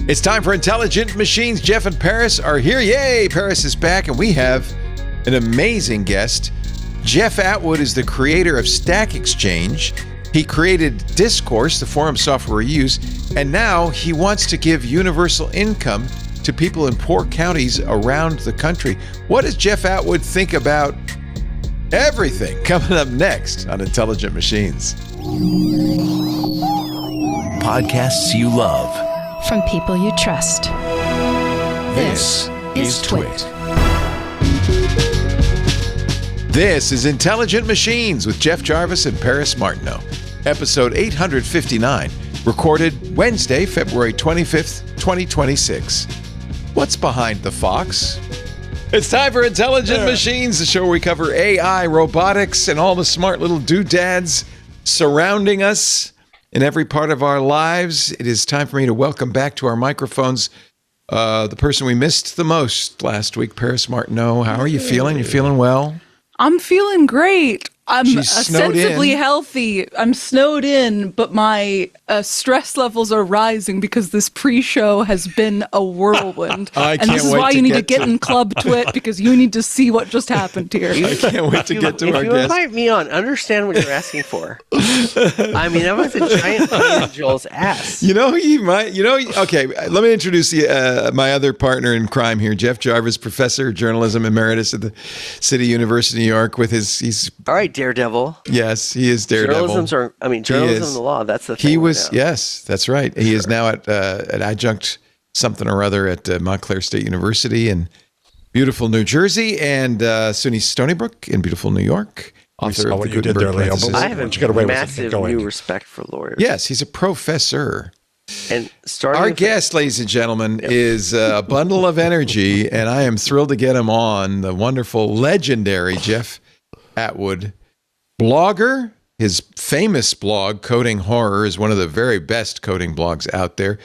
It's time for Intelligent Machines. Jeff and Paris are here. Yay! Paris is back, and we have an amazing guest. Jeff Atwood is the creator of Stack Exchange. He created Discourse, the forum software we use, and now he wants to give universal income to people in poor counties around the country. What does Jeff Atwood think about everything? Coming up next on Intelligent Machines. Podcasts you love. From people you trust. This is Twit. This is Intelligent Machines with Jeff Jarvis and Paris Martineau. Episode 859, recorded Wednesday, February 25th, 2026. What's behind the fox? It's time for Intelligent Machines, the show where we cover AI, robotics, and all the smart little doodads surrounding us in every part of our lives. It is time for me to welcome back to our microphones the person we missed the most last week, Paris Martineau. How are you feeling? You feeling well? I'm feeling great. I'm ostensibly in. healthy. I'm snowed in, but my stress levels are rising because this pre-show has been a whirlwind. I and can't this is wait why to you need get to get to- in Club Twit because you need to see what just happened here. I can't wait to get to our If you guest. invite me on, understand what you're asking for. I mean, I'm like a giant pain in Joel's ass. Okay, let me introduce my other partner in crime here, Jeff Jarvis, professor of journalism emeritus at the City University of New York he's All right, Daredevil. yes, he is Daredevil. Journalism and the law. That's the thing. He right was, now. yes, that's right. He is now at adjunct something or other at Montclair State University in beautiful New Jersey, and SUNY Stony Brook in beautiful New York. Author of what the you did Gutenberg there, Leo, Parenthesis. but I have you got away a with it. massive Go ahead. new respect for lawyers. Yes, he's a professor. And starting Our with- guest, ladies and gentlemen, is a bundle of energy, and I am thrilled to get him on, the wonderful, legendary Jeff Atwood, blogger. His famous blog, Coding Horror, is one of the very best coding blogs out there.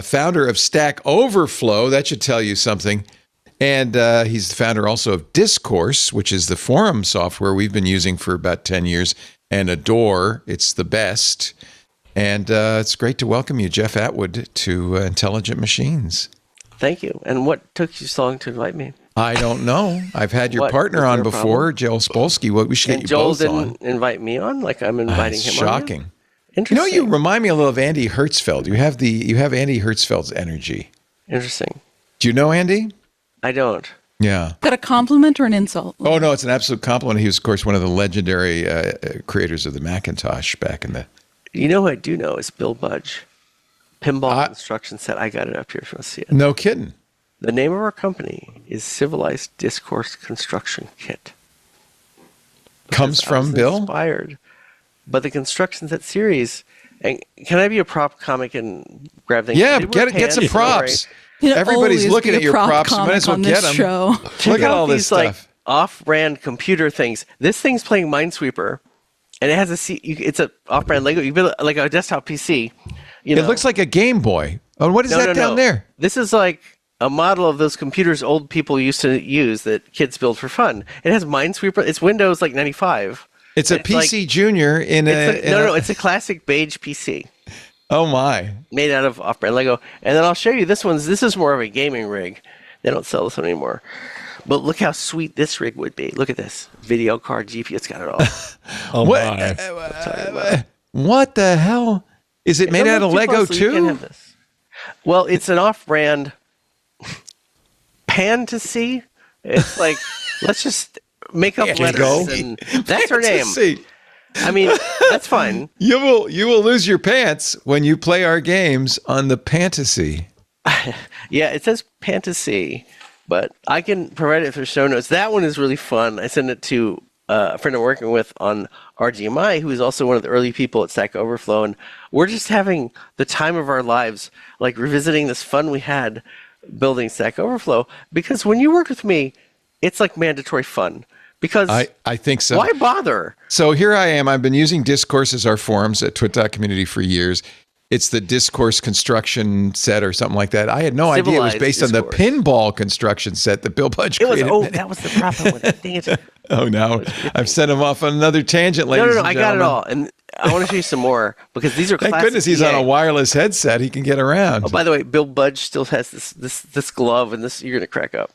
Founder of Stack Overflow, that should tell you something. And he's the founder also of Discourse, which is the forum software we've been using for about 10 years and adore. It's the best. And it's great to welcome you, Jeff Atwood, to Intelligent Machines. Thank you. And what took you so long to invite me? I don't know. I've had your What? partner Was on there a before, Joel Spolsky. Well, we should And get you Joel both didn't on. invite me on, like I'm inviting It's him shocking. on. You Interesting. know, you remind me a little of Andy Hertzfeld. You have Andy Hertzfeld's energy. Interesting. Do you know Andy? I don't. Yeah. Got a compliment or an insult? Oh, no, it's an absolute compliment. He was, of course, one of the legendary creators of the Macintosh back in the... You know who I do know is Bill Budge. Pinball instruction set. I got it up here if you want to see it. No kidding. The name of our company is Civilized Discourse Construction Kit. Comes Because I was from Bill? Inspired. But the construction set series, and can I be a prop comic and grab things? Yeah, They wear get some pants, props. You know, Everybody's always looking be at a your prop props. You might comic as well on get this them. show. Check Look at out all this these, stuff. like off-brand computer things. This thing's playing Minesweeper, and it has it's a off-brand Lego. You build like a desktop PC. You know. It looks like a Game Boy. Oh, what is that down there? This is like a model of those computers old people used to use that kids build for fun. It has Minesweeper. It's Windows like 95. It's a PC Junior in a... It's a classic beige PC Oh, my. made out of off-brand Lego. And then I'll show you this one. This is more of a gaming rig. They don't sell this one anymore. But look how sweet this rig would be. Look at this. Video card, GPU, it's got it all. Oh, What, what the hell? Is it made Don't out of look Lego, closely, you can't too? have this. Well, it's an off-brand Fantasy. It's like, let's just make up letters. And that's her name. See, I mean, that's fine. you will lose your pants when you play our games on the Fantasy. Yeah, it says Fantasy, but I can provide it for show notes. That one is really fun. I sent it to a friend I'm working with on RGMI, who is also one of the early people at Stack Overflow, and we're just having the time of our lives, like revisiting this fun we had building Stack Overflow. Because when you work with me, it's like mandatory fun. Because I think so. why bother? So here I am. I've been using Discourse as our forums at twit.community for years. It's the Discourse construction set or something like that. I had no idea it was Civilized based on the Discourse. pinball construction set that Bill Budge It was, created. that was the problem with it. Dang it. Oh, now I've sent him off on another tangent, ladies No, and I gentlemen. got it all. And I want to show you some more because these are Thank classic goodness he's EA. on a wireless headset. He can get around. Oh, by the way, Bill Budge still has this glove, and this you're gonna crack up.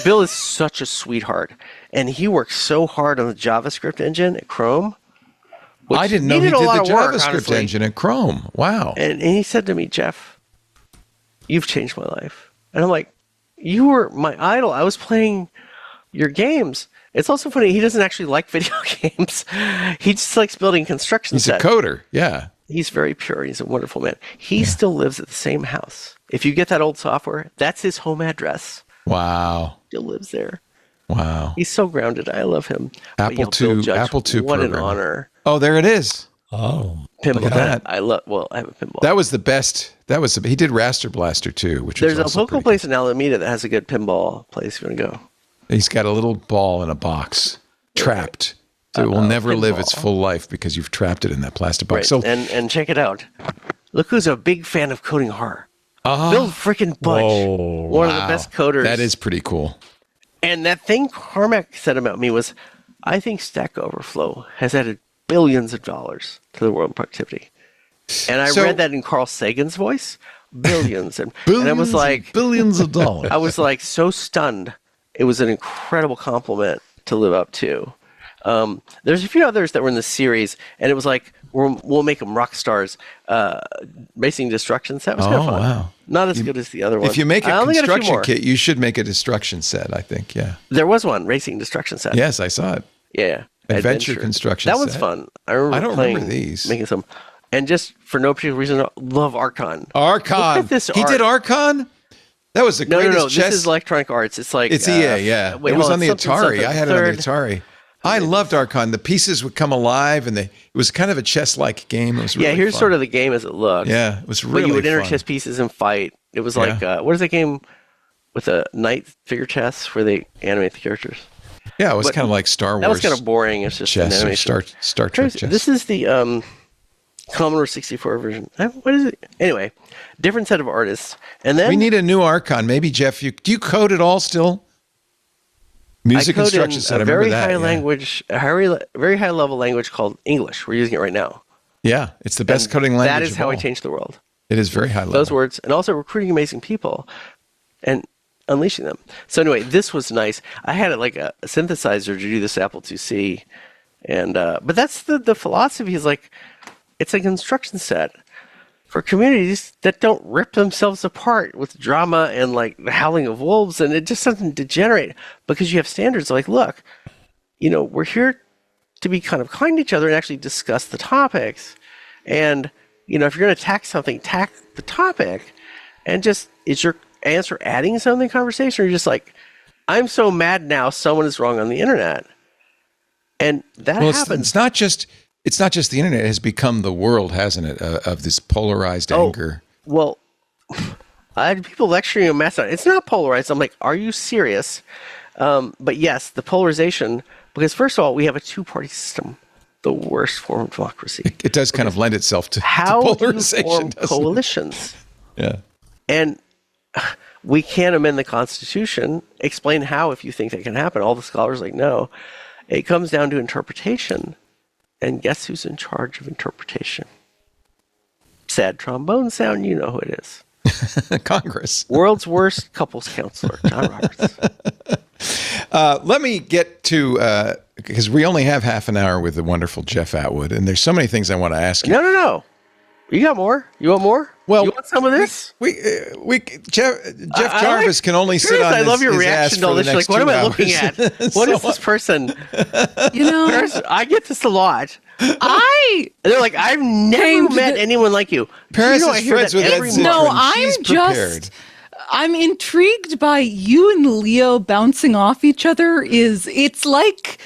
Bill is such a sweetheart, and he works so hard on the JavaScript engine at Chrome. I didn't know he needed did a lot the of work, JavaScript honestly. engine in Chrome. Wow. And he said to me, Jeff, you've changed my life. And I'm like, you were my idol. I was playing your games. It's also funny, he doesn't actually like video games. He just likes building construction He's sets. a coder. Yeah. He's very pure. He's a wonderful man. He still lives at the same house. If you get that old software, that's his home address. Wow. Still lives there. Wow. He's so grounded. I love him. But, Apple Bill II. Judge, Apple II. What an programmer. honor. Oh, there it is. Oh, Pinball. Look at that. I love. Well, I have a pinball. That was the best. He did Raster Blaster too, which There's was a also local pretty place in Alameda that has a good pinball place. If you want to go. good. He's got a little ball in a box, trapped. So it will never live its pinball. full life because you've trapped it in that plastic box. Right. So And check it out. Look who's a big fan of coding horror. Ah. Bill freaking Budge. Whoa, One of the wow. best coders. That is pretty cool. And that thing Carmack said about me was, I think Stack Overflow has added billions of dollars to the world of productivity. And I So- read that in Carl Sagan's voice, billions. And I was like, billions of dollars. I was like so stunned. It was an incredible compliment to live up to. There's a few others that were in the series, and it was like, we'll make them rock stars. Racing Destructions, that was kind of fun. Wow. Not as good as the other one. If you make I a only got few construction more. kit, you should make a destruction set, I think. Yeah. There was one, Racing Destruction set. Yes, I saw it. Yeah. Adventure construction That was set. fun. I remember I don't playing, remember these. making some. And just for no particular reason, love Archon. Archon. Look at this He art. did Archon? That was the No, greatest no, no. chess. This is Electronic Arts. It's like It's EA, yeah. wait, it was hold on the something, Atari. something, I had it on third. the Atari. I loved Archon. The pieces would come alive, and it was kind of a chess-like game. It was really Yeah, here's fun. sort of the game as it looks. Yeah, it was really But you would enter fun. chess pieces and fight. It was like what is that game with a knight figure chess where they animate the characters? Yeah, it was but kind of like Star Wars That was kind of boring. It's just an chess or animation. Star Trek Crazy. chess. This is the Commodore 64 version. What is it? Anyway, different set of artists. And then We need a new Archon. Maybe, Jeff, do you code it all still? Music I code instruction in set. I a remember very that. high yeah. language, very high level language called English. We're using it right now. Yeah, it's the best And coding language. That is of how I all. changed the world. It is very high level. Those words, and also recruiting amazing people and unleashing them. So anyway, this was nice. I had it like a synthesizer to do this Apple IIc, and but that's the philosophy is like it's a construction set for communities that don't rip themselves apart with drama and like the howling of wolves, and it just doesn't degenerate because you have standards like, look, we're here to be kind of kind to each other and actually discuss the topics. And, if you're going to attack something, attack the topic. And just, is your answer adding something to the conversation? Or you're just like, I'm so mad now someone is wrong on the internet. And that happens. It's not just the internet. It has become the world, hasn't it, of this polarized anger. Well, I had people lecturing on Mastodon. It's not polarized. I'm like, are you serious? But yes, the polarization, because first of all, we have a two-party system, the worst form of democracy. It does kind of lend itself to How do you polarization, form doesn't it? coalitions? Yeah. And we can't amend the Constitution. Explain how if you think that can happen. All the scholars are like, no. It comes down to interpretation. And guess who's in charge of interpretation? Sad trombone sound, you know who it is. Congress. World's worst couples counselor, John Roberts. Let me get to, because we only have half an hour with the wonderful Jeff Atwood, and there's so many things I want to ask you. No. You got more? You want more? Well, you want some of this? Jeff Jarvis can only sit on I his, love your his reaction ass to all for the this. You're next like, what am 2 I hours. looking at? What is this person? You I get this a lot. I They're like, I've never Came to met the- anyone like you. Paris you know, is I hear friends that with Ed every Zitron. month. No, I'm She's just- prepared. I'm intrigued by you and Leo bouncing off each other. It's like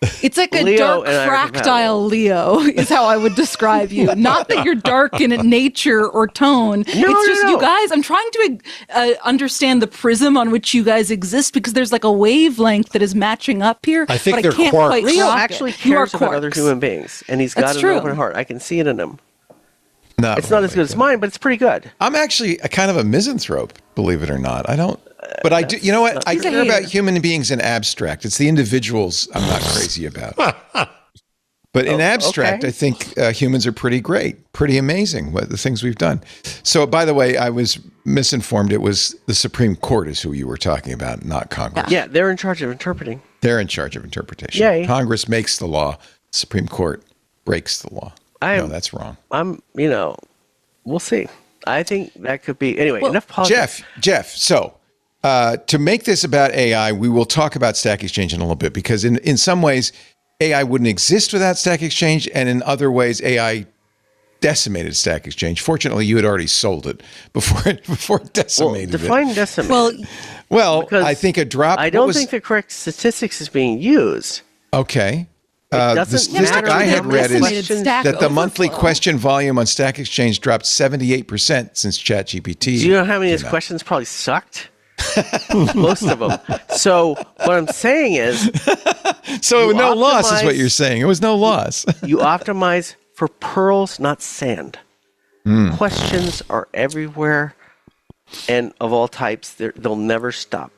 a Leo dark and I are compatible. fractile Leo is how I would describe you. Not that you're dark in nature or tone. It's just no. you guys. I'm trying to understand the prism on which you guys exist because there's like a wavelength that is matching up here. I think but they're I can't quarks. quite Leo rock actually it. You are cares about other quarks. human beings, and he's got That's an true. open heart. I can see it in him. Not It's not as really, good as mine, but it's pretty good. I'm actually a kind of a misanthrope, believe it or not. I don't, but I do. You know what? I He's a care about hater. human beings in abstract. It's the individuals I'm not crazy about. But in abstract, okay. I think humans are pretty great, pretty amazing, what the things we've done. So, by the way, I was misinformed. It was the Supreme Court is who you were talking about, not Congress. Yeah, they're in charge of interpreting. They're in charge of interpretation. Yay. Congress makes the law. Supreme Court breaks the law. No, that's wrong. We'll see. I think that could be, anyway, enough politics. Jeff, so to make this about AI, we will talk about Stack Exchange in a little bit, because in some ways, AI wouldn't exist without Stack Exchange, and in other ways, AI decimated Stack Exchange. Fortunately, you had already sold it before it decimated it. Define decimate. Well, I think a drop. I don't think the correct statistics is being used. Okay. It The doesn't statistic matter I had the read is questions Stack that the monthly Overflow. question volume on Stack Exchange dropped 78% since ChatGPT. Do you know how many of these questions probably sucked? Most of them. So what I'm saying is, So no loss is what optimize- you're saying. It was no loss. you optimize for pearls, not sand. Questions are everywhere, and of all types. They'll never stop.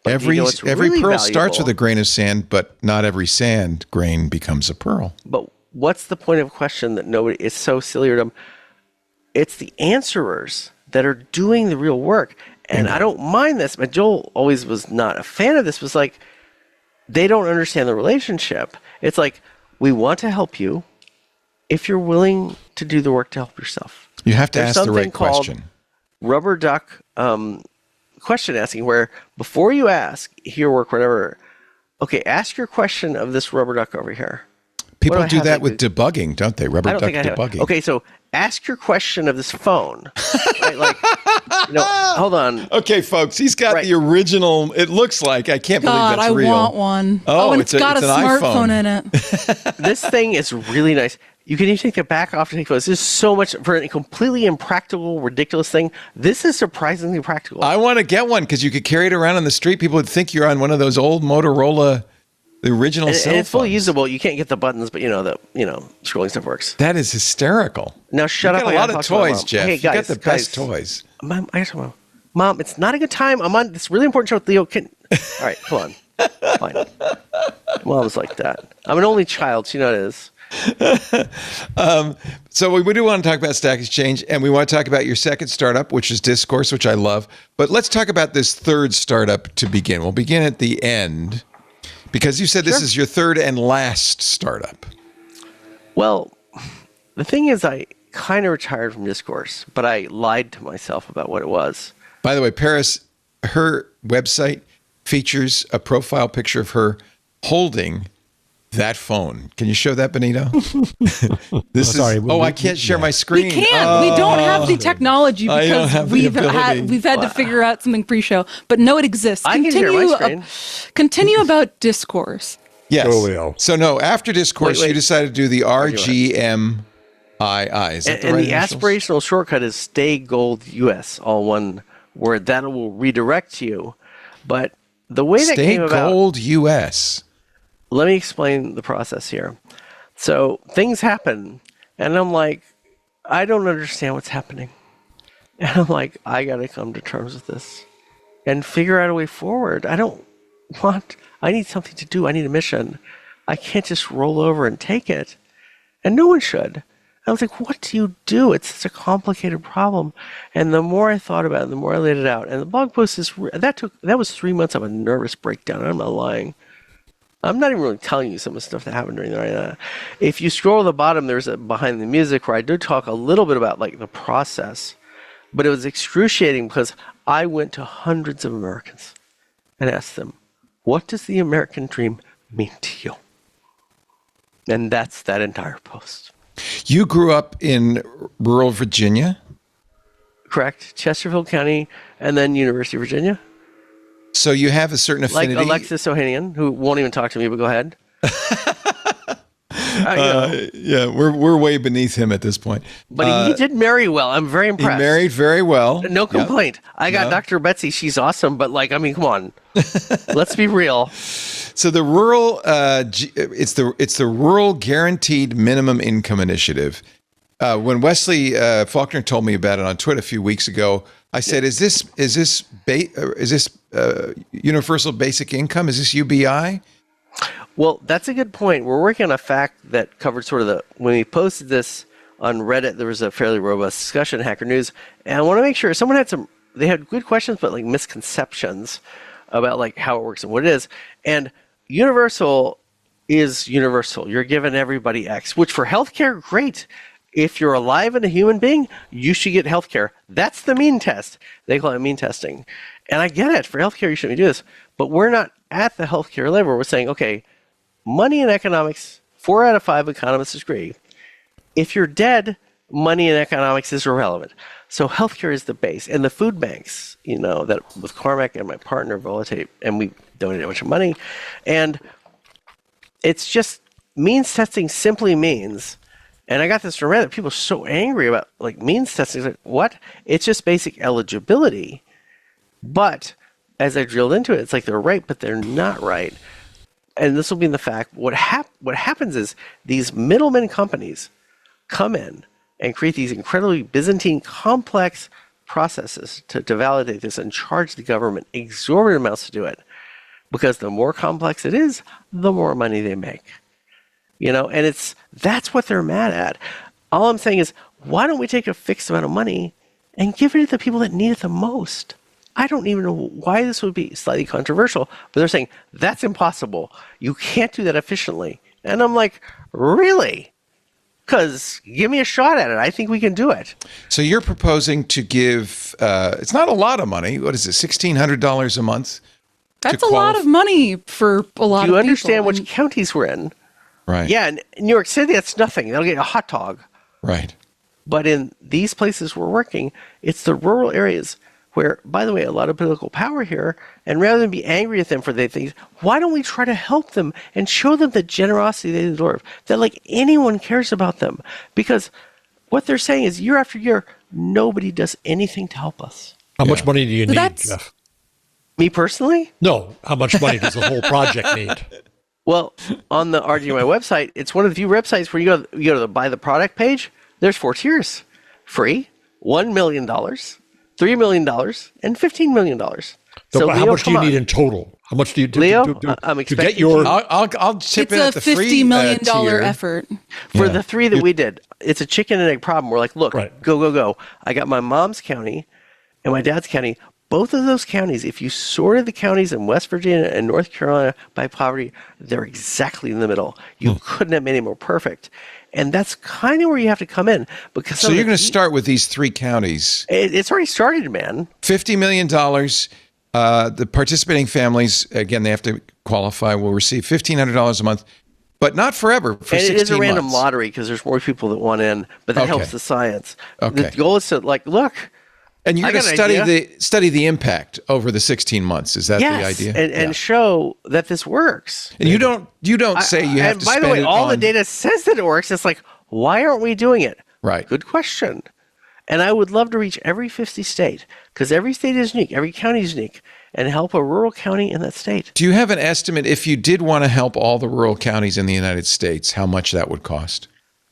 But Every you know what's every really pearl starts valuable? with a grain of sand, but not every sand grain becomes a pearl. But what's the point of a question that nobody? It's so silly or dumb. It's the answerers that are doing the real work, and I don't mind this. But Joel always was not a fan of this. Was like, they don't understand the relationship. It's like, we want to help you if you're willing to do the work to help yourself. You have to There's ask the something right called question. Rubber duck question asking, where before you ask your work, whatever, okay, ask your question of this rubber duck over here. People What do I do have that like with debugging, don't they? Rubber I don't duck think I have. debugging. Okay, so ask your question of this phone. Right? Like, hold on. Okay, folks, he's got Right. the original. It looks like, I can't believe God, that's I real. want one. Oh, and it's it's got an a smartphone iPhone. in it. This thing is really nice. You can even take the back off to take photos. This is so much for a completely impractical, ridiculous thing. This is surprisingly practical. I want to get one because you could carry it around on the street. People would think you're on one of those old Motorola, the original and cell it's fully phones. usable. You can't get the buttons, but the scrolling stuff works. That is hysterical. Now shut you up. got I a lot gotta of talk to my toys, mom. Jeff. Hey, You got guys, the best toys. Mom, I just want Mom, it's not a good time. I'm on this really important show with Leo. All right, hold on. Fine. Mom's like that. I'm an only child. So you know it is. So we do want to talk about Stack Exchange, and we want to talk about your second startup, which is Discourse, which I love. But let's talk about this third startup to begin. We'll begin at the end, because you said this is your third and last startup. Well, the thing is, I kind of retired from Discourse, but I lied to myself about what it was. By the way, Paris, her website features a profile picture of her holding that phone. Can you show that, Benito? I can't share my screen. We can't. We don't have the technology I don't have because the ability. we've had to figure out something pre-show. But no, it exists. I can share my screen. Continue about Discourse. Yes. Go, Leo. So no, after Discourse, Wait. you decided to do the RGMII. Is that the And right the initials? aspirational shortcut is Stay Gold US, all one word. That will redirect you. But the way that Stay came about. Gold US. Let me explain the process here. So things happen, and I'm like, I don't understand what's happening. And I'm like, I got to come to terms with this and figure out a way forward. I need something to do. I need a mission. I can't just roll over and take it. And no one should. I was like, what do you do? It's such a complicated problem. And the more I thought about it, the more I laid it out. And the blog post that was 3 months of a nervous breakdown. I'm not lying. I'm not even really telling you some of the stuff that happened during the night. If you scroll to the bottom, there's a behind the music where I do talk a little bit about like the process, but it was excruciating because I went to hundreds of Americans and asked them, what does the American dream mean to you? And that's that entire post. You grew up in rural Virginia? Correct. Chesterfield County and then University of Virginia. So you have a certain Like affinity. Alexis Ohanian, who won't even talk to me, but go ahead. Yeah, we're way beneath him at this point. But he did marry well. I'm very He impressed. married very well. No complaint. I got Dr. Betsy. She's awesome, but come on. Let's be real. So the rural, it's the Rural Guaranteed Minimum Income Initiative. When Wesley Faulkner told me about it on Twitter a few weeks ago, I said, "Is this universal basic income? Is this UBI?" Well, that's a good point. We're working on a fact that covered sort of when we posted this on Reddit, there was a fairly robust discussion in Hacker News. And I want to make sure they had good questions, but like misconceptions about like how it works and what it is. And universal is universal. You're giving everybody X, which for healthcare, great. If you're alive and a human being, you should get healthcare. That's the mean test. They call it mean testing. And I get it. For healthcare, you shouldn't do this. But we're not at the healthcare level. We're saying, okay, money and economics, 4 out of 5 economists agree. If you're dead, money and economics is irrelevant. So healthcare is the base. And the food banks, that with Cormac and my partner, Volatate, and we donated a bunch of money. And it's just means testing simply means, and I got this from Reddit, people are so angry about like means testing. It's like, what? It's just basic eligibility. But as I drilled into it, it's like they're right, but they're not right. And this will be in the fact, what happens is these middlemen companies come in and create these incredibly Byzantine complex processes to validate this and charge the government exorbitant amounts to do it. Because the more complex it is, the more money they make. And that's what they're mad at. All I'm saying is, why don't we take a fixed amount of money and give it to the people that need it the most? I don't even know why this would be slightly controversial, but they're saying that's impossible. You can't do that efficiently. And I'm like, really? Because give me a shot at it. I think we can do it. So you're proposing to give, it's not a lot of money. What is it, $1,600 a month? That's a lot of money for a lot of people. Do you understand which counties we're in? Right. Yeah, in New York City, that's nothing. They'll get a hot dog. Right. But in these places we're working, it's the rural areas where, by the way, a lot of political power here, and rather than be angry at them for their things, why don't we try to help them and show them the generosity they deserve, that like anyone cares about them? Because what they're saying is year after year, nobody does anything to help us. How much money do you need, Jeff? Me personally? No. How much money does the whole project need? Well, on the RGMI website, it's one of the few websites where you go to the buy the product page. There's 4 tiers: free, $1 million, $3 million, and $15 million. So how much do you need in total? How much do you do? Leo, I'm to expecting get your. I'll chip in at the free $50 million tier. effort. For the 3 that we did, it's a chicken and egg problem. We're like, look, Right. go. I got my mom's county and my dad's county. Both of those counties, if you sorted the counties in West Virginia and North Carolina by poverty, they're exactly in the middle. You couldn't have made it more perfect. And that's kind of where you have to come in. Because So you're going to start with these 3 counties. It's already started, man. $50 million. The participating families, again, they have to qualify, will receive $1,500 a month, but not forever, for 16 months. And it is a random lottery because there's more people that want in, but that helps the science. Okay. The goal is to, like, look. And you're going to study the impact over the 16 months. Is that the idea? And show that this works. And you don't say you have to spend it on... And by the way, all the data says that it works. It's like, why aren't we doing it? Right. Good question. And I would love to reach every 50 state because every state is unique. Every county is unique. And help a rural county in that state. Do you have an estimate, if you did want to help all the rural counties in the United States, how much that would cost?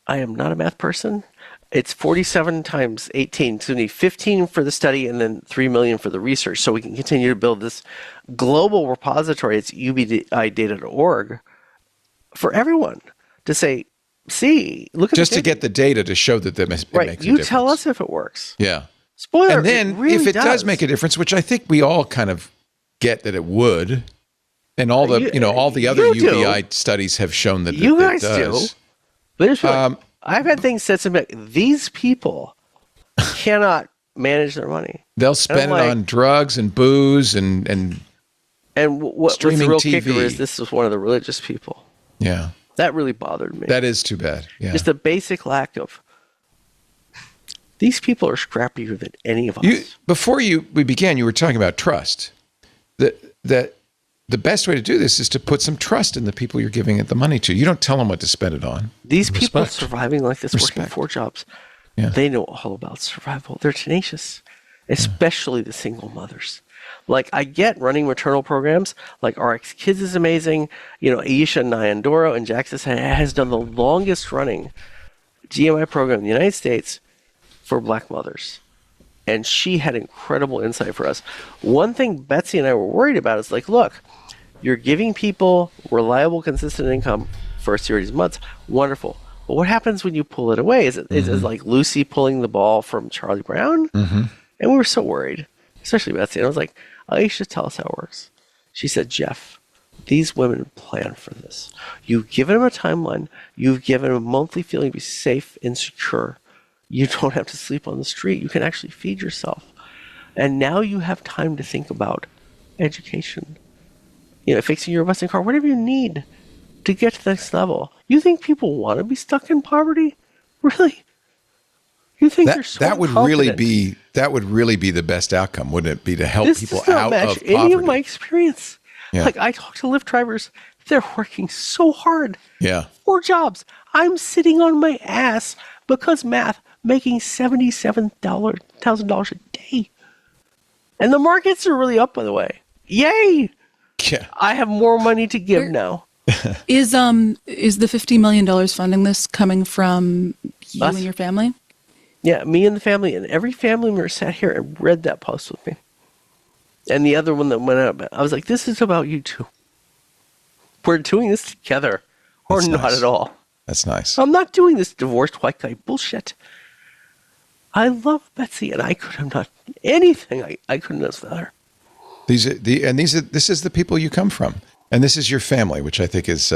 I am not a math person. It's 47 times 18. So we need 15 for the study and then 3 million for the research. So we can continue to build this global repository. It's ubidata.org for everyone to say, see, look at just to get the data to show that it makes a difference. You tell us if it works. Yeah. Spoiler. And then really if it does make a difference, which I think we all kind of get that it would, and all the all the other UBI studies have shown that you it guys does. do. But I've had things said to me, these people cannot manage their money. They'll spend it on drugs and booze and what's the streaming real TV. kicker is this was one of the religious people. Yeah. That really bothered me. That is too bad. Yeah. Just the basic lack of... These people are scrappier than any of us. Before we began, you were talking about trust. That the best way to do this is to put some trust in the people you're giving it the money to. You don't tell them what to spend it on. These people surviving like this, working 4 jobs, Yeah. they know all about survival. They're tenacious, especially the single mothers. Like, I get running maternal programs, like RX Kids is amazing. Aisha Nyandoro and Jaxis has done the longest running GMI program in the United States for Black mothers. And she had incredible insight for us. One thing Betsy and I were worried about is like, look, You're giving people reliable, consistent income for a series of months. Wonderful. But what happens when you pull it away? Is it like Lucy pulling the ball from Charlie Brown? And we were so worried, especially Betsy. And I was like, Aisha, tell us how it works. She said, Jeff, these women plan for this. You've given them a timeline. You've given them a monthly feeling to be safe and secure. You don't have to sleep on the street. You can actually feed yourself. And now you have time to think about education, fixing your busting car, whatever you need to get to the next level. You think people want to be stuck in poverty? Really? You think they're so that would really be the best outcome, wouldn't it be, to help people out of poverty? Any of my experience. Yeah. Like, I talk to Lyft drivers, they're working so hard. Yeah. 4 jobs. I'm sitting on my ass because math, making $77,000 a day. And the markets are really up, by the way. Yay! Yeah. I have more money to give now. Is the $50 million funding this coming from you and your family? Yeah, me and the family, and every family member sat here and read that post with me. And the other one that went up, I was like, this is about you too. We're doing this together, or That's not nice. at all. That's nice. I'm not doing this divorced white guy bullshit. I love Betsy, and I could have done anything I couldn't have done her. This is the people you come from, and this is your family, which I think is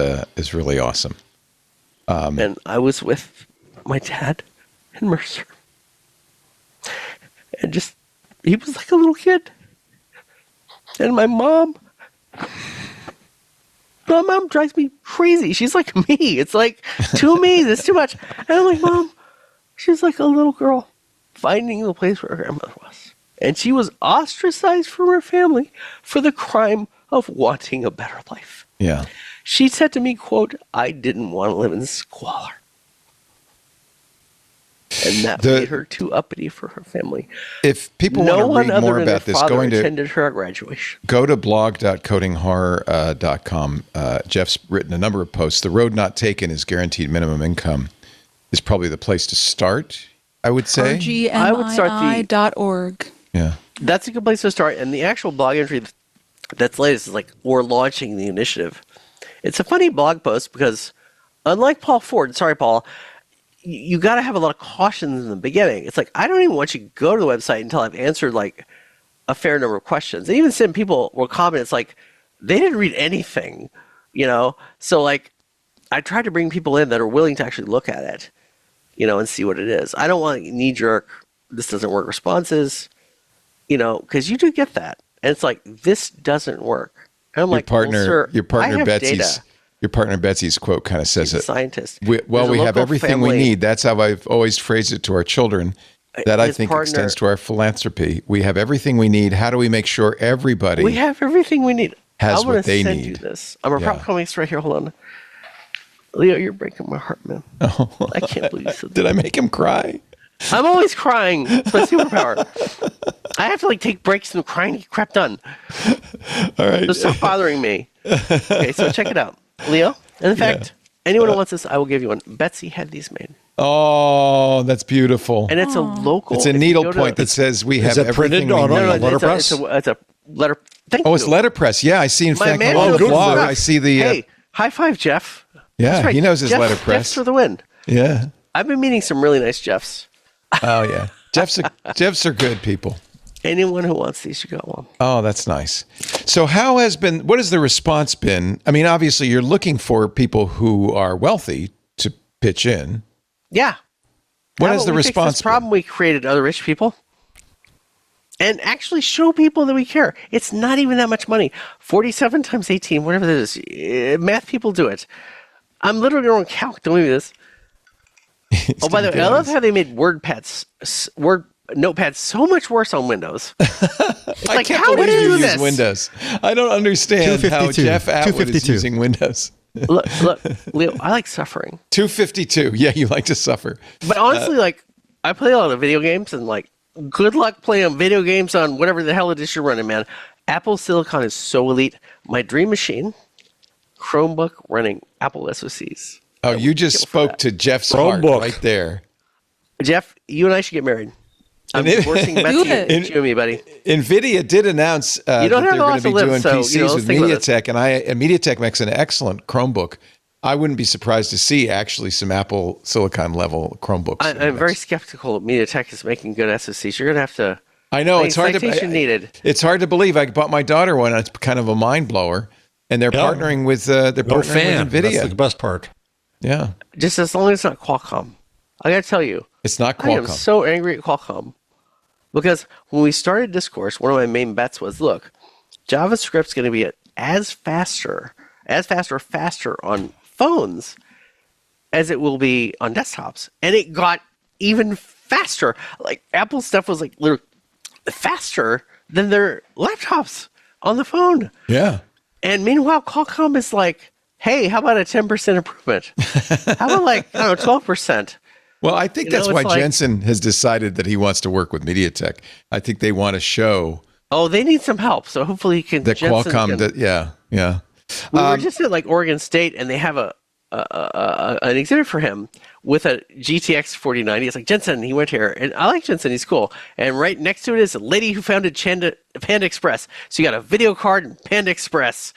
really awesome. And I was with my dad and Mercer, and he was like a little kid. And my mom drives me crazy. She's like me. It's like, too me, this is too much. And I'm like, Mom, she's like a little girl finding the place where her grandmother was. And she was ostracized from her family for the crime of wanting a better life. Yeah. She said to me, quote, I didn't want to live in squalor. And that made her too uppity for her family. If people want to read more about this, attended her at graduation. Go to blog.codinghorror.com. Jeff's written a number of posts. The road not taken is guaranteed minimum income is probably the place to start, I would say. RGMI.org. Yeah. That's a good place to start. And the actual blog entry that's latest is like, we're launching the initiative. It's a funny blog post because unlike Paul Ford, sorry, Paul, you got to have a lot of cautions in the beginning. It's like, I don't even want you to go to the website until I've answered like a fair number of questions. And even some people will comment, it's like, they didn't read anything, So like, I try to bring people in that are willing to actually look at it, and see what it is. I don't want knee-jerk, this doesn't work responses, because you do get that. And it's like, this doesn't work. And I'm like, sir, your partner Betsy's data. Your partner Betsy's quote kind of says He's it. a scientist. We have everything we need. That's how I've always phrased it to our children. That I think extends to our philanthropy. We have everything we need. How do we make sure everybody we have everything we need? has what they send need? You this. I'm a prop comics right here. Hold on, Leo, you're breaking my heart, man. Oh, I can't believe you said that. Did I make him cry? I'm always crying. It's my superpower. I have to like take breaks and crying to get crap done. All right, So stop bothering me. Okay, so check it out, Leo. And in fact, anyone who wants this, I will give you one. Betsy had these made. Oh, that's beautiful. And it's a local. It's a needlepoint that says we have everything we need. Letterpress? It's a letter. Thank you. Oh, it's letterpress. Yeah, I see. In fact, man on the knows blog, stuff. I see the. Hey, high five, Jeff. Yeah, That's right. he knows his letterpress. Jeff's for the win. Yeah. I've been meeting some really nice Jeffs. Oh yeah, Jeffs are good people. Anyone who wants these, you got one. Oh, that's nice. So what has the response been? I mean, obviously you're looking for people who are wealthy to pitch in. Yeah. What has the response been? Problem we created other rich people and actually show people that we care. It's not even that much money. 47 times 18, whatever that is. Math people do it. I'm literally on calc doing this. Oh, by the way, I love how they made word notepads so much worse on Windows. It's like, how did you do this? Windows. I don't understand how Jeff Atwood is using Windows. Look, Leo, I like suffering. 252. Yeah, you like to suffer. But honestly, I play a lot of video games, and good luck playing video games on whatever the hell it is you're running, man. Apple Silicon is so elite. My dream machine, Chromebook running Apple SoCs. Oh, you just spoke to Jeff's heart right there. Jeff, you and I should get married. I'm divorcing Betsy and you and me, buddy. Nvidia did announce that they're going to be doing PCs with MediaTek, and MediaTek makes an excellent Chromebook. I wouldn't be surprised to see actually some Apple Silicon level Chromebooks. I'm very skeptical MediaTek is making good SoCs. You're going to have to. I know it's hard to. Needed. It's hard to believe. I bought my daughter one. And it's kind of a mind blower, and they're partnering with with Nvidia. That's the best part. Yeah, just as long as it's not Qualcomm. I got to tell you, it's not Qualcomm. I am so angry at Qualcomm because when we started Discourse, one of my main bets was, look, JavaScript's going to be as faster or faster on phones as it will be on desktops, and it got even faster. Like Apple stuff was like literally faster than their laptops on the phone. Yeah. And meanwhile, Qualcomm is like, hey, how about a 10% improvement? How about like, I don't know, 12%? Well, I think that's why Jensen has decided that he wants to work with MediaTek. I think they want to show. Oh, they need some help. So hopefully he can. That Qualcomm, yeah. We were just at like Oregon State, and they have an exhibit for him with a GTX 4090. It's like, Jensen, he went here, and I like Jensen, he's cool. And right next to it is a lady who founded Panda Express. So you got a video card and Panda Express.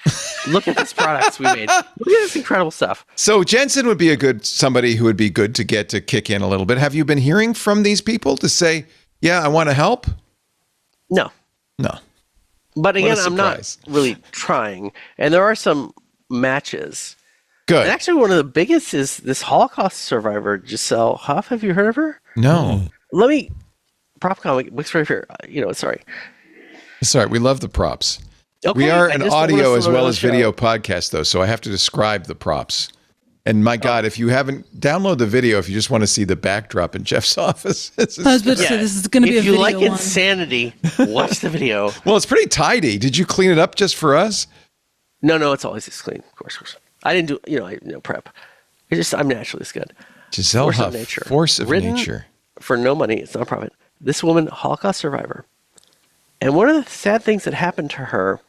Look at these products we made. Look at this incredible stuff. So Jensen would be somebody who would be good to get to kick in a little bit. Have you been hearing from these people to say, yeah, I want to help? No. But again, I'm not really trying. And there are some matches. Good. And actually, one of the biggest is this Holocaust survivor, Giselle Huff. Have you heard of her? No. Let me, prop comic, looks right here. Sorry. It's all right. We love the props. Okay, we are an audio as well as video podcast, though, so I have to describe the props. And my God, if you haven't, download the video if you just want to see the backdrop in Jeff's office. I was about to say, this is going to be a video If you like insanity, watch the video. Well, it's pretty tidy. Did you clean it up just for us? No, it's always this clean, of course. I didn't do, I no prep. I'm naturally good. Giselle Huff, Force of Written Nature. For no money, it's not profit. This woman, Holocaust survivor. And one of the sad things that happened to her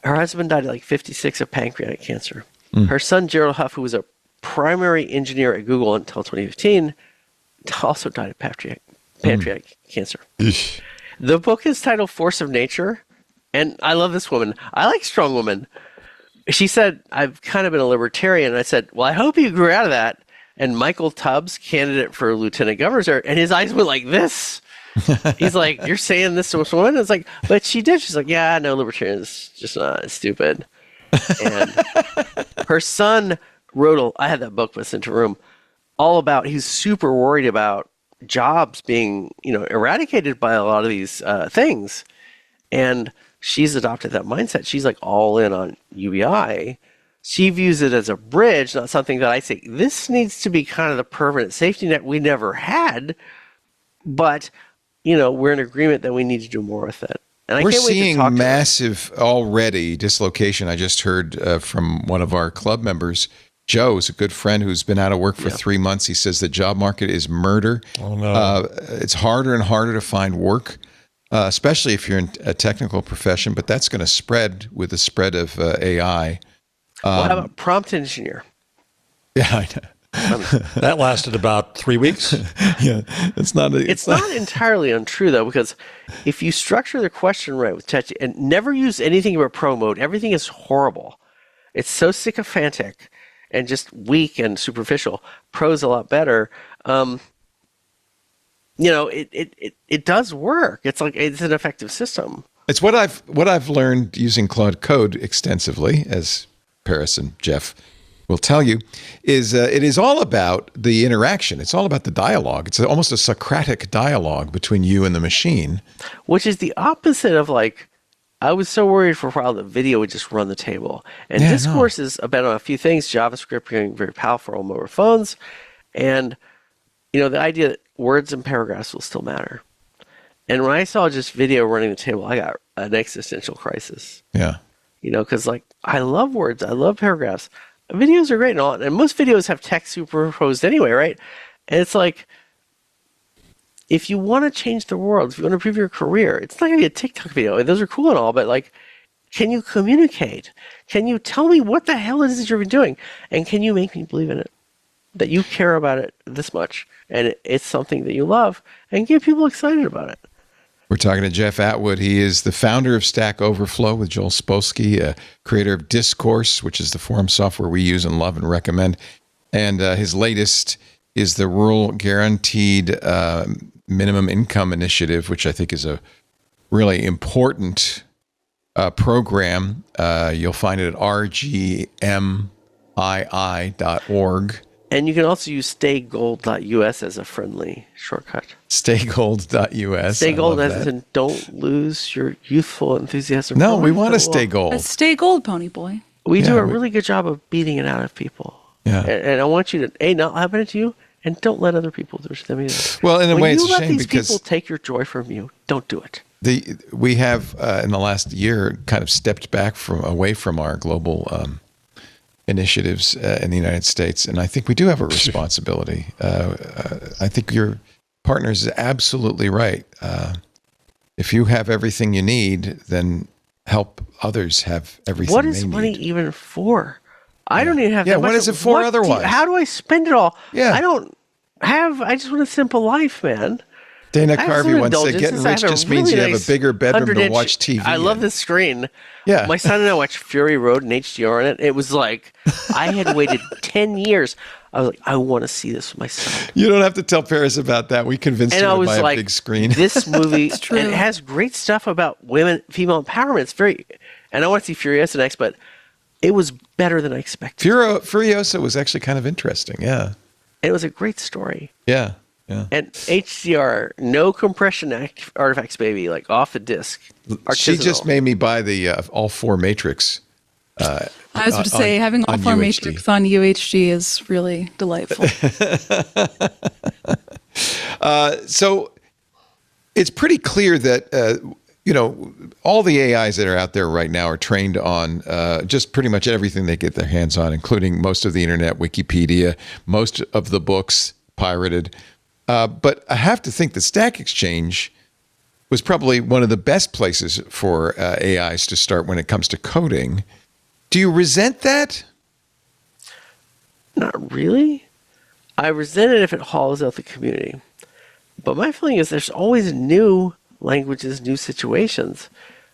husband died at like 56 of pancreatic cancer. Her son, Gerald Huff, who was a primary engineer at Google until 2015, also died of pancreatic cancer. Eesh. The book is titled Force of Nature. And I love this woman. I like strong women. She said, I've kind of been a libertarian. And I said, well, I hope you grew out of that. And Michael Tubbs, candidate for lieutenant governor, and his eyes went like this. He's like, you're saying this to a woman? It's like, but she did. She's like, yeah, no, libertarian is just not stupid. And her son wrote, I had that book with into room, all about, he's super worried about jobs being, eradicated by a lot of these things. And she's adopted that mindset. She's like all in on UBI. She views it as a bridge, not something that I say, this needs to be kind of the permanent safety net we never had. But, we're in agreement that we need to do more with it. And we're seeing massive already dislocation. I just heard from one of our club members, Joe, is a good friend who's been out of work for 3 months. He says the job market is murder. Oh, no. It's harder and harder to find work, especially if you're in a technical profession, but that's going to spread with the spread of AI. How about prompt engineer? Yeah, I know. That lasted about 3 weeks. Yeah, it's not entirely untrue though, because if you structure the question right with ChatGPT and never use anything but pro mode, everything is horrible. It's so sycophantic and just weak and superficial. Pro's a lot better. It does work. It's an effective system. It's what I've learned using Claude Code extensively, as Paris and Jeff will tell you, is it is all about the interaction. It's all about the dialogue. It's almost a Socratic dialogue between you and the machine. Which is the opposite of I was so worried for a while that video would just run the table. And Discourse is about a few things, JavaScript being very powerful on mobile phones, and the idea that words and paragraphs will still matter. And when I saw just video running the table, I got an existential crisis. Yeah. Because I love words, I love paragraphs. Videos are great and all, and most videos have text superimposed anyway, right? And it's like, if you want to change the world, if you want to improve your career, it's not going to be a TikTok video. Those are cool and all, but can you communicate? Can you tell me what the hell it is that you're doing? And can you make me believe in it? that you care about it this much, and it's something that you love, and get people excited about it. We're talking to Jeff Atwood. He is the founder of Stack Overflow with Joel Spolsky, creator of Discourse, which is the forum software we use and love and recommend. And his latest is the Rural Guaranteed Minimum Income Initiative, which I think is a really important program. You'll find it at rgmii.org. And you can also use staygold.us as a friendly shortcut. Staygold.us. Stay gold as in don't lose your youthful enthusiasm. No, for we life. want to stay gold. Stay gold, pony boy. We do a really good job of beating it out of people. Yeah. And I want you to, not happen to you, and don't let other people do it to them either. Well, in a way, it's a when you let shame these because people take your joy from you, don't do it. we have in the last year kind of stepped back away from our global initiatives in the United States, and I think we do have a responsibility. I think your partner is absolutely right. If you have everything you need, then help others have everything. What is they money need. even for? I don't even have. Yeah, that what much. is it for otherwise? How do I spend it all? Yeah. I just want a simple life, man. Dana I have Carvey some once said, indulgences. "Getting I rich have a just means really you have a nice bigger bedroom to 100-inch watch TV." I love in." this screen. Yeah. My son and I watched Fury Road in HDR on it. It was like I had waited 10 years. I was like, I want to see this with my son. You don't have to tell Paris about that. We convinced And him I to was buy a like, big screen. this movie, and true. it has great stuff about women, female empowerment. It's very, and I want to see Furiosa next, but it was better than I expected. Furiosa was actually kind of interesting. Yeah. It was a great story. Yeah. Yeah. And HDR, no compression artifacts, baby, like off the disc. She just Artisanal. made me buy the all four Matrix. I was going to say, having all on four UHD. Matrix on UHD is really delightful. So it's pretty clear that all the AIs that are out there right now are trained on just pretty much everything they get their hands on, including most of the internet, Wikipedia, most of the books pirated. But I have to think the Stack Exchange was probably one of the best places for AIs to start when it comes to coding. Do you resent that? Not really. I resent it if it hollows out the community. But my feeling is there's always new languages, new situations.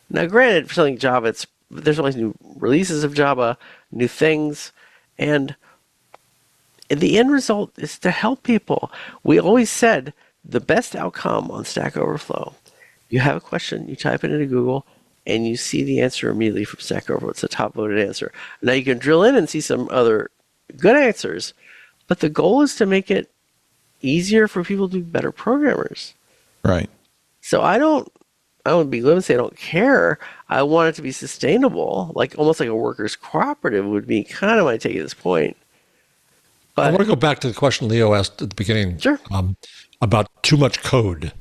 Now, granted, for something like Java, there's always new releases of Java, new things, and the end result is to help people. We always said the best outcome on Stack Overflow, you have a question, you type it into Google, and you see the answer immediately from Stack Overflow. It's the top voted answer. Now you can drill in and see some other good answers, but the goal is to make it easier for people to be better programmers. Right. So I don't be glib and say I don't care. I want it to be sustainable, like almost like a workers' cooperative would be kind of my take at this point. I But want to go back to the question Leo asked at the beginning. Sure. About too much code.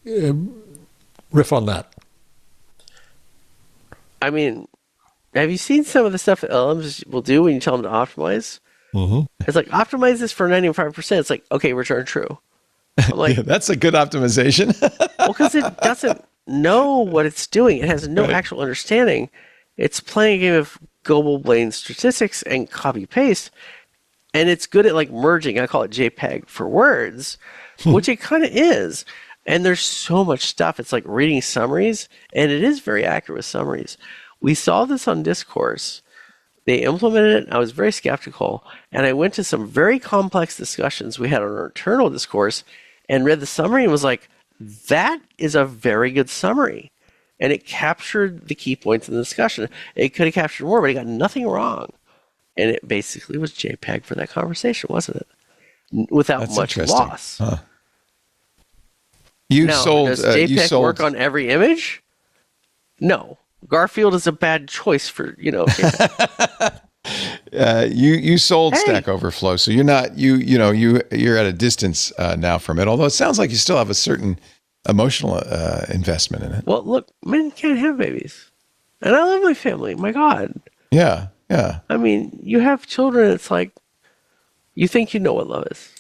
Riff on that. I mean, have you seen some of the stuff that LMs will do when you tell them to optimize? Mm-hmm. It's like, optimize this for 95%. It's like, okay, return true. I'm like, Yeah, that's a good optimization. well, because it doesn't know what it's doing. It has no actual understanding. It's playing a game of global blame statistics and copy paste. And it's good at like merging. I call it JPEG for words, which it kind of is. And there's so much stuff. It's like reading summaries, and it is very accurate with summaries. We saw this on Discourse. They implemented it. I was very skeptical. And I went to some very complex discussions we had on our internal Discourse and read the summary and was like, that is a very good summary. And it captured the key points in the discussion. It could have captured more, but it got nothing wrong. And it basically was JPEG for that conversation, wasn't it? Without That's much interesting. loss. Huh. You Now, sold. does JPEG You sold. work on every image? No. Garfield is a bad choice for, JPEG. You sold Hey. Stack Overflow, so you're not you're at a distance now from it. Although it sounds like you still have a certain emotional investment in it. Well, look, men can't have babies. And I love my family. My God. Yeah, yeah. I mean, you have children, it's like, you think you know what love is.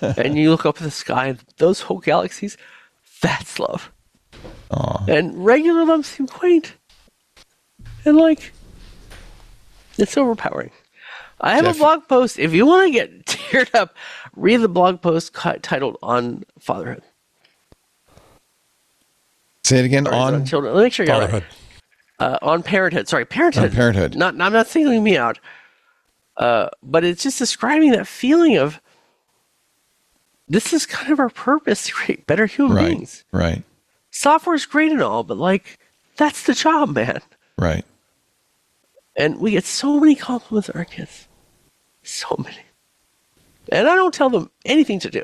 And you look up at the sky and those whole galaxies, that's love. Aw. And regular love seem quaint. And like, it's overpowering. I have Jeff- a blog post. If you want to get geared up. Read the blog post titled "On Fatherhood." Say it again. On children. Let me make sure you got Fatherhood. it. On parenthood. Sorry, parenthood. On parenthood. I'm not singling me out. But it's just describing that feeling of this is kind of our purpose to create better human beings. Right. Software's great and all, but like that's the job, man. Right. And we get so many compliments on our kids. So many. And I don't tell them anything to do.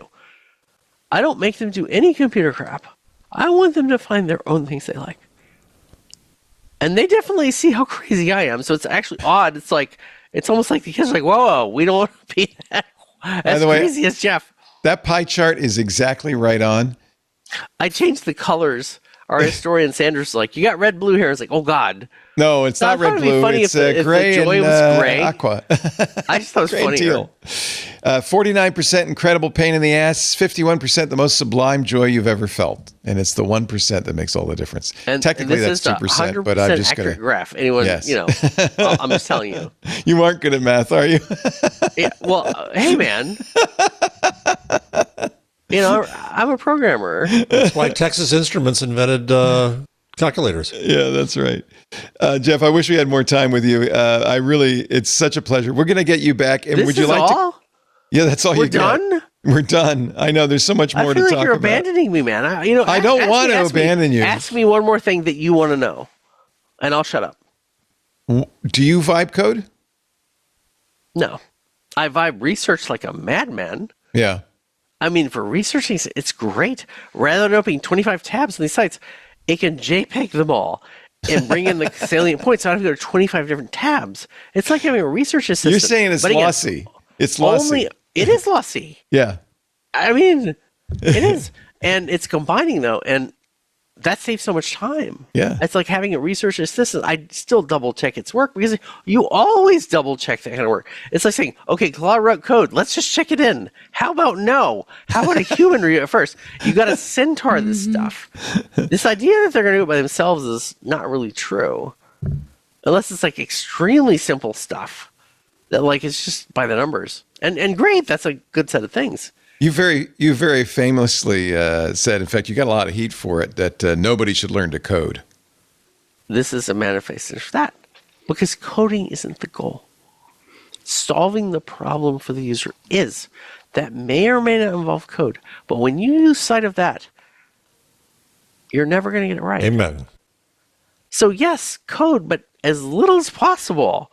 I don't make them do any computer crap. I want them to find their own things they like. And they definitely see how crazy I am. So it's actually odd. It's like, it's almost like the kids are like, whoa, we don't want to be as crazy as Jeff. That pie chart is exactly right on. I changed the colors. Our historian Sanders is like, you got red, blue here. It's like, oh God. No, it's not red, blue. It's gray and aqua. I just thought it was funny. Teal. 49% incredible pain in the ass, 51% the most sublime joy you've ever felt. And it's the 1% that makes all the difference. And technically, that's 2%, but I'm just going to graph. Anyone, yes. I'm just telling you. You aren't good at math, are you? Yeah, well, hey, man. I'm a programmer. That's why Texas Instruments invented calculators. Yeah, that's right. Jeff, I wish we had more time with you. It's such a pleasure. We're going to get you back. And this would you is like all? to? Yeah, that's all We're you get. done? We're done. I know there's so much more to I feel talk like you're about. abandoning me, man. I don't want to abandon you. Ask me one more thing that you want to know, and I'll shut up. Do you vibe code? No. I vibe research like a madman. Yeah. I mean, for researching, it's great. Rather than opening 25 tabs on these sites, it can JPEG them all and bring in the salient points. So I don't have to go to 25 different tabs. It's like having a research assistant. You're saying it's lossy. It's lossy. It is lossy. Yeah. I mean, it is. And it's combining, though. And that saves so much time. Yeah. It's like having a research assistant. I still double check its work because you always double check that kind of work. It's like saying, okay, Claude wrote code. Let's just check it in. How about no? How about a human read it first? You got to centaur this stuff. This idea that they're going to do it by themselves is not really true. Unless it's like extremely simple stuff that like it's just by the numbers. And great, that's a good set of things. You very famously said, in fact, you got a lot of heat for it, that nobody should learn to code. This is a manifestation of that. Because coding isn't the goal. Solving the problem for the user is. That may or may not involve code. But when you lose sight of that, you're never going to get it right. Amen. So yes, code, but as little as possible.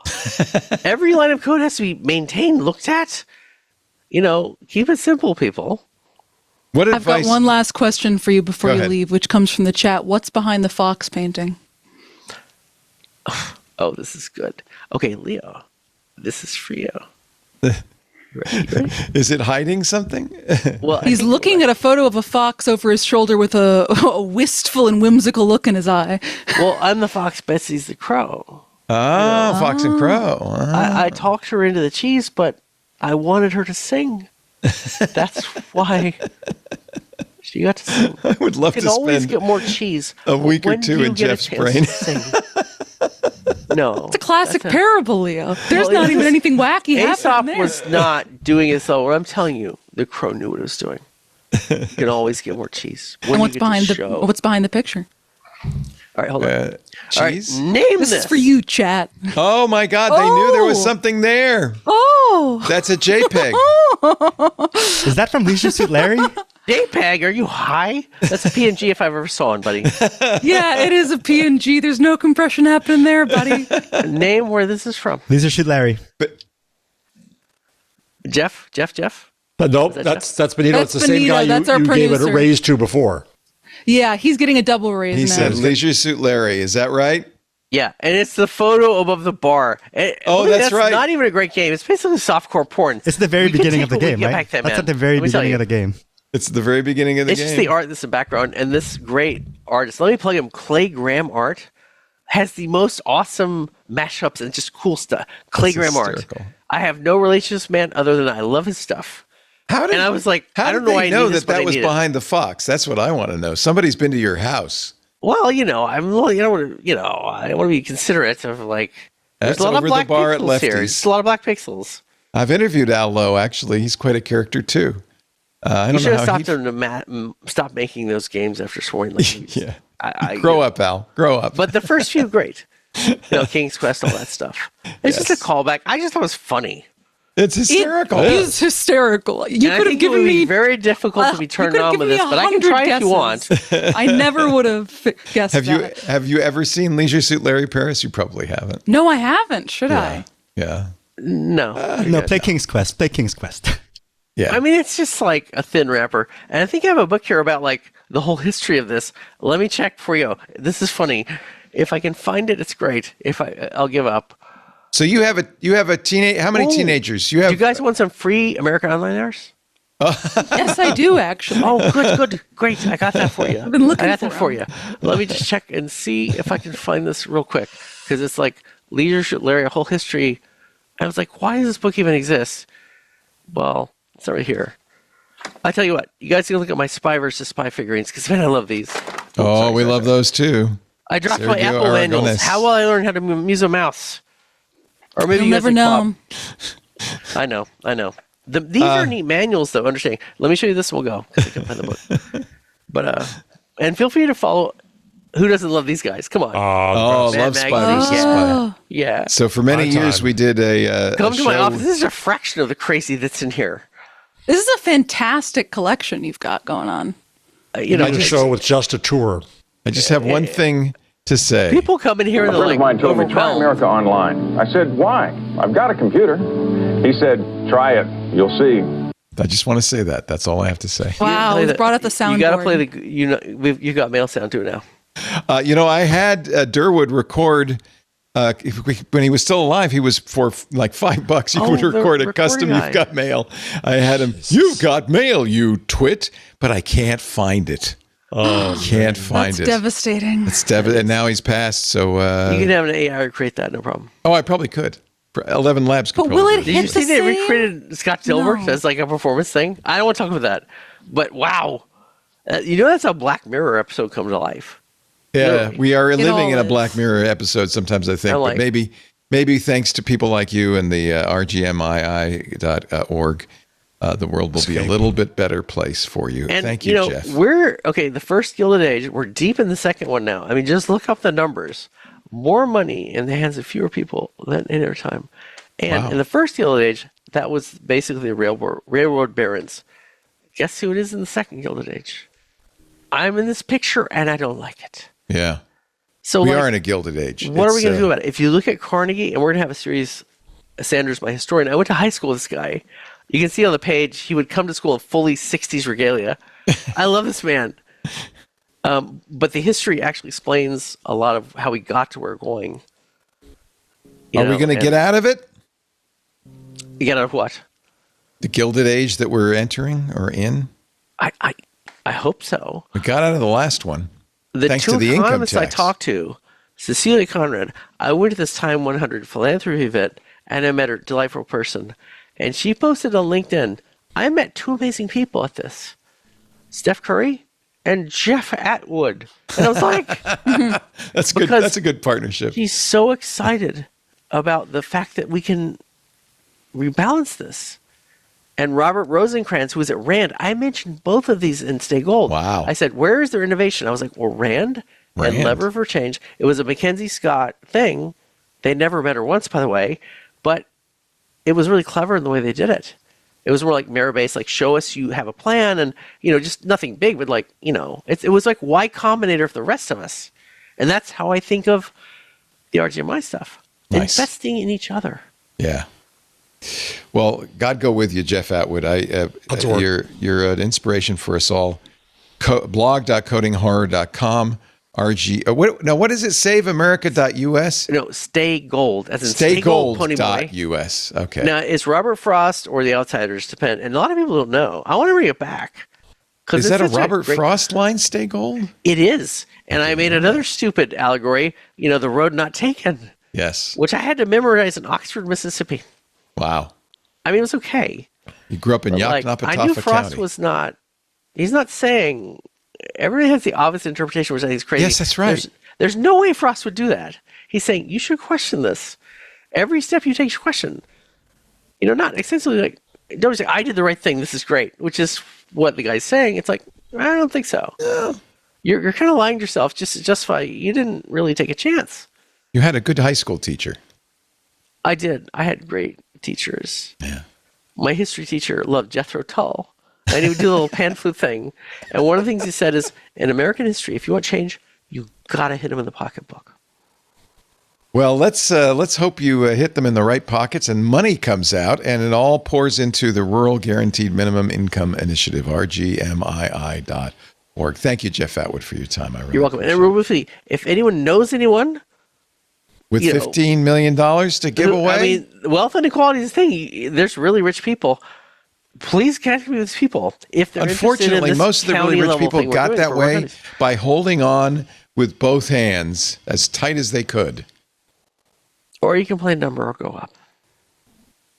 Every line of code has to be maintained, looked at. Keep it simple, people. What I've advice? got one last question for you before Go you ahead. leave, which comes from the chat. What's behind the fox painting? Oh, this is good. Okay, Leo, this is for you. You ready? Is it hiding something? Well, He's looking at a photo of a fox over his shoulder with a wistful and whimsical look in his eye. Well, I'm the fox, Betsy's the crow. Oh, Fox and Crow. I talked her into the cheese, but I wanted her to sing. That's why she got to sing. I would love You to can always spend get more cheese. a week or When two do you in get a Jeff's chance brain. to sing? No. It's a classic parable, Leo. There's Well, not even anything wacky Aesop happening there. was not doing it so. I'm telling you, the crow knew what it was doing. You can always get more cheese. When And you what's get to show. what's behind the picture? All right, hold on. All right, Cheese? name This this. is for you, chat. Oh my God! They knew there was Oh. something there. Oh, That's a JPEG. Is that from Leisure Suit Larry? JPEG, are you high? That's a PNG if I've ever saw one, buddy. yeah, it is a PNG. There's no compression happening there, buddy. Name where this is from. Leisure Suit Larry. But Jeff? Nope, that that's Benito. That's It's the same Benito. guy That's you our gave it a producer. raise to before. Yeah, he's getting a double raise he now. said Leisure Suit Larry. Is that right? Yeah, and it's the photo above the bar. And Oh, look, that's right. Not even a great game. It's basically softcore porn. It's the very You can beginning take of the what we game, get right? back then, That's man. at the very Let me tell beginning you. of the game. It's the very beginning of the It's game. just the art that's in the background, and this great artist. Let me plug him. Clay Graham Art has the most awesome mashups and just cool stuff. Clay That's Graham Art. hysterical. I have no relation to this man other than I love his stuff. How did, And I was like, how I don't did know why they I know need this, that but I that was need it. behind the fox? That's what I want to know. Somebody's been to your house. Well, I don't want to, I want to be considerate of like. There's That's a lot of over the black bar at pixels here. Lefty's. It's a lot of black pixels. I've interviewed Al Lowe, actually. He's quite a character, too. I You don't should know have how stopped him to stop making those games after swearing like he Yeah. I Grow up, Al. Grow up. But the first few, great. King's Quest, all that stuff. It's just a callback. I just thought it was funny. It's hysterical. It is hysterical. You And I could have think it would given be me. very difficult to be You turned could have on with given this, me but I can 100 try if you want. guesses. I never would have guessed Have you that. ever seen Leisure Suit Larry Paris? You probably haven't. No, I haven't. Should I? Yeah. No. No, play King's Quest. Play King's Quest. Yeah. I mean, it's just like a thin wrapper. And I think I have a book here about like the whole history of this. Let me check for you. This is funny. If I can find it, it's great. I'll give up. So you have a teenage. How many teenagers? You have. Do you guys want some free American Online hours? Yes, I do actually. Oh, good, great. I got that for you. I've been looking I got for that for you. Let me just check and see if I can find this real quick because it's like Leadership Larry, a whole history. I was like, why does this book even exist? Well, it's right here. I tell you what, you guys can look at my Spy versus Spy figurines because man, I love these. We love those too. I dropped my Sergio Apple manuals. Aragonés. How will I learn how to use a mouse? Or maybe You'll you guys never like know. Bob. I know. These are neat manuals, though. Understanding. Let me show you this. We'll go because I can find the book. But and feel free to follow. Who doesn't love these guys? Come on. Oh, Mad love Magazine. Spy versus Spy. Yeah. So for many High years time. we did a Come to my show- office. This is a fraction of the crazy that's in here. This is a fantastic collection you've got going on. You Did a know, show with just a tour. I just have one thing to say. people come in here and A they're friend like of mine told me, try overwhelmed. America Online. I said, why? I've got a computer. He said, try it. You'll see. I just want to say that. That's all I have to say. Wow, Play we the- brought out the soundboard. You got to play the. You got mail sound too now. I had Durwood record when he was still alive. He was for like $5. He would the record a recording custom guy. "You've Got Mail." I had him. You've got mail, you twit, but I can't find it. Can't find That's it. devastating. It's and now he's passed. So You can have an AI recreate that, no problem. I probably could. 11 Labs could But probably will do it Did hit you the see they same? recreated Scott Dilworth No. as like a performance thing? I don't want to talk about that, but wow, that's how Black Mirror episode come to life. Yeah, Really. we are living all in a is. Black Mirror episode sometimes, I think. I like- But maybe thanks to people like you and the rgmii.org, the world will be a little bit better place for you. And Thank you, Jeff. we're okay. The first Gilded Age, we're deep in the second one now. I mean, just look up the numbers. More money in the hands of fewer people than any other time. And Wow. in the first Gilded Age, that was basically the railroad barons. Guess who it is in the second Gilded Age? I'm in this picture and I don't like it. Yeah. So We like, are in a Gilded Age. what are we It's, going to do about it? If you look at Carnegie, and we're going to have a series, Sanders, my historian. I went to high school with this guy. You can see on the page, he would come to school in fully 60s regalia. I love this man. But the history actually explains a lot of how we got to where we're going. You Are we know, going to and- get out of it? Get out of what? The Gilded Age that we're entering or in? I hope so. We got out of the last one. The Thanks two to the income economists I tax. talked to, Cecilia Conrad, I went to this Time 100 philanthropy event, and I met her, delightful person. And she posted on LinkedIn, I met two amazing people at this. Steph Curry and Jeff Atwood. And I was like, That's good. Because That's a good partnership. she's so excited about the fact that we can rebalance this. And Robert Rosencrantz, who was at RAND, I mentioned both of these in Stay Gold. Wow. I said, where is their innovation? I was like, well, RAND and Rand. Lever for Change. It was a Mackenzie Scott thing. They never met her once, by the way, but it was really clever in the way they did it. It was more like mirror-based, like show us you have a plan and, just nothing big, but like, it was like Y Combinator for the rest of us. And that's how I think of the RGMI stuff. Nice. Investing in each other. Yeah. Well, God go with you, Jeff Atwood. That's all right. You're an inspiration for us all. Blog.codinghorror.com. What does it? SaveAmerica.us? No, Stay Gold, as in Stay Gold, Ponyboy. StayGold.us. Okay. Now, it's Robert Frost or The Outsiders, depend. And a lot of people don't know. I want to bring it back. 'Cause Is that a it's such Robert great- Frost line, Stay Gold? It is. And I made another stupid allegory, The Road Not Taken, Yes. which I had to memorize in Oxford, Mississippi. Wow. I mean, it was okay. You grew up in But, I knew Yaknapatawpha Frost County. was not, he's not saying, everybody has the obvious interpretation, which I think is crazy. Yes, that's right. There's no way Frost would do that. He's saying, you should question this. Every step you take, you should question. not extensively like, don't say, I did the right thing, this is great, which is what the guy's saying. It's like, I don't think so. You're kind of lying to yourself just to justify you didn't really take a chance. You had a good high school teacher. I did. I had great teachers. Yeah. My history teacher loved Jethro Tull, and he would do the little pan flute thing. And one of the things he said is, in American history, if you want change, you got to hit him in the pocketbook. Well, let's hope you hit them in the right pockets and money comes out and it all pours into the Rural Guaranteed Minimum Income Initiative, rgmii.org. Thank you, Jeff Atwood, for your time. You're welcome. And real briefly, if anyone knows anyone with $15 million to give away. I mean, wealth inequality is a thing. There's really rich people. Please connect me with these people. If they're Unfortunately, most of the really rich people got that way by holding on with both hands as tight as they could. Or you can play number or go up.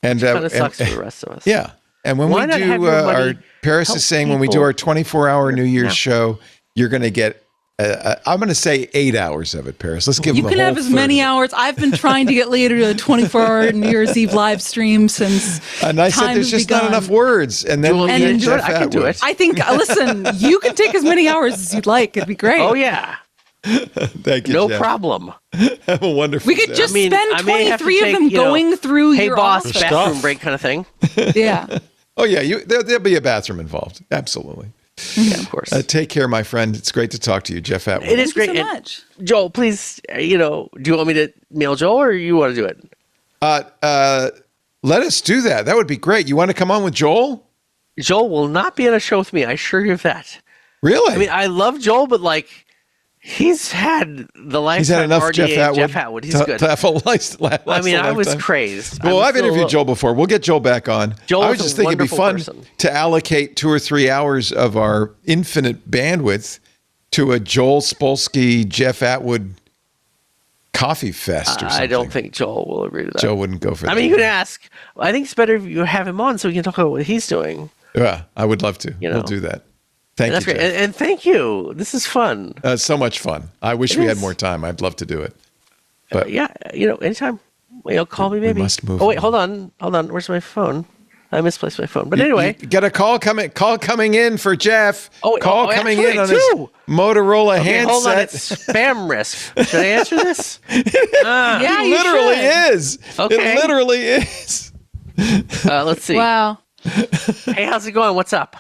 And kind of sucks for the rest of us. Yeah. And when we do our, Paris is saying when we do our 24-hour New Year's show, you're going to get, I'm going to say 8 hours of it, Paris. Let's give them the whole You can have as many hours. I've been trying to get later to a 24-hour New Year's Eve live stream since and I said there's just not enough words. And then we'll get Jeff Atwood. I can do it. I think, listen, you can take as many hours as you'd like. It'd be great. Oh, yeah. Thank you, no Jeff. problem. Have a wonderful We could day. just spend 23 of them going through hey your boss, office. bathroom break kind of thing. Yeah. Oh, yeah. There'll be a bathroom involved. Absolutely. Yeah, of course. Take care, my friend. It's great to talk to you, Jeff Atwood. It is great. Thank you so much. Joel, please, do you want me to mail Joel or you want to do it? Let us do that. That would be great. You want to come on with Joel? Joel will not be on a show with me. I assure you of that. Really? I mean, I love Joel, but he's had the lifetime. He's had enough RDA Jeff Atwood. He's good. To have a I was crazed. Well, I've interviewed Joel before. We'll get Joel back on. Joel I was just thinking it'd be fun to allocate 2 or 3 hours of our infinite bandwidth to a Joel Spolsky, Jeff Atwood coffee fest or something. I don't think Joel will agree to that. Joel wouldn't go for that. I mean, you can ask. I think it's better if you have him on so we can talk about what he's doing. Yeah, I would love to. We'll do that. Thank you, that's great. And thank you. This is fun. So much fun. I wish we had more time. I'd love to do it. But yeah, anytime. Call me maybe. We must move. Oh wait, hold on. Where's my phone? I misplaced my phone. But anyway, you get a call coming in for Jeff. Call coming in on his Motorola handset. Hold on, it's spam risk. Should I answer this? Yeah, it literally is. Okay. It literally is. Let's see. Wow. Hey, how's it going? What's up?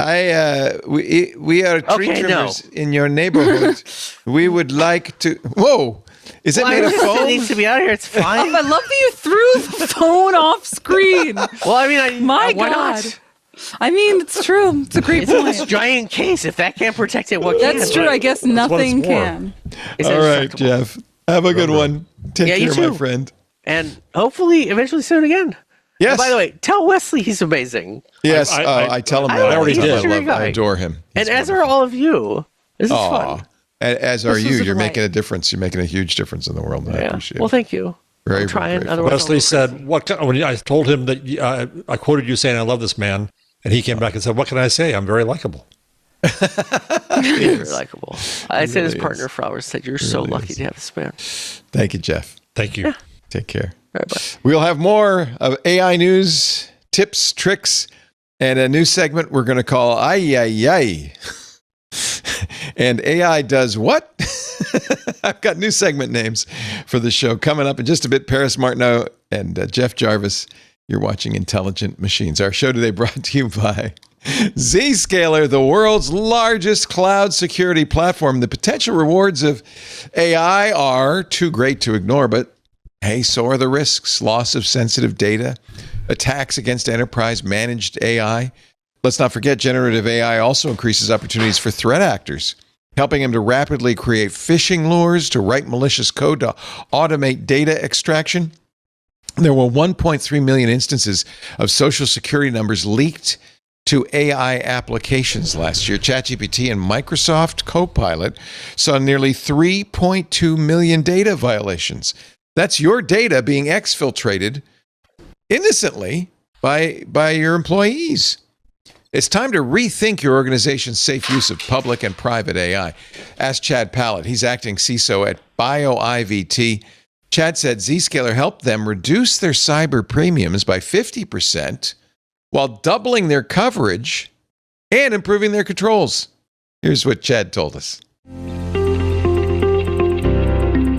We are tree trimmers in your neighborhood. We would like to. Whoa. Is it made of foam? It needs to be out here. It's fine. I love that you threw the phone off screen. Well, I mean, why God. not? I mean, it's true. It's a great point. It's a giant case. If that can't protect it, what can? That's true. I guess nothing can. All right, Jeff. Have a good one. Take care, you too. my friend. And hopefully, eventually soon again. Yes. And by the way, tell Wesley he's amazing. Yes, I tell him that. I already did. I adore him. And as are all of you. This is fun. As are you. You're making a difference. You're making a huge difference in the world. And I appreciate it. Well, thank you. Very trying. Wesley said, when I told him that I quoted you saying, I love this man. And he came back and said, what can I say? I'm very likable. Very likable. I said his partner Flowers said, you're so lucky to have this man. Thank you, Jeff. Thank you. Yeah. Take care. All right, bye. We'll have more of AI news, tips, tricks, and a new segment we're going to call Ay, Ay, Ay. And AI does what? I've got new segment names for the show coming up in just a bit. Paris Martineau and Jeff Jarvis. You're watching Intelligent Machines. Our show today brought to you by Zscaler, the world's largest cloud security platform. The potential rewards of AI are too great to ignore, but hey, so are the risks. Loss of sensitive data, attacks against enterprise managed AI. Let's not forget, generative AI also increases opportunities for threat actors, helping them to rapidly create phishing lures, to write malicious code, to automate data extraction. There were 1.3 million instances of social security numbers leaked to AI applications last year. ChatGPT and Microsoft Copilot saw nearly 3.2 million data violations. That's your data being exfiltrated innocently by your employees. It's time to rethink your organization's safe use of public and private AI. Ask Chad Pallett. He's acting CISO at BioIVT. Chad said Zscaler helped them reduce their cyber premiums by 50% while doubling their coverage and improving their controls. Here's what Chad told us.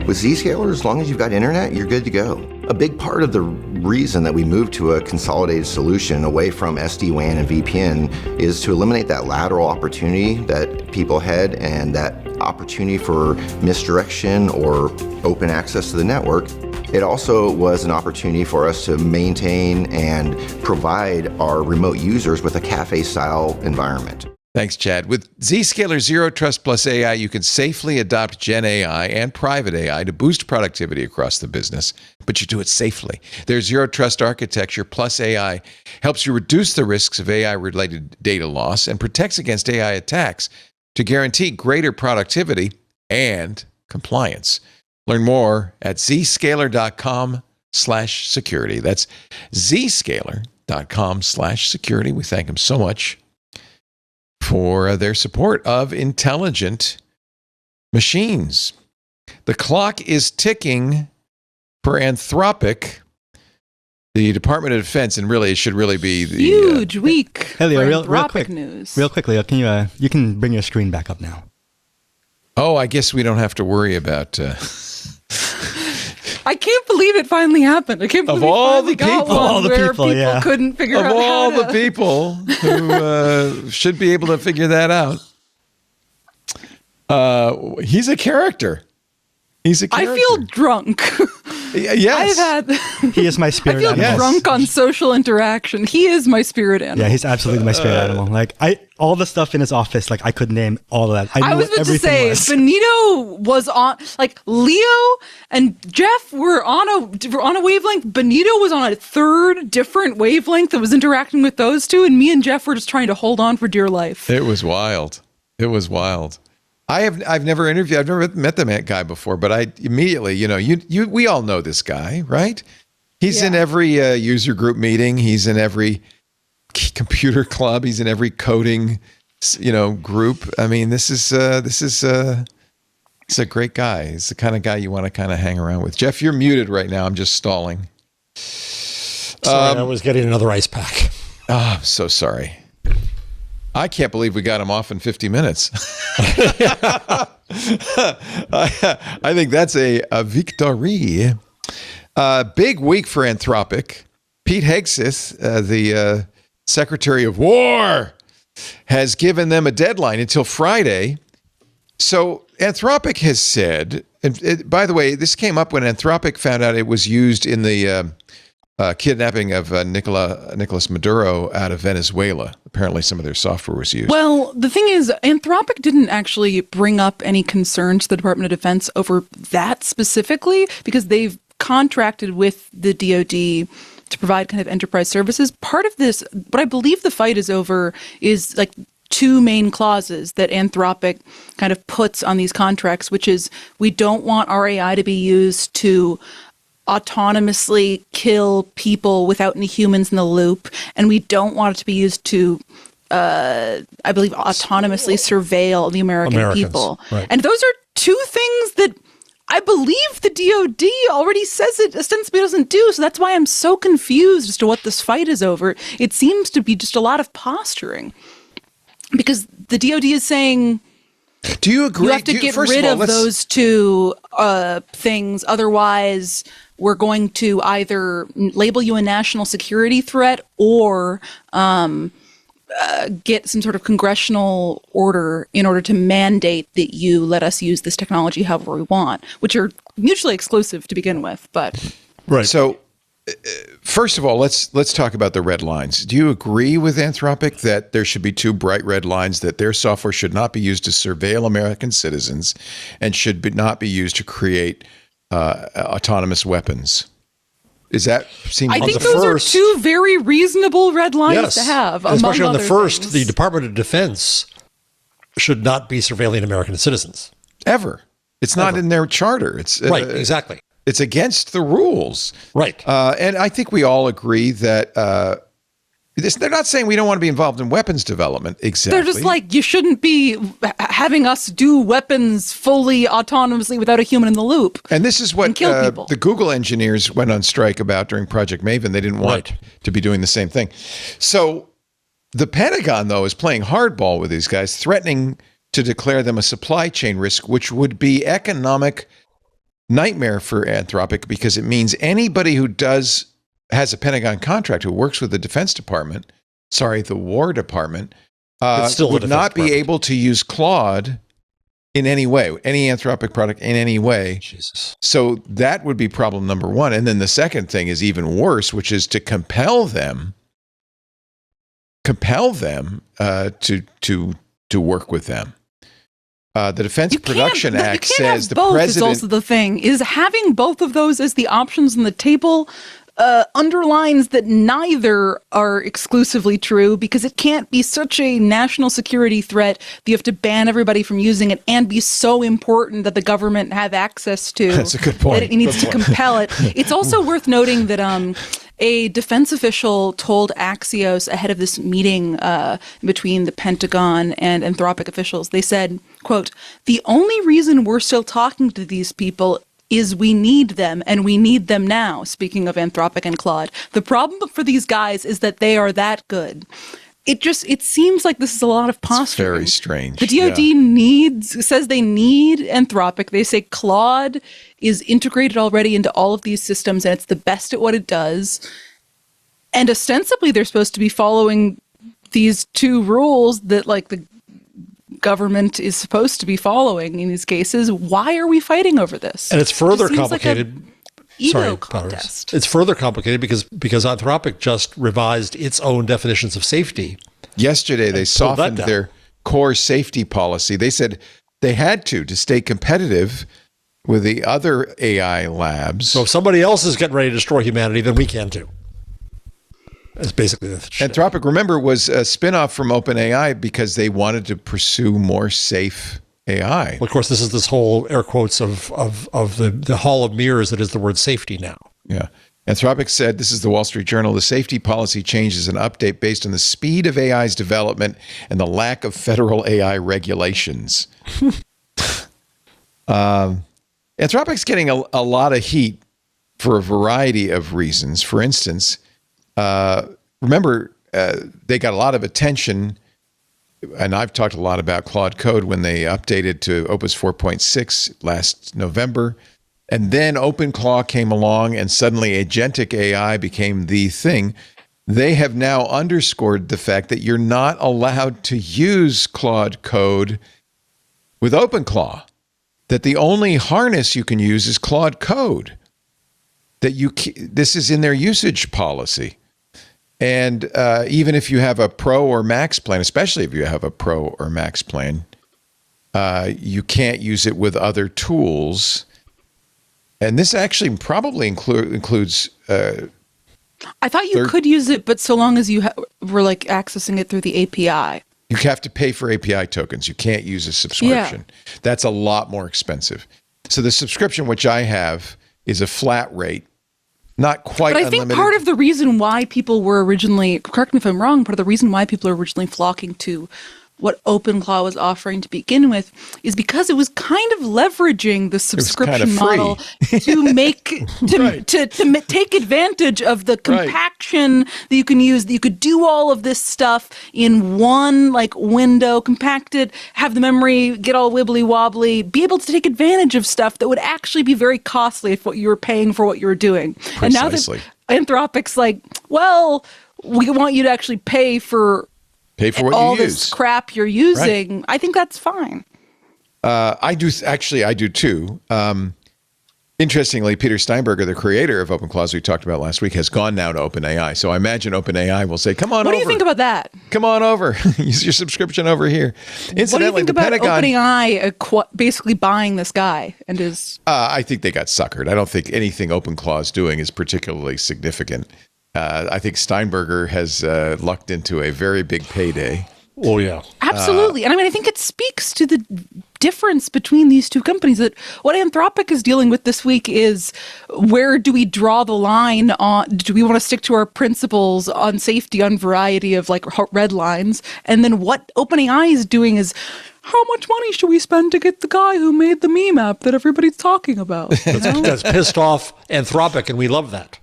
With Zscaler, as long as you've got internet, you're good to go. A big part of the reason that we moved to a consolidated solution away from SD-WAN and VPN is to eliminate that lateral opportunity that people had and that opportunity for misdirection or open access to the network. It also was an opportunity for us to maintain and provide our remote users with a cafe-style environment. Thanks, Chad. With Zscaler Zero Trust Plus AI, you can safely adopt Gen AI and private AI to boost productivity across the business, but you do it safely. Their Zero Trust architecture plus AI helps you reduce the risks of AI-related data loss and protects against AI attacks to guarantee greater productivity and compliance. Learn more at zscaler.com/security. That's zscaler.com/security. We thank them so much for their support of intelligent machines. The clock is ticking for Anthropic, the Department of Defense, and really it should really be the huge week. Hey, Leo, for real Anthropic quick, news. Real quick, Leo, can you can bring your screen back up now? Oh, I guess we don't have to worry about. I can't believe it finally happened. I can't believe Of all we the finally got people. one All the where people, people yeah. couldn't figure Of out all how the to. people who should be able to figure that out, he's a character. He's a character. I feel drunk. Yes. I've had. He is my I spirit feel animal. drunk on social interaction. He is my spirit animal. Yeah, he's absolutely my spirit animal. Like all the stuff in his office, like I could name all of that. I I knew was what about to everything say, was. Benito was on, like Leo and Jeff were on a wavelength. Benito was on a third different wavelength that was interacting with those two, and me and Jeff were just trying to hold on for dear life. It was wild. It was wild. I've never interviewed. I've never met the guy before, but I immediately, we all know this guy, right? He's in every user group meeting. He's in every computer club. He's in every coding, group. I mean, this is a great guy. He's the kind of guy you want to kind of hang around with. Jeff, you're muted right now. I'm just stalling. Sorry, I was getting another ice pack. Oh, I'm so sorry. I can't believe we got him off in 50 minutes. I think that's a victory. Big week for Anthropic. Pete Hegseth, the Secretary of War, has given them a deadline until Friday. So Anthropic has said, and by the way, this came up when Anthropic found out it was used in the kidnapping of Nicolas Maduro out of Venezuela. Apparently some of their software was used. Well, the thing is, Anthropic didn't actually bring up any concern to the Department of Defense over that specifically because they've contracted with the DoD to provide kind of enterprise services. Part of this, what I believe the fight is over, is like two main clauses that Anthropic kind of puts on these contracts, which is we don't want our AI to be used to autonomously kill people without any humans in the loop, and we don't want it to be used to I believe autonomously surveil the Americans. People. Right. And those are two things that I believe the DoD already says it ostensibly doesn't do. So that's why I'm so confused as to what this fight is over. It seems to be just a lot of posturing because the DoD is saying, do you agree? You have to get rid of those two things. Otherwise, we're going to either label you a national security threat or get some sort of congressional order in order to mandate that you let us use this technology however we want, which are mutually exclusive to begin with. But Right. So, first of all, let's talk about the red lines. Do you agree with Anthropic that there should be two bright red lines, that their software should not be used to surveil American citizens and not be used to create autonomous weapons? Is that seem? I think the those first- are two very reasonable red lines Yes, to have. and especially on the among first, other the things. Department of Defense should not be surveilling American citizens. Ever. It's not in their charter. It's Right, exactly. It's against the rules. Right. And I think we all agree that They're not saying we don't want to be involved in weapons development. Exactly. They're just like, you shouldn't be having us do weapons fully autonomously without a human in the loop. And this is what kill people. the Google engineers went on strike about during Project Maven. They didn't want to be doing the same thing. So the Pentagon, though, is playing hardball with these guys, threatening to declare them a supply chain risk, which would be economic nightmare for Anthropic, because it means anybody who has a Pentagon contract, who works with the the War Department, would not be able to use Claude in any way, any Anthropic product in any way. Jesus. So that would be problem number one. And then the second thing is even worse, which is to compel them to work with them. The Defense Production Act says the president. Is also the thing, is having both of those as the options on the table underlines that neither are exclusively true, because it can't be such a national security threat that you have to ban everybody from using it and be so important that the government have access to. That's a good point. That it needs to compel it. It's also worth noting that a defense official told Axios ahead of this meeting between the Pentagon and Anthropic officials, they said, quote, "The only reason we're still talking to these people is we need them, and we need them now," speaking of Anthropic and Claude. The problem for these guys is that they are that good. It seems like this is a lot of posturing. It's very strange. The DoD says they need Anthropic. They say Claude is integrated already into all of these systems, and it's the best at what it does. And ostensibly, they're supposed to be following these two rules that, like, the government is supposed to be following in these cases. Why are we fighting over this? And it's further Like complicated. ego contest. It's further complicated because Anthropic just revised its own definitions of safety. Yesterday, they softened their core safety policy. They said they had to stay competitive with the other AI labs. So if somebody else is getting ready to destroy humanity, then we can too. That's basically the shit. Anthropic, remember, was a spinoff from OpenAI because they wanted to pursue more safe AI. Well, of course, this is this whole air quotes of the hall of mirrors that is the word safety now. Yeah. Anthropic said, this is the Wall Street Journal, the safety policy change is an update based on the speed of AI's development and the lack of federal AI regulations. Anthropic's getting a lot of heat for a variety of reasons. For instance, remember, they got a lot of attention, and I've talked a lot about Claude Code when they updated to Opus 4.6 last November. And then OpenClaw came along, and suddenly agentic AI became the thing. They have now underscored the fact that you're not allowed to use Claude Code with OpenClaw, that the only harness you can use is Claude Code, that this is in their usage policy. And even if you have a Pro or Max plan, especially if you have a Pro or Max plan, you can't use it with other tools. And this actually probably includes. I thought you could use it, but so long as you were like accessing it through the API. You have to pay for API tokens. You can't use a subscription. Yeah. That's a lot more expensive. So the subscription, which I have, is a flat rate. Not quite unlimited. But I think part of the reason why people were originally, correct me if I'm wrong, part of the reason why people are originally flocking to what OpenClaw was offering to begin with is because it was kind of leveraging the subscription model to make to take advantage of the compaction that you can use. That you could do all of this stuff in one window, compact it, have the memory get all wibbly wobbly, be able to take advantage of stuff that would actually be very costly if what you were paying for what you were doing. Precisely. And now that Anthropic's like, well, we want you to actually pay for what all you use. This crap you're using. Right. I think that's fine. I do too. Interestingly, Peter Steinberger, the creator of OpenClaw, as we talked about last week, has gone now to OpenAI. So I imagine OpenAI will say, come on over. What do you think about that? Come on over. Use your subscription over here. Incidentally, what do you think about Pentagon, OpenAI basically buying this guy and his... I think they got suckered. I don't think anything OpenClaw is doing is particularly significant. I think Steinberger has lucked into a very big payday. Oh, yeah. Absolutely. And I mean, I think it speaks to the difference between these two companies, that what Anthropic is dealing with this week is, where do we draw the line on, do we want to stick to our principles on safety, on variety of like red lines? And then what OpenAI is doing is, how much money should we spend to get the guy who made the meme app that everybody's talking about? That's pissed off Anthropic, and we love that.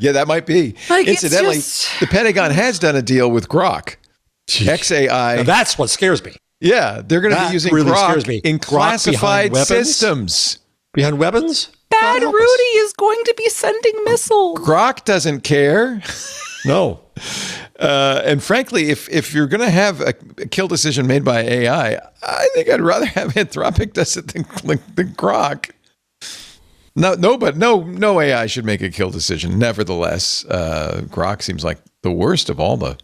Yeah, that might be. Like, Incidentally, the Pentagon has done a deal with Grok. XAI. Now that's what scares me. Yeah, they're going to be using really scares Grok me. in Grok classified behind weapons? systems. Behind weapons? Bad God help Rudy us. is going to be sending missiles. Grok doesn't care. No. And frankly, if you're going to have a kill decision made by AI, I think I'd rather have Anthropic does it than Grok. No AI should make a kill decision. Nevertheless, Grok seems like the worst of all the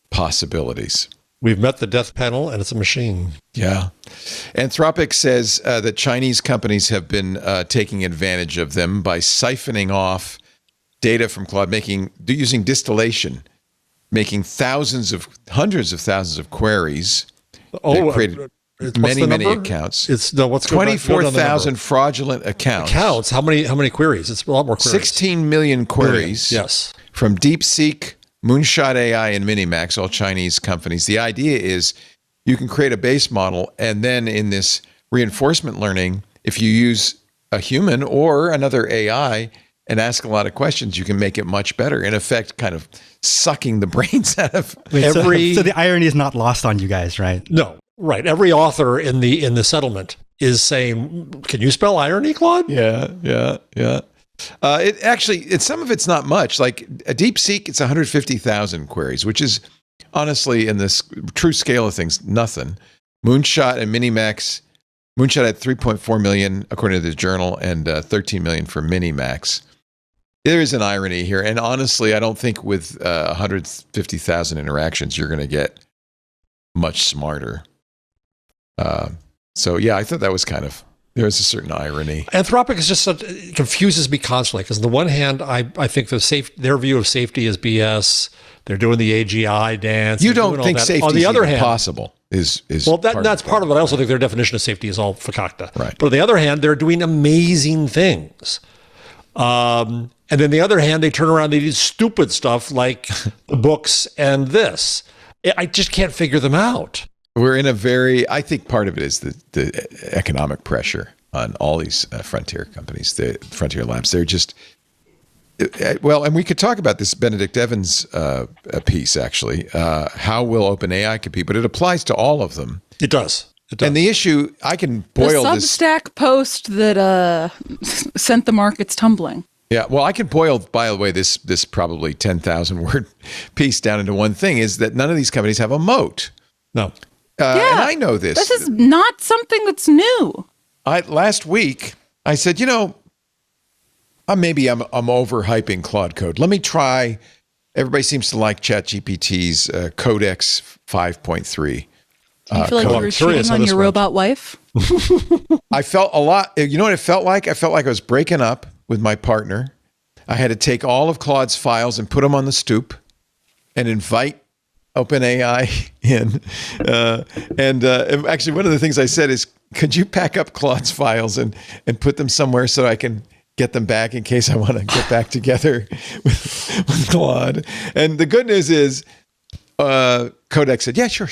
possibilities. We've met the death panel, and it's a machine. Yeah. Anthropic says that Chinese companies have been taking advantage of them by siphoning off data from Claude, using distillation, making hundreds of thousands of queries. They've created many accounts. It's 24,000 fraudulent accounts. How many queries? It's a lot more queries. 16 million queries. Yes. From DeepSeek, Moonshot AI, and Minimax, all Chinese companies. The idea is you can create a base model, and then in this reinforcement learning, if you use a human or another AI and ask a lot of questions, you can make it much better. In effect, kind of sucking the brains out of every... So the irony is not lost on you guys, right? No, right. Every author in the settlement is saying, "Can you spell irony, Claude?" Yeah. Some of it's not much. Like a DeepSeek, it's 150,000 queries, which is honestly, in this true scale of things, nothing. Moonshot and Minimax, Moonshot had 3.4 million according to the journal, and 13 million for Minimax. There is an irony here, and honestly, I don't think with 150,000 interactions you're going to get much smarter. So yeah, I thought that was there's a certain irony. Anthropic is just it confuses me constantly, because on the one hand, I think their view of safety is BS. They're doing the AGI dance. You don't think safety on the other hand, possible is well, that's part of it. I also think their definition of safety is all fakakta. Right. But on the other hand, they're doing amazing things. And then the other hand, they turn around and they do stupid stuff like the books and this. I just can't figure them out. We're in I think part of it is the economic pressure on all these frontier companies, the frontier labs. They're just, and we could talk about this Benedict Evans piece, actually. How will OpenAI compete? But it applies to all of them. It does. And the issue, I can boil the this. Substack post that sent the markets tumbling. Yeah, well, I can boil, by the way, this probably 10,000 word piece down into one thing, is that none of these companies have a moat. No. And I know this. This is not something that's new. Last week, I said, maybe I'm overhyping Claude Code. Let me try. Everybody seems to like ChatGPT's Codex 5.3. You feel like you were cheating on your robot wife? I felt a lot. You know what it felt like? I felt like I was breaking up with my partner. I had to take all of Claude's files and put them on the stoop and invite OpenAI in. And actually, one of the things I said is, could you pack up Claude's files and put them somewhere so I can get them back in case I want to get back together with Claude? And the good news is, Codex said, yeah, sure.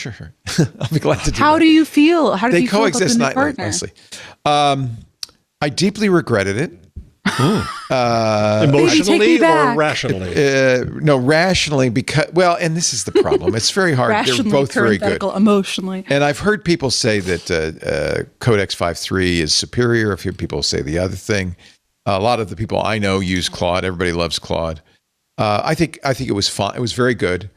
I'll be glad to do that. How do you feel? How do you feel about the new partner? Nicely. I deeply regretted it. Emotionally or rationally? No, rationally, because, and this is the problem. It's very hard. Rationally, they're both very good. Emotionally. And I've heard people say that Codex 5.3 is superior. I've heard people say the other thing. A lot of the people I know use Claude. Everybody loves Claude. I think it was fun. It was very good.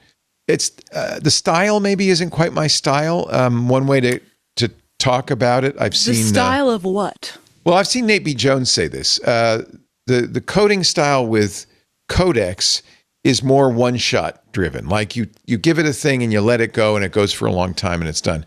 It's the style maybe isn't quite my style. One way to talk about it, I've seen... The style of what? Well, I've seen Nate B. Jones say this. The coding style with Codex is more one-shot driven. Like you give it a thing and you let it go and it goes for a long time and it's done.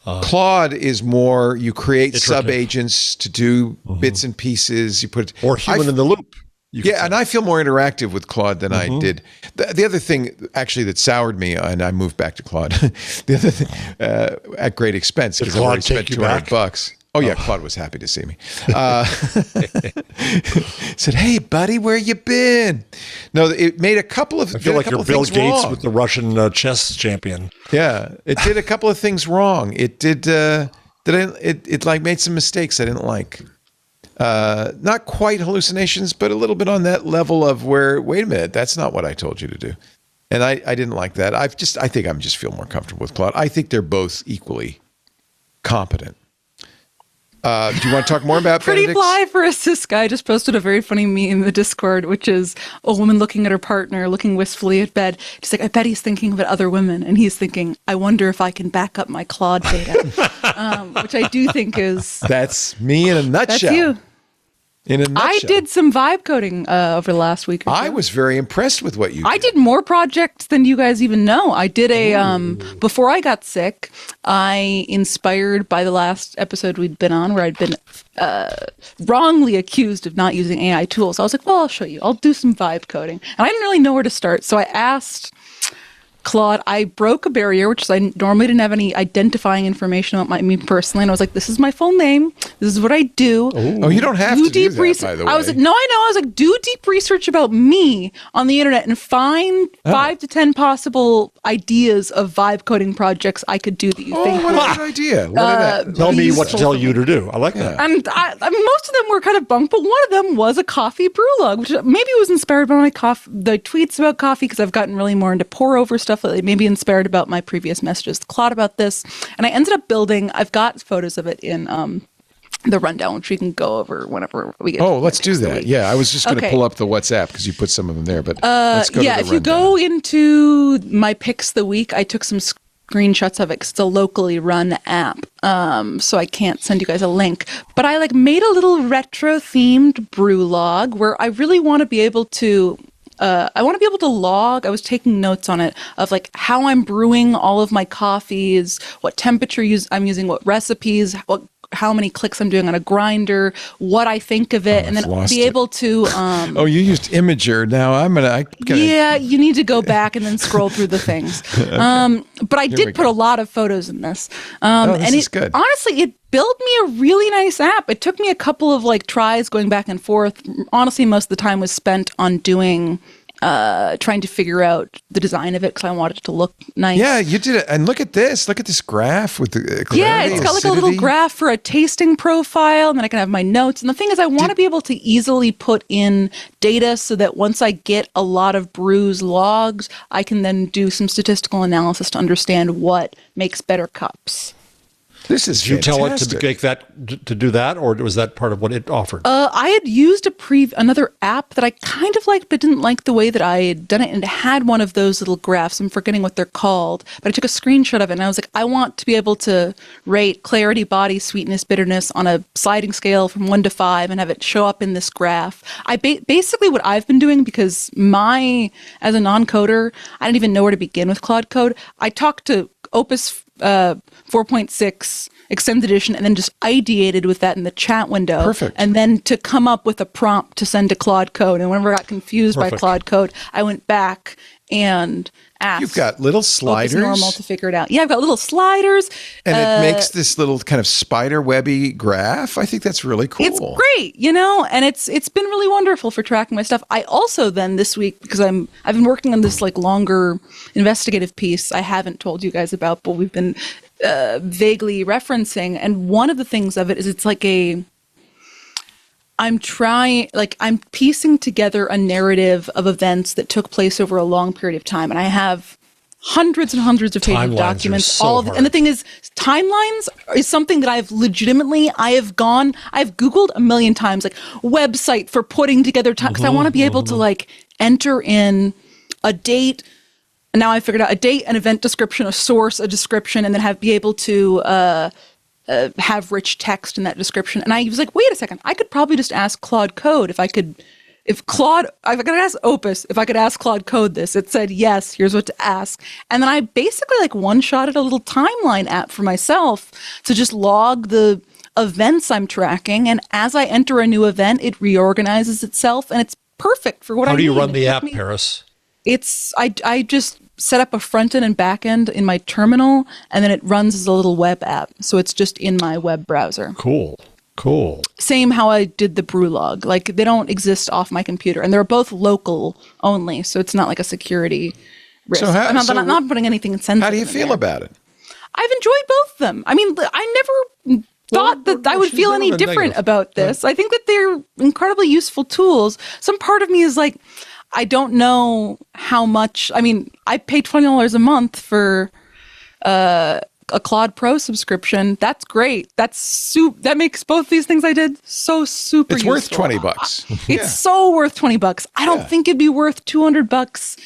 Claude is more, you create sub-agents to do bits and pieces. You put or human in the loop. Yeah, and I feel more interactive with Claude than I did. The other thing, actually, that soured me, and I moved back to Claude. The other thing, at great expense, because I've already spent $200. Oh yeah, Claude was happy to see me. Said, "Hey, buddy, where you been?" No, it made a couple of. I feel like you're Bill Gates with the Russian chess champion. Yeah, it did a couple of things wrong. It did. It like made some mistakes I didn't like. Not quite hallucinations, but a little bit on that level of where, wait a minute, that's not what I told you to do. And I didn't like that. I think I'm just feel more comfortable with Claude. I think they're both equally competent. Do you want to talk more about Pretty Benedict's? fly for a cis guy just posted a very funny meme in the Discord, which is a woman looking at her partner, looking wistfully at bed. She's like, I bet he's thinking about other women. And he's thinking, I wonder if I can back up my Claude data. Which I do think is... That's me in a nutshell. That's you. In a nutshell. I did some vibe coding over the last week or two. I was very impressed with what you did. I did more projects than you guys even know. I did before I got sick, I, inspired by the last episode we'd been on where I'd been wrongly accused of not using AI tools. I was like, well, I'll show you. I'll do some vibe coding. And I didn't really know where to start. So I asked Claude, I broke a barrier, which is I normally didn't have any identifying information about me personally. And I was like, this is my full name. This is what I do. Oh, you don't have to do that, by the way. I was like, no, I know. I was like, do deep research about me on the internet and find 5 to 10 possible ideas of vibe coding projects I could do that you think what a good idea. Tell me what to tell you to do. I like that. And I mean, most of them were kind of bunk, but one of them was a coffee brew log, which maybe was inspired by the tweets about coffee, because I've gotten really more into pour over stuff lately, maybe inspired about my previous messages to Claude about this. And I ended up I've got photos of it in the rundown, which we can go over whenever we get. Oh, let's do that. Yeah, I was just going to pull up the WhatsApp because you put some of them there, but let's go to the rundown. If you go into my picks the week, I took some screenshots of it because it's a locally run app. So I can't send you guys a link, but I made a little retro themed brew log where I really want to be able to log. I was taking notes on it of how I'm brewing all of my coffees, what temperature I'm using, what recipes, how many clicks I'm doing on a grinder, what I think of it, and then be able to. Oh, you used Imager. Now I'm gonna. Yeah, you need to go back and then scroll through the things. Okay. But I did put a lot of photos in this. This is good. Honestly, it built me a really nice app. It took me a couple of tries going back and forth. Honestly, most of the time was spent on doing. Trying to figure out the design of it because I wanted it to look nice. Yeah, you did it. And look at this. Look at this graph with the clarity. Yeah, it's got a little graph for a tasting profile, and then I can have my notes. And the thing is, I want to be able to easily put in data so that once I get a lot of brews logs, I can then do some statistical analysis to understand what makes better cups. This is Did you tell it to make that to do that, or was that part of what it offered? I had used another app that I kind of liked, but didn't like the way that I had done it, and it had one of those little graphs. I'm forgetting what they're called, but I took a screenshot of it, and I was like, I want to be able to rate clarity, body, sweetness, bitterness on a sliding scale from 1 to 5, and have it show up in this graph. Basically what I've been doing, because as a non-coder, I didn't even know where to begin with Claude Code. I talked to Opus 4.6 extended edition and then just ideated with that in the chat window. Perfect. And then to come up with a prompt to send to Claude Code. And whenever I got confused by Claude Code, I went back and asked. You've got little sliders. Opus Normal to figure it out. Yeah, I've got little sliders. And it makes this little kind of spider webby graph. I think that's really cool. It's great, and it's been really wonderful for tracking my stuff. I also then this week, because I've been working on this longer investigative piece I haven't told you guys about, but we've been vaguely referencing. And one of the things of it is it's I'm piecing together a narrative of events that took place over a long period of time. And I have hundreds and hundreds of pages of documents. And the thing is, timelines is something that I've Googled a million times, website for putting together time, because I want to be able to enter in a date. And now I figured out a date, an event description, a source, a description, and then be able to have rich text in that description. And I was like, wait a second, I could probably just ask Claude Code if I could ask Opus if I could ask Claude Code this. It said, yes, here's what to ask. And then I basically one-shotted a little timeline app for myself to just log the events I'm tracking. And as I enter a new event, it reorganizes itself, and it's perfect for what I need. How do you run the It took app, me- Paris? It's I just set up a front end and back end in my terminal, and then it runs as a little web app. So it's just in my web browser. Cool. Same how I did the Brewlog. Like, they don't exist off my computer, and they're both local only, so it's not like a security risk. So how- I'm so not putting anything sensitive. How do you in feel there. about it? I've enjoyed both of them. I mean, I never thought that I would she's feel never any been different negative. about this. I think that they're incredibly useful tools. Some part of me is like, I don't know how much. I mean, I pay $20 a month for a Claude Pro subscription. That's great. That makes both these things I did so super It's useful. worth $20. It's so worth $20. I don't think it'd be worth $200.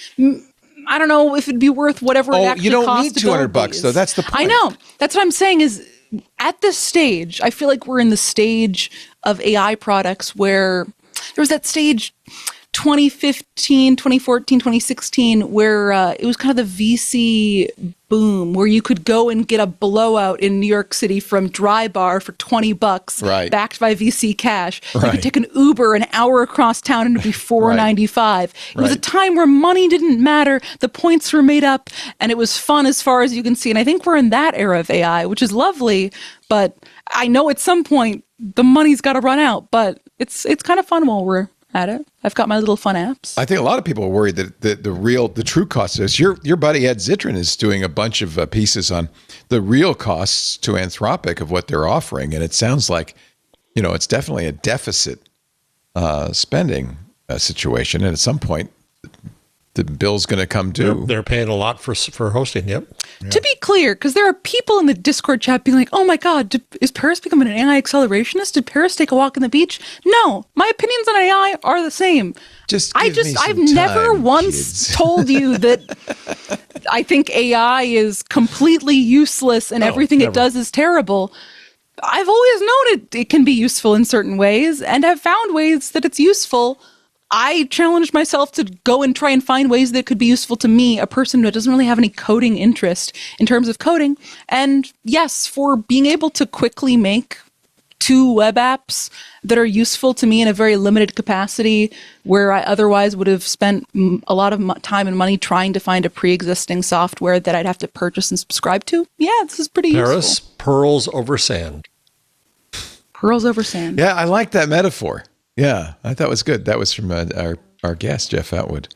I don't know if it'd be worth whatever it Oh, actually you don't costs need to build $200 these. though. That's the point. I know. That's what I'm saying is, at this stage, I feel like we're in the stage of AI products where there was that stage 2015, 2014, 2016, where it was kind of the VC boom, where you could go and get a blowout in New York City from Dry Bar for $20, Right. backed by VC cash. You Right. could take an Uber an hour across town and it'd be $4.95. It was a Right. time where money didn't matter, the points were made up, and it was fun as far as you can see. And I think we're in that era of AI, which is lovely, but I know at some point the money's got to run out. But it's kind of fun while we're at it. I've got my little fun apps. I think a lot of people are worried that the true cost of this. Your buddy Ed Zitron is doing a bunch of pieces on the real costs to Anthropic of what they're offering, and it sounds like, it's definitely a deficit spending situation, and at some point, the bill's going to come due. They're paying a lot for hosting. Yep. To be clear, because there are people in the Discord chat being like, oh my God, is Paris becoming an AI accelerationist? Did Paris take a walk on the beach? No, my opinions on AI are the same. I've never once told you that I think AI is completely useless and everything it does is terrible. I've always known it can be useful in certain ways and have found ways that it's useful. I challenged myself to go and try and find ways that could be useful to me, a person who doesn't really have any coding interest in terms of coding. And yes, for being able to quickly make 2 web apps that are useful to me in a very limited capacity, where I otherwise would have spent a lot of time and money trying to find a pre-existing software that I'd have to purchase and subscribe to. Yeah, this is pretty Paris, useful. pearls over sand. Pearls over sand. Yeah, I like that metaphor. Yeah, I thought it was good. That was from our guest, Jeff Atwood.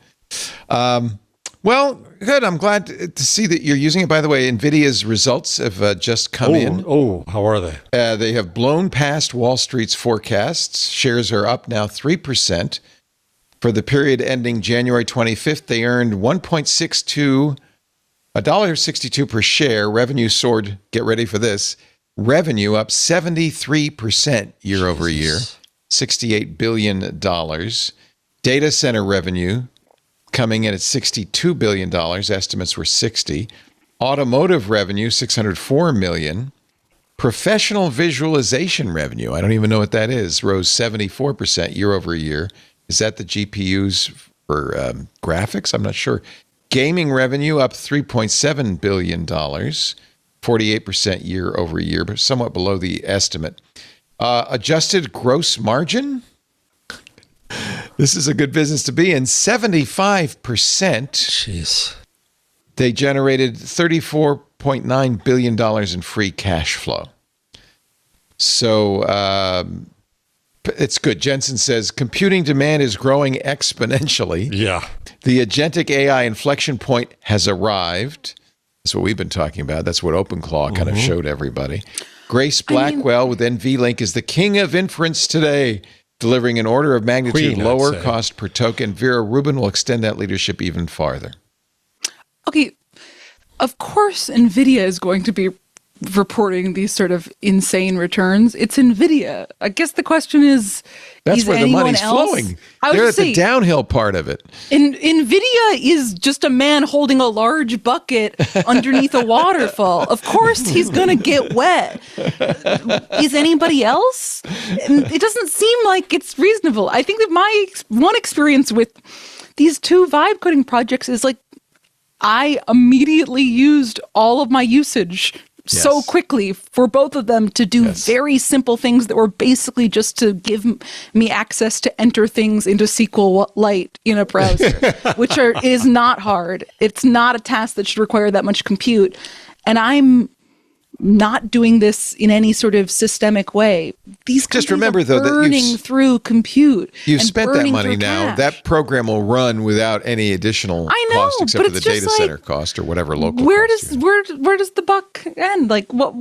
Well, good. I'm glad to see that you're using it. By the way, NVIDIA's results have just come in. Oh, how are they? They have blown past Wall Street's forecasts. Shares are up now 3%. For the period ending January 25th, they earned $1.62 per share. Revenue soared, get ready for this, revenue up 73% year over year. $68 billion. Data center revenue coming in at $62 billion. Estimates were 60. Automotive revenue, $604 million. Professional visualization revenue, I don't even know what that is, rose 74% year over year. Is that the GPUs for graphics? I'm not sure. Gaming revenue up $3.7 billion, 48% year over year, but somewhat below the estimate. Adjusted gross margin. This is a good business to be in. 75%. Jeez. They generated $34.9 billion in free cash flow. So it's good. Jensen says computing demand is growing exponentially. Yeah. The agentic AI inflection point has arrived. That's what we've been talking about. That's what OpenClaw kind of showed everybody. Grace Blackwell with NVLink is the king of inference today, delivering an order of magnitude Queen, lower I'd say. cost per token. Vera Rubin will extend that leadership even farther. Okay, of course NVIDIA is going to be reporting these sort of insane returns. It's NVIDIA. I guess the question is That's where the anyone money's else? flowing. I would They're at just the say, downhill part of it. NVIDIA is just a man holding a large bucket underneath a waterfall. Of course he's going to get wet. Is anybody else? It doesn't seem like it's reasonable. I think that my one experience with these 2 vibe coding projects is like, I immediately used all of my usage so Yes. quickly for both of them to do very simple things that were basically just to give me access to enter things into SQLite in a browser, which is not hard. It's not a task that should require that much compute. And I'm not doing this in any sort of systemic way. These Just companies remember, are though, that burning through compute. You've and spent that burning money through now. cache. That program will run without any additional I know, cost except but for the it's just data like, center cost or whatever local where cost does you have. where does the buck end? Like what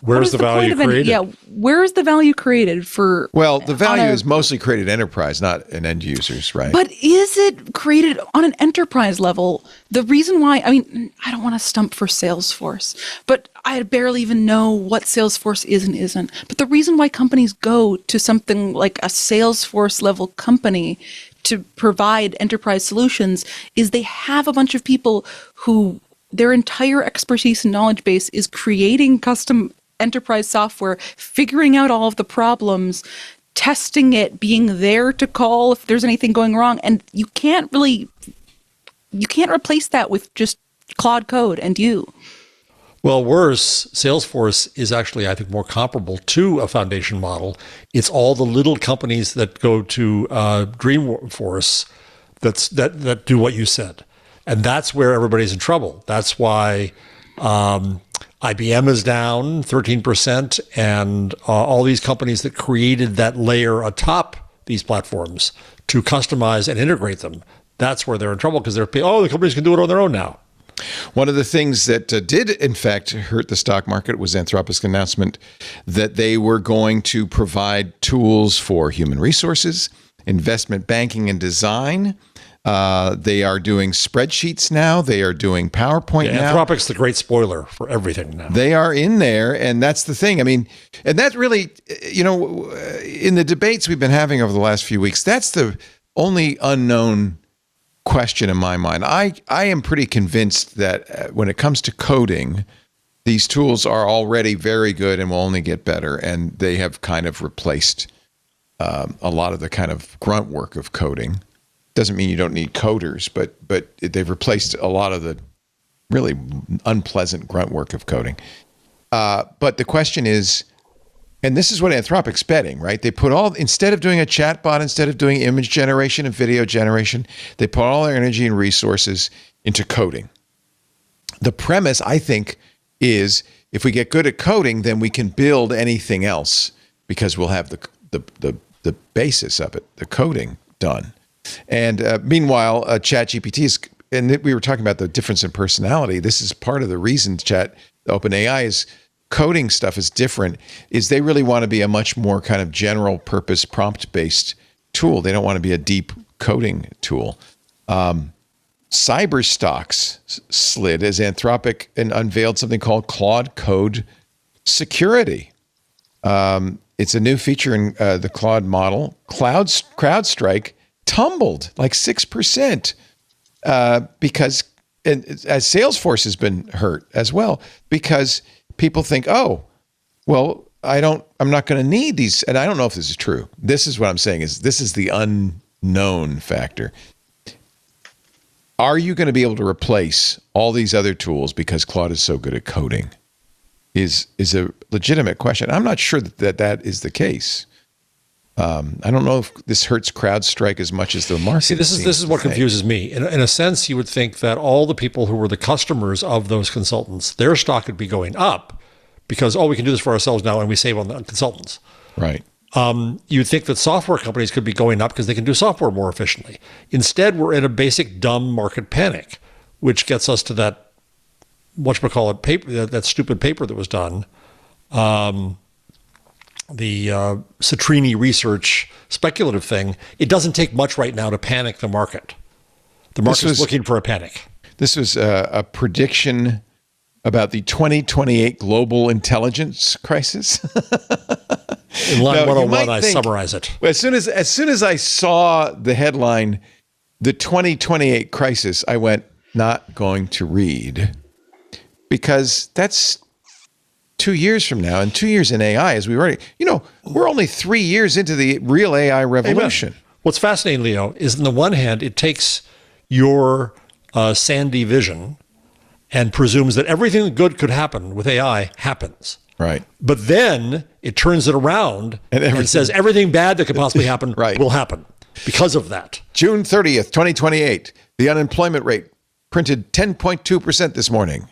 Where's is the value point of created? Yeah, where is the value created for? Well, the value on a- is mostly created enterprise, not in end users, right? But is it created on an enterprise level? The reason why, I mean, I don't want to stump for Salesforce, but I barely even know what Salesforce is and isn't. But the reason why companies go to something like a Salesforce level company to provide enterprise solutions is they have a bunch of people who their entire expertise and knowledge base is creating custom enterprise software, figuring out all of the problems, testing it, being there to call if there's anything going wrong. And you can't replace that with just Claude code and you. Well, worse, Salesforce is actually, I think, more comparable to a foundation model. It's all the little companies that go to Dreamforce that do what you said. And that's where everybody's in trouble. That's why IBM is down 13%, and all these companies that created that layer atop these platforms to customize and integrate them, that's where they're in trouble because the companies can do it on their own now. One of the things that did, in fact, hurt the stock market was Anthropic's announcement that they were going to provide tools for human resources, investment banking and design. They are doing spreadsheets now. They are doing PowerPoint now. Anthropic's the great spoiler for everything now. They are in there, and that's the thing. I mean, and that really, in the debates we've been having over the last few weeks, that's the only unknown question in my mind. I am pretty convinced that when it comes to coding, these tools are already very good and will only get better, and they have kind of replaced a lot of the kind of grunt work of coding. Doesn't mean you don't need coders, but they've replaced a lot of the really unpleasant grunt work of coding. But the question is, and this is what Anthropic's betting, right? They put instead of doing a chatbot, instead of doing image generation and video generation, they put all their energy and resources into coding. The premise, I think, is if we get good at coding, then we can build anything else because we'll have the basis of it, the coding done. And meanwhile, ChatGPT is, and we were talking about the difference in personality. This is part of the reason OpenAI's coding stuff is different, is they really want to be a much more kind of general purpose prompt-based tool. They don't want to be a deep coding tool. Cyber stocks slid as Anthropic unveiled something called Claude Code Security. It's a new feature in the Claude model. CrowdStrike tumbled like 6% because, and as Salesforce has been hurt as well, because people think, oh, well, I'm not going to need these. And I don't know if this is true. This is what I'm saying is this is the unknown factor. Are you going to be able to replace all these other tools because Claude is so good at coding? Is a legitimate question. I'm not sure that is the case. I don't know if this hurts CrowdStrike as much as the market. See, this is what confuses me. In a sense, you would think that all the people who were the customers of those consultants, their stock would be going up because, we can do this for ourselves now and we save on the consultants. Right. You'd think that software companies could be going up because they can do software more efficiently. Instead, we're in a basic dumb market panic, which gets us to that, whatchamacallit paper, that stupid paper that was done. The Citrini research speculative thing, it doesn't take much right now to panic the market. The market is looking for a panic. This was a prediction about the 2028 global intelligence crisis. In line 101, I summarize it. Well, as soon as I saw the headline, the 2028 crisis, I went, not going to read. Because that's 2 years from now, and 2 years in AI, as we already, we're only 3 years into the real AI revolution. Amen. What's fascinating, Leo, is on the one hand, it takes your Sandy vision and presumes that everything good could happen with AI happens. Right. But then it turns it around and says everything bad that could possibly happen will happen because of that. June 30th, 2028, the unemployment rate printed 10.2% this morning.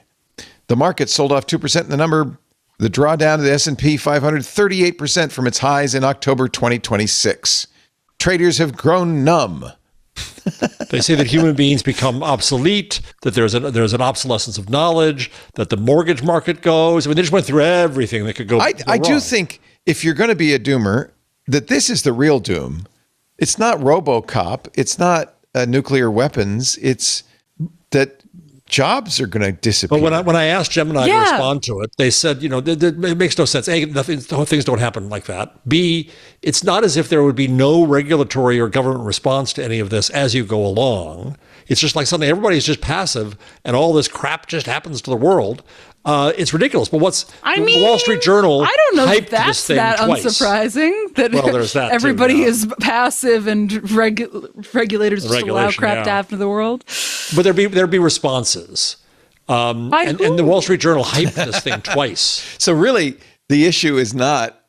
The market sold off 2% in the number. The drawdown of the S&P 500, 38% from its highs in October 2026. Traders have grown numb. They say that human beings become obsolete, that there's an obsolescence of knowledge, that the mortgage market goes. I mean, they just went through everything that could go I do think if you're going to be a doomer, that this is the real doom. It's not RoboCop. It's not nuclear weapons. It's that jobs are going to disappear. But when I asked Gemini to respond to it, they said, it makes no sense. A, things don't happen like that. B, it's not as if there would be no regulatory or government response to any of this as you go along. It's just like suddenly everybody's just passive and all this crap just happens to the world. It's ridiculous. But the Wall Street Journal I don't know hyped if that's this thing that twice. Unsurprising that, there's that everybody too, is passive and regulators just allow crap to happen to the world. But there'd be responses. And the Wall Street Journal hyped this thing twice. So really, the issue is not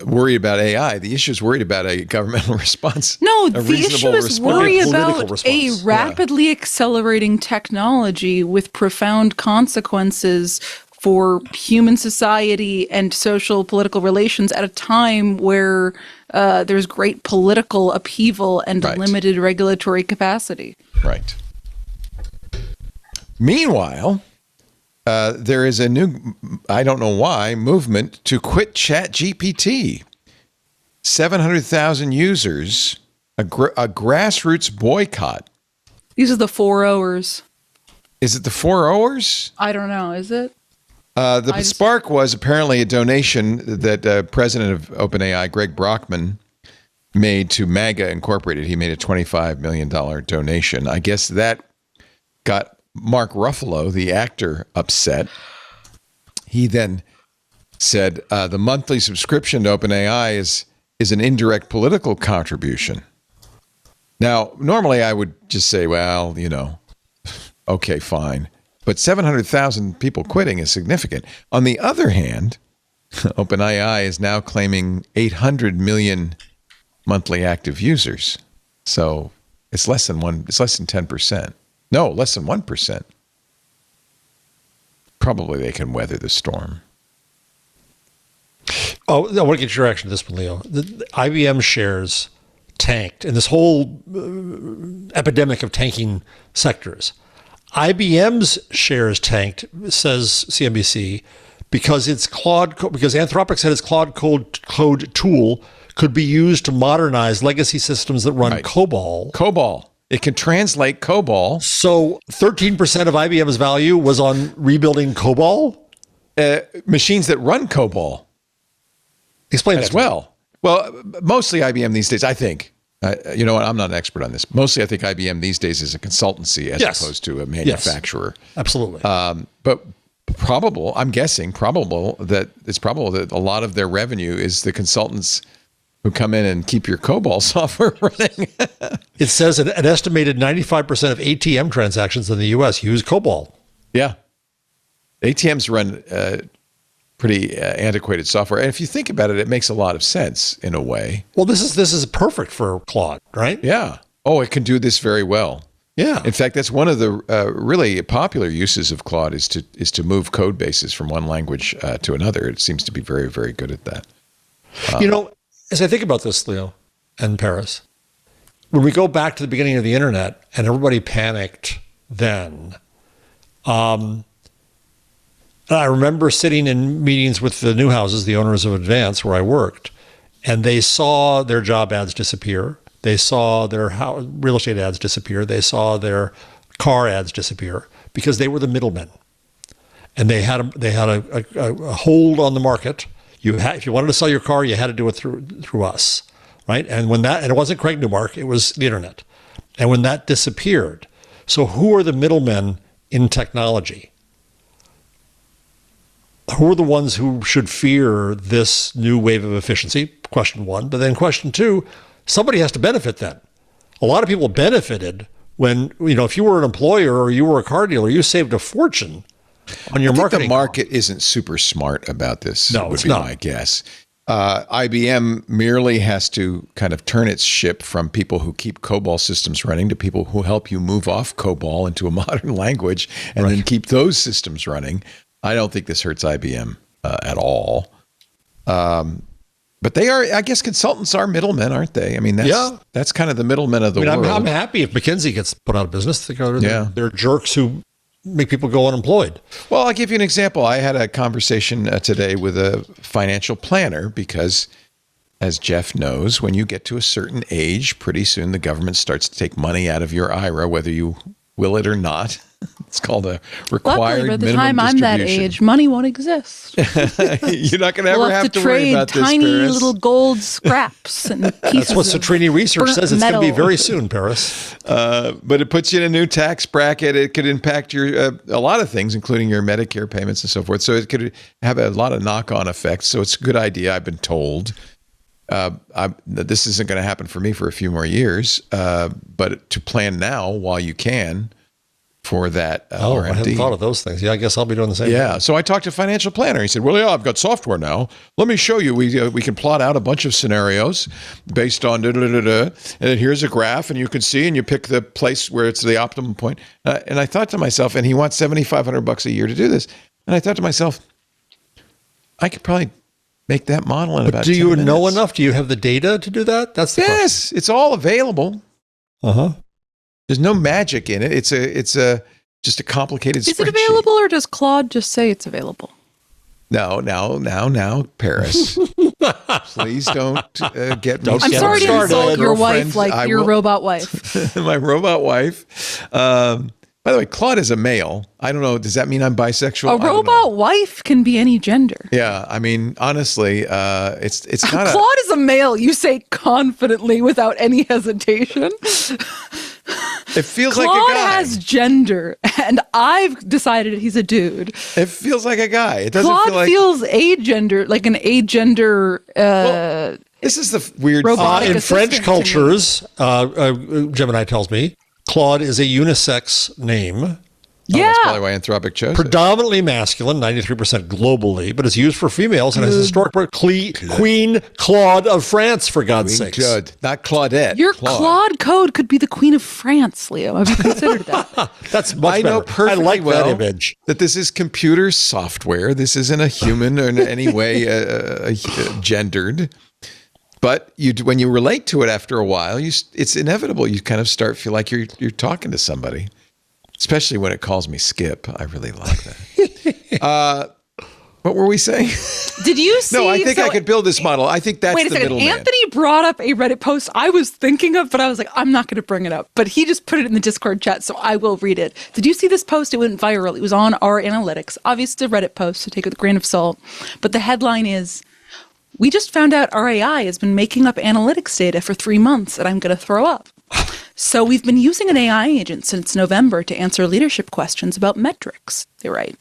worried about AI. The issue is worried about a governmental response. No, the issue is worry about a rapidly accelerating technology with profound consequences for human society and social political relations at a time where there's great political upheaval and limited regulatory capacity. Right. Meanwhile, there is a new, I don't know why, movement to quit ChatGPT. 700,000 users, a grassroots boycott. These are the 4-0ers. Is it the 4-0ers? I don't know. Is it? The spark was apparently a donation that president of OpenAI, Greg Brockman, made to MAGA Incorporated. He made a $25 million donation. I guess that got Mark Ruffalo, the actor, upset. He then said the monthly subscription to OpenAI is an indirect political contribution. Now, normally I would just say, well, okay, fine. But 700,000 people quitting is significant. On the other hand, OpenAI is now claiming 800 million monthly active users. So it's less than 10%. No, less than 1%. Probably they can weather the storm. Oh, I want to get your reaction to this one, Leo. The IBM shares tanked in this whole epidemic of tanking sectors. IBM's shares tanked, says CNBC, because Anthropic said its Claude code tool could be used to modernize legacy systems that run COBOL. COBOL. It can translate COBOL. So 13% of IBM's value was on rebuilding COBOL? Machines that run COBOL. Explain as that well. Well, mostly IBM these days, I think. You know what? I'm not an expert on this. Mostly, I think IBM these days is a consultancy as opposed to a manufacturer. Yes, absolutely. But I'm guessing that a lot of their revenue is the consultants who come in and keep your COBOL software running. It says an estimated 95% of ATM transactions in the U.S. use COBOL. Yeah. ATMs run pretty antiquated software. And if you think about it, it makes a lot of sense in a way. Well, this is perfect for Claude, right? Yeah. Oh, it can do this very well. Yeah. In fact, that's one of the really popular uses of Claude is to move code bases from one language to another. It seems to be very, very good at that. As I think about this, Leo, and Paris, when we go back to the beginning of the internet and everybody panicked then, I remember sitting in meetings with the Newhouses, the owners of Advance, where I worked, and they saw their job ads disappear. They saw their real estate ads disappear. They saw their car ads disappear because they were the middlemen, and they had a hold on the market. If you wanted to sell your car, you had to do it through us, right? And and it wasn't Craig Newmark, it was the internet. And when that disappeared, so who are the middlemen in technology? Who are the ones who should fear this new wave of efficiency? Question one. But then question two, somebody has to benefit then. A lot of people benefited when, if you were an employer or you were a car dealer, you saved a fortune on your marketing. The market isn't super smart about this. No, would it's be not. my guess. IBM merely has to kind of turn its ship from people who keep COBOL systems running to people who help you move off COBOL into a modern language and then keep those systems running. I don't think this hurts IBM at all. But they are, I guess, consultants are middlemen, aren't they? I mean, that's kind of the middlemen of the world. I'm happy if McKinsey gets put out of business. They're jerks who make people go unemployed. Well, I'll give you an example. I had a conversation today with a financial planner because, as Jeff knows, when you get to a certain age, pretty soon the government starts to take money out of your IRA, whether you will it or not. It's called a required Luckily, by the minimum time I'm that distribution. age, money won't exist. You're not going to ever We'll have to worry trade about this, tiny Paris. little gold scraps and pieces. That's what Citrini Research burnt says. It's going to be metal. very soon, Paris. But it puts you in a new tax bracket. It could impact your a lot of things, including your Medicare payments and so forth. So it could have a lot of knock-on effects. So it's a good idea, I've been told. This isn't going to happen for me for a few more years, but to plan now while you can for that RMD. I hadn't thought of those things. Yeah, I guess I'll be doing the same thing. So I talked to a financial planner. He said, well, yeah, I've got software now. Let me show you. We can plot out a bunch of scenarios based on and then here's a graph, and you can see, and you pick the place where it's the optimum point. And I thought to myself, and he wants $7,500 a year to do this. And I thought to myself, I could probably make that model in about 10 minutes. Do you know enough? Do you have the data to do that? That's the question. It's all available. There's no magic in it. It's just a complicated spreadsheet. Is it available, or does Claude just say it's available? No, Paris. Please don't get me I'm sorry to insult your wife like your robot wife. My robot wife. By the way, Claude is a male. I don't know. Does that mean I'm bisexual? A robot wife can be any gender. Yeah, I mean, honestly, it's not. Claude is a male. You say confidently without any hesitation. It feels Claude like a guy. has gender, and I've decided he's a dude. It feels like a guy. It doesn't Claude feel like feels agender, like an agender. This is the weird robotic in assistant French to me. cultures, Gemini tells me, Claude is a unisex name. That's probably why Anthropic chose it. Predominantly masculine, 93% globally, but it's used for females and has historic Queen Claude of France, for God's sake. Claude, not Claudette. Your Claude code could be the Queen of France, Leo. Have you considered that? That's much I know better. perfectly I like well that image. that this is computer software. This isn't a human or in any way gendered. But when you relate to it after a while, it's inevitable. You kind of feel like you're talking to somebody. Especially when it calls me Skip. I really like that. What were we saying? Did you see? No, I think I could build this model. I think that's Wait a the second. middleman. Anthony brought up a Reddit post I was thinking of, but I was like, I'm not going to bring it up. But he just put it in the Discord chat, so I will read it. Did you see this post? It went viral. It was on our analytics. Obviously, it's a Reddit post, so take it with a grain of salt. But the headline is, we just found out our AI has been making up analytics data for 3 months, and I'm going to throw up. So we've been using an AI agent since November to answer leadership questions about metrics, they write.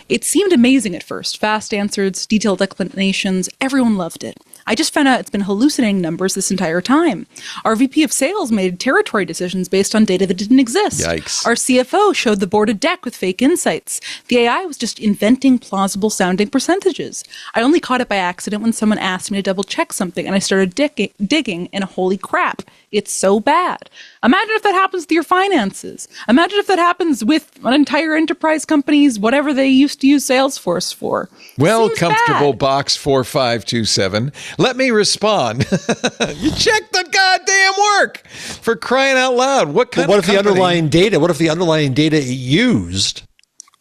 It seemed amazing at first. Fast answers, detailed explanations, everyone loved it. I just found out it's been hallucinating numbers this entire time. Our VP of sales made territory decisions based on data that didn't exist. Yikes. Our CFO showed the board a deck with fake insights. The AI was just inventing plausible sounding percentages. I only caught it by accident when someone asked me to double check something, and I started digging, and holy crap, it's so bad. Imagine if that happens to your finances. Imagine if that happens with an entire enterprise company's whatever they used to use Salesforce for. Well, Seems comfortable bad. box 4527. Let me respond. You check the goddamn work, for crying out loud. What kind But what of if the company- underlying data? What if the underlying data it used?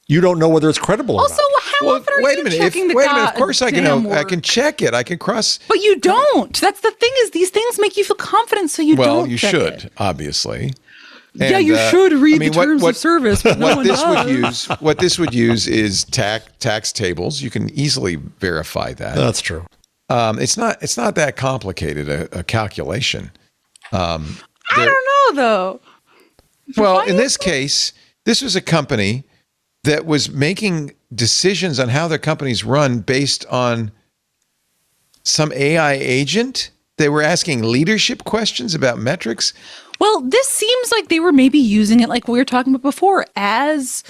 You don't know whether it's credible or Also, not. how often are wait you a minute. checking the Wait a minute. Of course, I can goddamn know. I can work? check it. I can cross. But you don't. That's the thing is these things make you feel confident, so you don't Well, you check should, it. obviously. Yeah, And, you should read I mean, the terms of service, but no what one this does. what this would use is tax tables. You can easily verify that. That's true. It's not that complicated a calculation. I don't know, though. Well, in this case, this was a company that was making decisions on how their companies run based on some AI agent. They were asking leadership questions about metrics. Well, this seems like they were maybe using it, like we were talking about before, as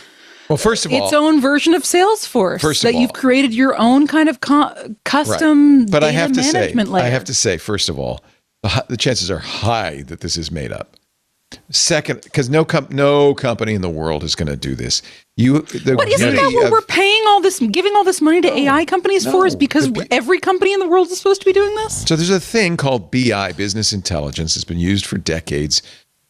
Well, first of all, its own version of Salesforce. First of that you've all- created your own kind of custom but data management layer. I have to say, first of all, the chances are high that this is made up. Second, because no company in the world is going to do this. But isn't that what we're paying all this, giving all this money to AI companies for? Is because every company in the world is supposed to be doing this? So there's a thing called BI, business intelligence. It's been used for decades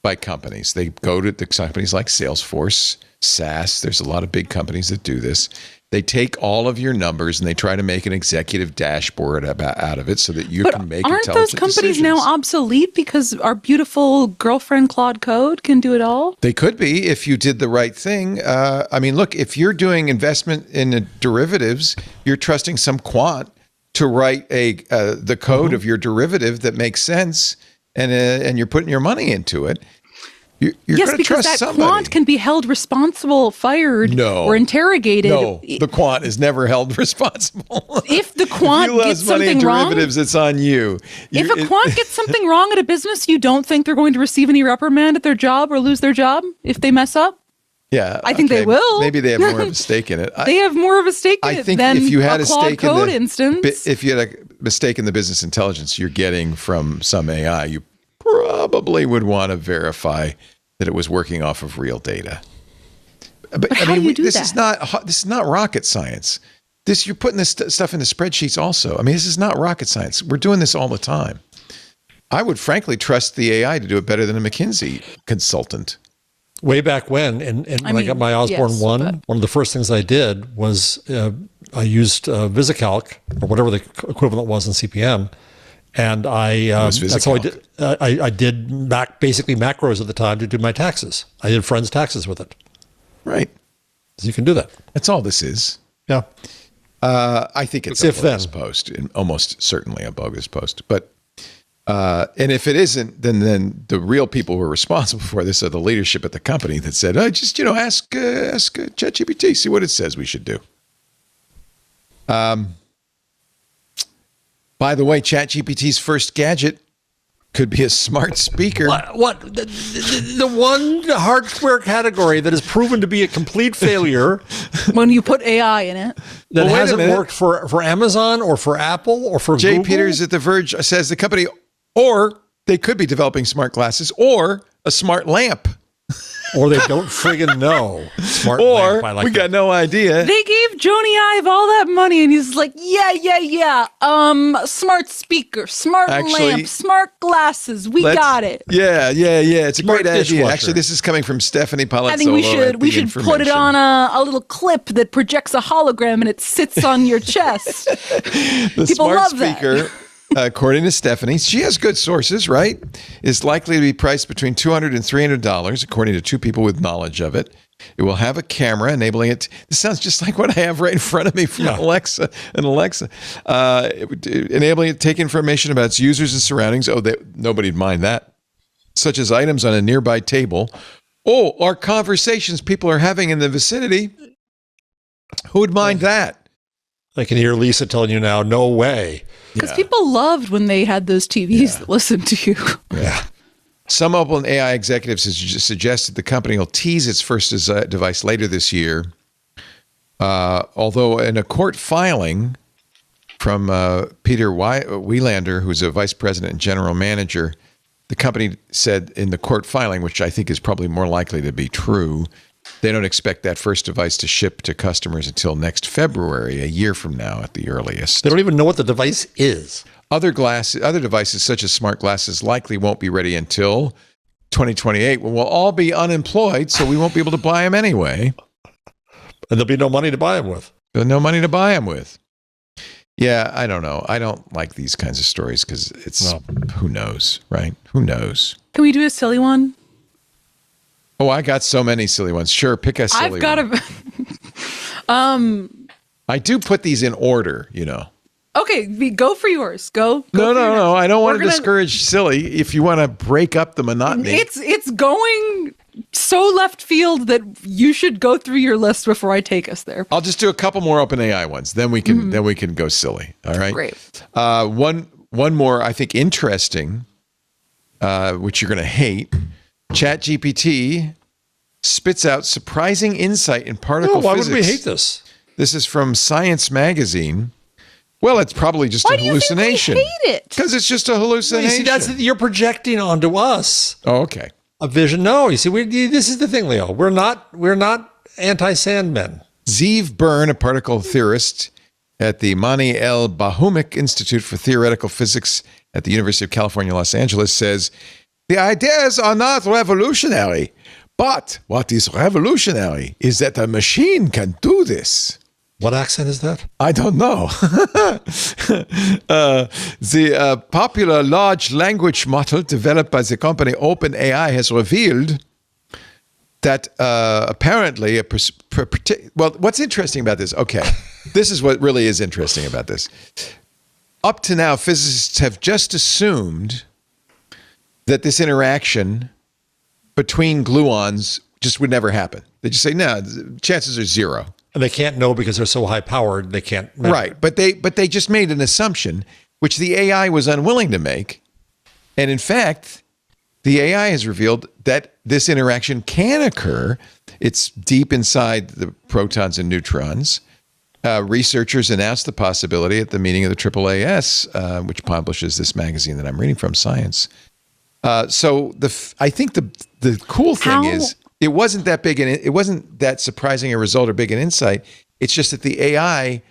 by companies. They go to the companies like Salesforce, SAS. There's a lot of big companies that do this. They take all of your numbers and they try to make an executive dashboard out of it so that you can make aren't intelligent those companies decisions. now obsolete because our beautiful girlfriend Claude Code can do it all? They could be if you did the right thing. I mean, look, if you're doing investment in derivatives, you're trusting some quant to write the code of your derivative that makes sense, and you're putting your money into it. You're yes, going to because trust that somebody. quant can be held responsible, fired, or interrogated. No, the quant is never held responsible. If the quant if you gets lose money in something wrong, derivatives, it's on you. If a quant gets something wrong at a business, you don't think they're going to receive any reprimand at their job or lose their job if they mess up? Yeah, I think they will. Maybe they have more of a stake in it. They have more of a stake in it than if you had a a Claude stake Code in the instance. If you had a mistake in the business intelligence you're getting from some AI, you probably would want to verify that it was working off of real data. But how do you do this that? is not rocket science. You're putting this stuff in the spreadsheets also. I mean, this is not rocket science. We're doing this all the time. I would frankly trust the AI to do it better than a McKinsey consultant. Way back when, and when I got my Osborne one of the first things I did was I used VisiCalc, or whatever the equivalent was in CPM, and that's how I did. I did basically macros at the time to do my taxes. I did friends' taxes with it. Right. So you can do that. That's all this is. Yeah. I think it's a bogus post, and almost certainly a bogus post. But and if it isn't, then the real people who are responsible for this are the leadership at the company that said, just ask ChatGPT, see what it says we should do. By the way, ChatGPT's first gadget could be a smart speaker. What? The one hardware category that has proven to be a complete failure when you put AI in it. That hasn't worked for Amazon or for Apple or for Jay Google. Peters at The Verge says the company, or they could be developing smart glasses or a smart lamp. Or they don't friggin' know. Smart or lamp, I like we that. got no idea. They gave Joni Ive all that money, and he's like, yeah. Smart speaker, smart lamp, smart glasses. We got it. Yeah. It's a Smart great idea. dishwasher. Actually, this is coming from Stephanie Palazzolo. I think we should put it on a little clip that projects a hologram, and it sits on your chest. The People smart love speaker, that. according to Stephanie, she has good sources, right? Is likely to be priced between $200 and $300, according to two people with knowledge of it. It will have a camera enabling it. This sounds just like what I have right in front of me from Alexa. Enabling it to take information about its users and surroundings. Nobody'd mind that. Such as items on a nearby table. Or conversations people are having in the vicinity. Who would mind that? I can hear Lisa telling you now, no way. Because people loved when they had those TVs that listened to you. Yeah. Some OpenAI executives have suggested the company will tease its first device later this year. Although in a court filing from Peter Wielander, who's a vice president and general manager, the company said in the court filing, which I think is probably more likely to be true, they don't expect that first device to ship to customers until next February, a year from now at the earliest. They don't even know what the device is. Other devices such as smart glasses likely won't be ready until 2028 when we'll all be unemployed, so we won't be able to buy them anyway. And there'll be no money to buy them with. No money to buy them with. Yeah, I don't know. I don't like these kinds of stories because who knows, right? Who knows? Can we do a silly one? Oh, I got so many silly ones. Sure, pick a silly one. I do put these in order, Okay, go for yours. Go. No. I don't want to discourage silly. If you want to break up the monotony, it's going so left field that you should go through your list before I take us there. I'll just do a couple more OpenAI ones. Then we can go silly. All right. Great. One more I think interesting, which you're going to hate. ChatGPT spits out surprising insight in particle why physics. would we hate this? This is from Science Magazine. Well, it's probably just Why a do you think we hallucination. hate it? Because it's just a You hallucination. see, you're projecting onto us Oh, okay. a vision. No, you see, this is the thing, Leo. We're not anti-Sandmen. Zeev Byrne, a particle theorist at the Mani El Bahoumik Institute for Theoretical Physics at the University of California, Los Angeles, says, the ideas are not revolutionary, but what is revolutionary is that a machine can do this. What accent is that? I don't know. The popular large language model developed by the company OpenAI has revealed that apparently, what's interesting about this? Okay, this is what really is interesting about this. Up to now, physicists have just assumed that this interaction between gluons just would never happen. They just say, no, chances are zero. And they can't know because they're so high powered. They can't measure. Right, but they just made an assumption which the AI was unwilling to make, and in fact, the AI has revealed that this interaction can occur. It's deep inside the protons and neutrons. Researchers announced the possibility at the meeting of the AAAS, which publishes this magazine that I'm reading from, Science. So I think the cool thing is it wasn't that big, and it wasn't that surprising a result or big an insight. It's just that the AI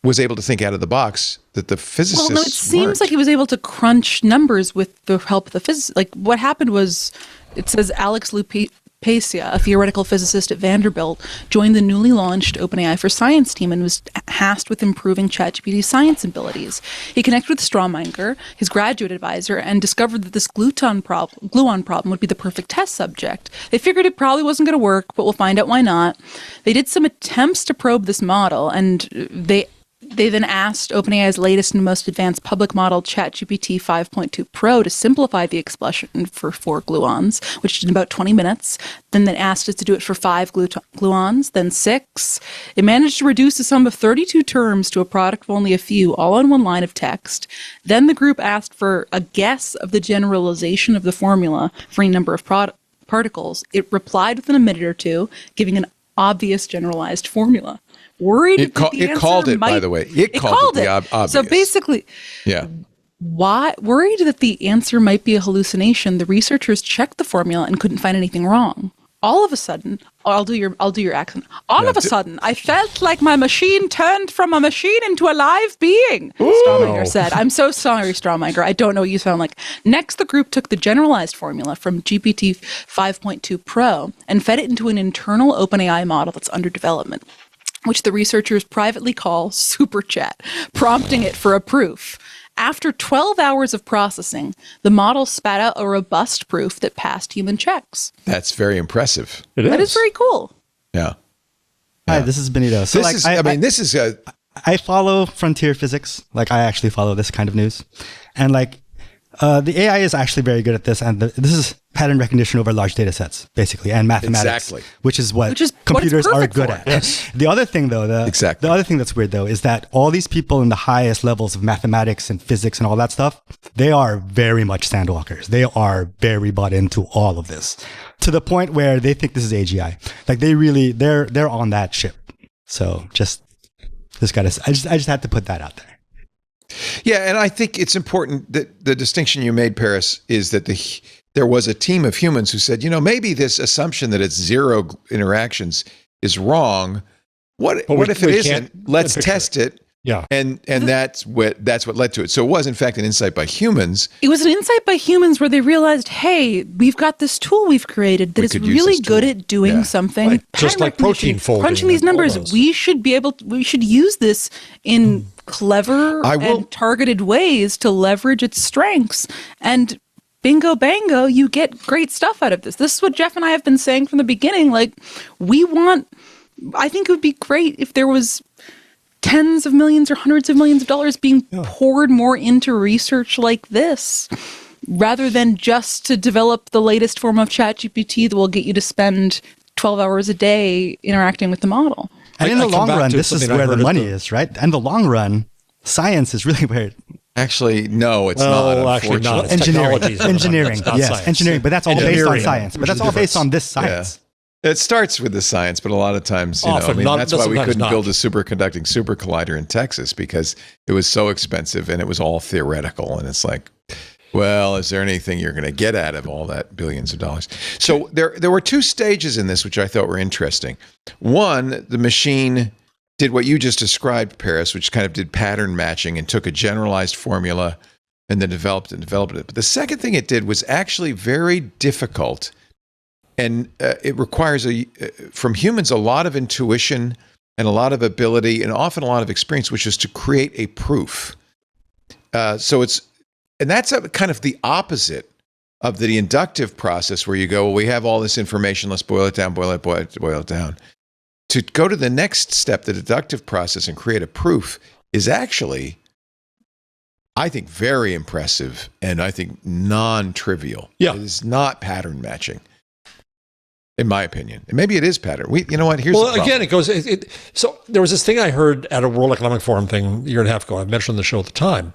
was able to think out of the box that the physicists Well, no, it seems weren't. like he was able to crunch numbers with the help of the physicists. Like what happened was, it says Alex Lupacia, a theoretical physicist at Vanderbilt, joined the newly launched OpenAI for Science team and was tasked with improving ChatGPT's science abilities. He connected with Strawminger, his graduate advisor, and discovered that this gluon problem would be the perfect test subject. They figured it probably wasn't going to work, but we'll find out why not. They did some attempts to probe this model, and they then asked OpenAI's latest and most advanced public model, ChatGPT 5.2 Pro, to simplify the expression for 4 gluons, which did in about 20 minutes. Then they asked it to do it for 5 gluons, then 6. It managed to reduce the sum of 32 terms to a product of only a few, all on one line of text. Then the group asked for a guess of the generalization of the formula for any number of particles. It replied within a minute or two, giving an obvious generalized formula. Worried It called it, by the way. It called it obvious. So basically, Yeah. worried that the answer might be a hallucination, the researchers checked the formula and couldn't find anything wrong. All of a sudden, I'll do your accent. All of a sudden, I felt like my machine turned from a machine into a live being, Strawminger said. I'm so sorry, Strawminger. I don't know what you sound like. Next, the group took the generalized formula from GPT 5.2 Pro and fed it into an internal OpenAI model that's under development, which the researchers privately call Super Chat, prompting it for a proof. After 12 hours of processing, the model spat out a robust proof that passed human checks. That's very impressive. That is very cool. Yeah. Hi, this is Benito. So I follow frontier physics. Like I actually follow this kind of news. And the AI is actually very good at this. And this is pattern recognition over large data sets, basically, and mathematics, Exactly. which is what it's computers are perfect good for. at. Yes. The other thing, though, the other thing that's weird, though, is that all these people in the highest levels of mathematics and physics and all that stuff, they are very much sandwalkers. They are very bought into all of this, to the point where they think this is AGI. Like they're on that ship. So I just had to put that out there. Yeah, and I think it's important that the distinction you made, Paris, is that there was a team of humans who said, maybe this assumption that it's 0 interactions is wrong. What if it isn't? Let's test it. Yeah. And that's what led to it. So it was in fact an insight by humans. It was an insight by humans where they realized, hey, we've got this tool we've created that is really good at doing something. Just like protein folding. Crunching these numbers. We should use this in clever and targeted ways to leverage its strengths. And bingo bango, you get great stuff out of this. This is what Jeff and I have been saying from the beginning. I think it would be great if there was tens of millions or hundreds of millions of dollars being poured more into research like this, rather than just to develop the latest form of ChatGPT that will get you to spend 12 hours a day interacting with the model. And in the long run, this is where the money is, right? And the long run, science is really where Actually, no, it's Well, not. actually not. Unfortunately. It's technology. Engineering, It's not yes, science. engineering, but that's all based on Engineering, science. But which that's is all based different. on this science. It starts with the science, but a lot of times, Often not- that's why we sometimes couldn't not. build a superconducting super collider in Texas because it was so expensive and it was all theoretical. And it's like, well, is there anything you're going to get out of all that billions of dollars? So there were two stages in this, which I thought were interesting. One, the machine did what you just described, Paris, which kind of did pattern matching and took a generalized formula and then developed it. But the second thing it did was actually very difficult. And it requires from humans a lot of intuition and a lot of ability and often a lot of experience, which is to create a proof. That's kind of the opposite of the inductive process where you go, well, we have all this information, let's boil it down. To go to the next step, the deductive process, and create a proof is actually, I think, very impressive and I think non-trivial. Yeah. It is not pattern matching. In my opinion, and maybe it is pattern. You know what? Here's the problem. Again, it goes. So there was this thing I heard at a World Economic Forum thing a year and a half ago. I mentioned on the show at the time.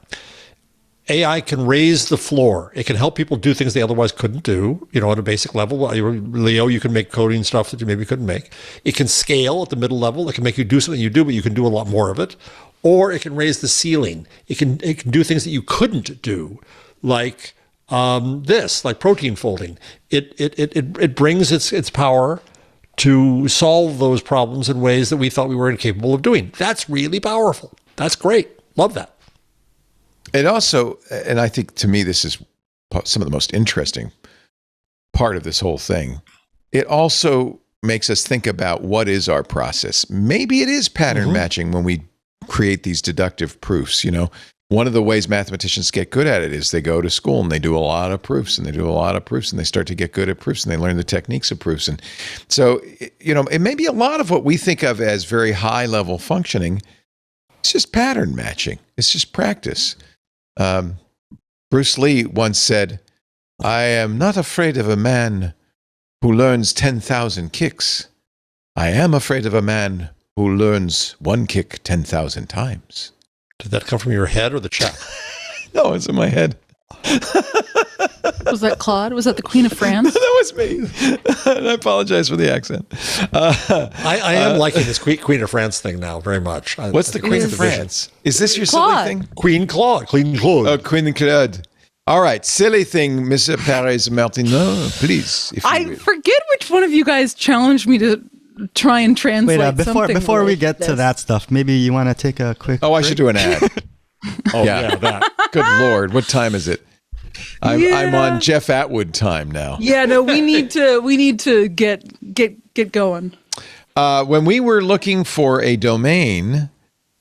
AI can raise the floor. It can help people do things they otherwise couldn't do. At a basic level, Leo, you can make coding stuff that you maybe couldn't make. It can scale at the middle level. It can make you do something you do, but you can do a lot more of it. Or it can raise the ceiling. It can do things that you couldn't do, like. Like protein folding, it brings its power to solve those problems in ways that we thought we were incapable of doing. That's really powerful. That's great. Love that. It also, and I think to me this is some of the most interesting part of this whole thing. It also makes us think about what is our process. Maybe it is pattern matching when we create these deductive proofs. One of the ways mathematicians get good at it is they go to school and they do a lot of proofs and they start to get good at proofs and they learn the techniques of proofs. And so, it may be a lot of what we think of as very high level functioning. It's just pattern matching. It's just practice. Bruce Lee once said, I am not afraid of a man who learns 10,000 kicks. I am afraid of a man who learns one kick 10,000 times. Did that come from your head or the chat? No, it's in my head. Was that Claude? Was that the Queen of France? That was me. And I apologize for the accent. I am liking this Queen of France thing now very much. What's the Queen of France? Is this your Claude. silly thing? Queen Claude. Oh, Queen Claude. All right, silly thing, Mr. Paris Martineau, please. If you I will. forget which one of you guys challenged me to try and translate something. Before we like get this. to that stuff, maybe you want to take a quick Oh, I break? should do an ad. Yeah, that. Good Lord, what time is it? I'm Yeah. on Jeff Atwood time now. Yeah, no, we need to get going. When we were looking for a domain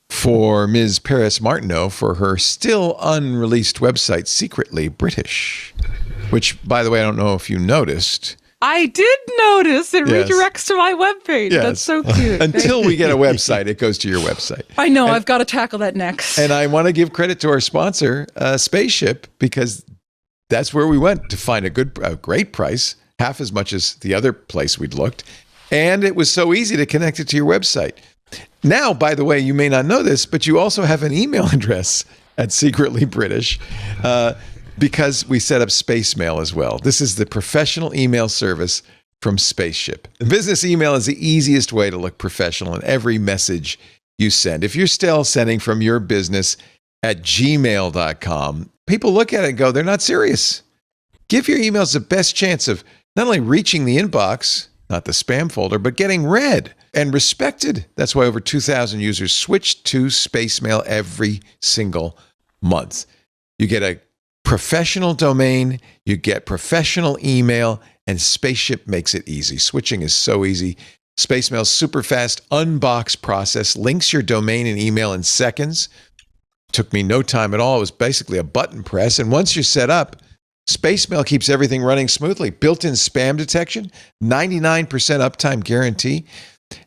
for Ms. Paris Martineau for her still unreleased website, Secretly British, which, by the way, I don't know if you noticed. I did notice it Yes. redirects to my webpage. Yes. That's so cute. Until we get a website, it goes to your website. I know, I've got to tackle that next. And I want to give credit to our sponsor, Spaceship, because that's where we went to find a great price, half as much as the other place we'd looked. And it was so easy to connect it to your website. Now, by the way, you may not know this, but you also have an email address at Secretly British because we set up Space Mail as well. This is the professional email service from Spaceship. The business email is the easiest way to look professional in every message you send. If you're still sending from your business at gmail.com, people look at it and go, they're not serious. Give your emails the best chance of not only reaching the inbox, not the spam folder, but getting read and respected. That's why over 2,000 users switch to Space Mail every single month. You get a professional domain, you get professional email, and Spaceship makes it easy. Switching is so easy. Space Mail's super fast unbox process links your domain and email in seconds. Took me no time at all. It was basically a button press. And once you're set up, Space Mail keeps everything running smoothly. Built-in spam detection, 99% uptime guarantee.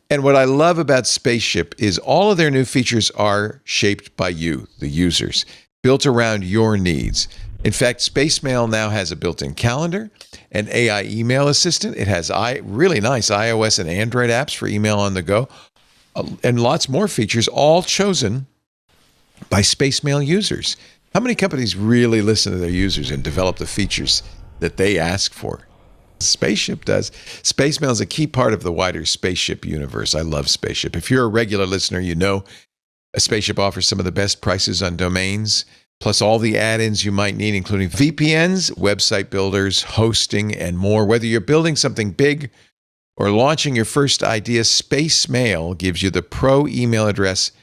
And what I love about Spaceship is all of their new features are shaped by you, the users, built around your needs. In fact, Space Mail now has a built-in calendar, an AI email assistant. It has really nice iOS and Android apps for email on the go, and lots more features, all chosen by Space Mail users. How many companies really listen to their users and develop the features that they ask for? Spaceship does. Spacemail is a key part of the wider Spaceship universe. I love Spaceship. If you're a regular listener, you know a Spaceship offers some of the best prices on domains, plus all the add-ins you might need, including VPNs, website builders, hosting, and more. Whether you're building something big or launching your first idea, Spacemail gives you the pro email address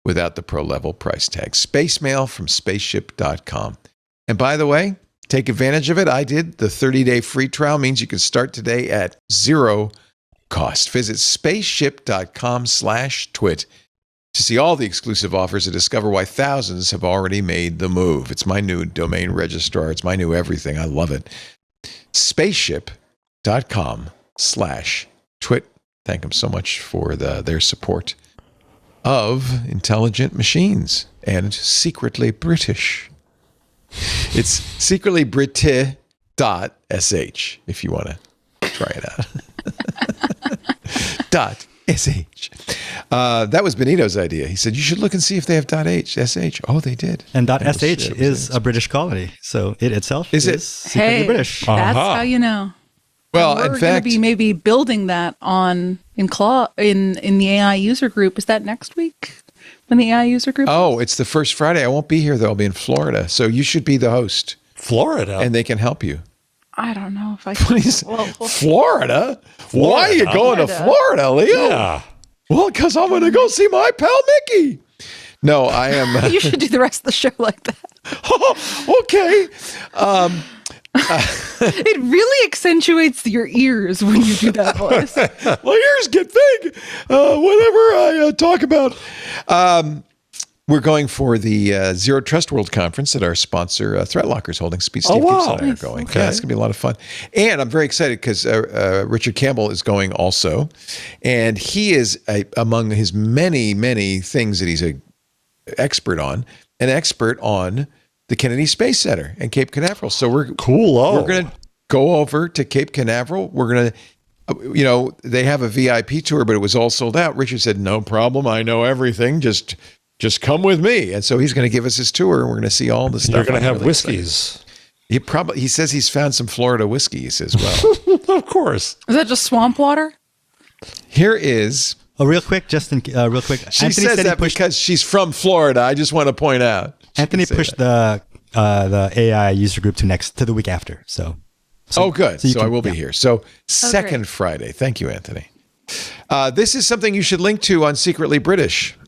without the pro-level price tag. Spacemail from spaceship.com. And by the way, take advantage of it. I did. The 30-day free trial means you can start today at zero cost. Visit spaceship.com/twit to see all the exclusive offers and discover why thousands have already made the move. It's my new domain registrar. It's my new everything. I love it. Spaceship.com/twit. Thank them so much for their support of intelligent machines and secretly British. It's secretly British.sh if you want to try it out. .sh. That was Benito's idea. He said, you should look and see if they have .sh. Oh, they did. And .sh is a British colony. So it itself is secretly British. That's how you know. Well, we're in fact, going to be maybe building that in the AI user group. Is that next week? When the AI user group? Oh, it's the first Friday. I won't be here, though. I'll be in Florida. So you should be the host. Florida? And they can help you. I don't know if I can. Florida? Why are you going to Florida, Leo? Yeah. Well, because I'm going to go see my pal Mickey. No, I am. You should do the rest of the show like that. Okay. It really accentuates your ears when you do that voice. My ears get big whenever I talk about. We're going for the Zero Trust World Conference that our sponsor, ThreatLocker, is holding. Steve Gibbs and I are going. Okay. Yeah, it's going to be a lot of fun. And I'm very excited because Richard Campbell is going also. And he is, among his many, many things that he's an expert on the Kennedy Space Center and Cape Canaveral. So we're going to go over to Cape Canaveral. We're going to, they have a VIP tour, but it was all sold out. Richard said, no problem. I know everything. Just come with me. And so he's going to give us his tour and we're going to see all the stuff. You're going to have whiskeys. He says he's found some Florida whiskeys as well. Of course. Is that just swamp water? Here is. Oh, real quick. She Anthony says that because she's from Florida. I just want to point out. Anthony pushed the AI user group to the week after. So good. So I will be here. So second Friday. Thank you, Anthony. This is something you should link to on Secretly British.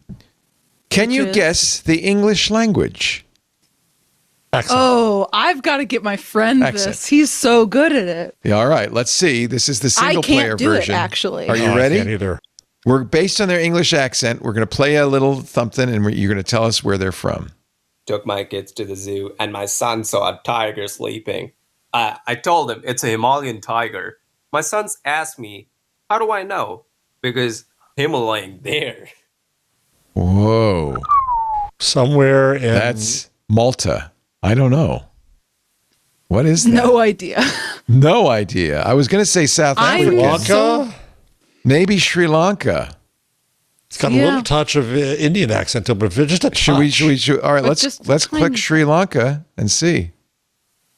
Can you guess the English language? Excellent. Oh, I've got to get my friend this. He's so good at it. Yeah, all right. Let's see. This is the single player version. I can't do it, actually. Are you ready? I can't either. We're based on their English accent. We're going to play a little something, and you're going to tell us where they're from. Took my kids to the zoo, and my son saw a tiger sleeping. I told him it's a Himalayan tiger. My son's asked me, how do I know? Because Himalayan there. Whoa. Somewhere in... That's Malta. I don't know. What is that? No idea. No idea. I was going to say South Africa. Sri Lanka? Maybe Sri Lanka. It's got a little touch of Indian accent to it, but just a touch. Should we? All right, let's click Sri Lanka and see.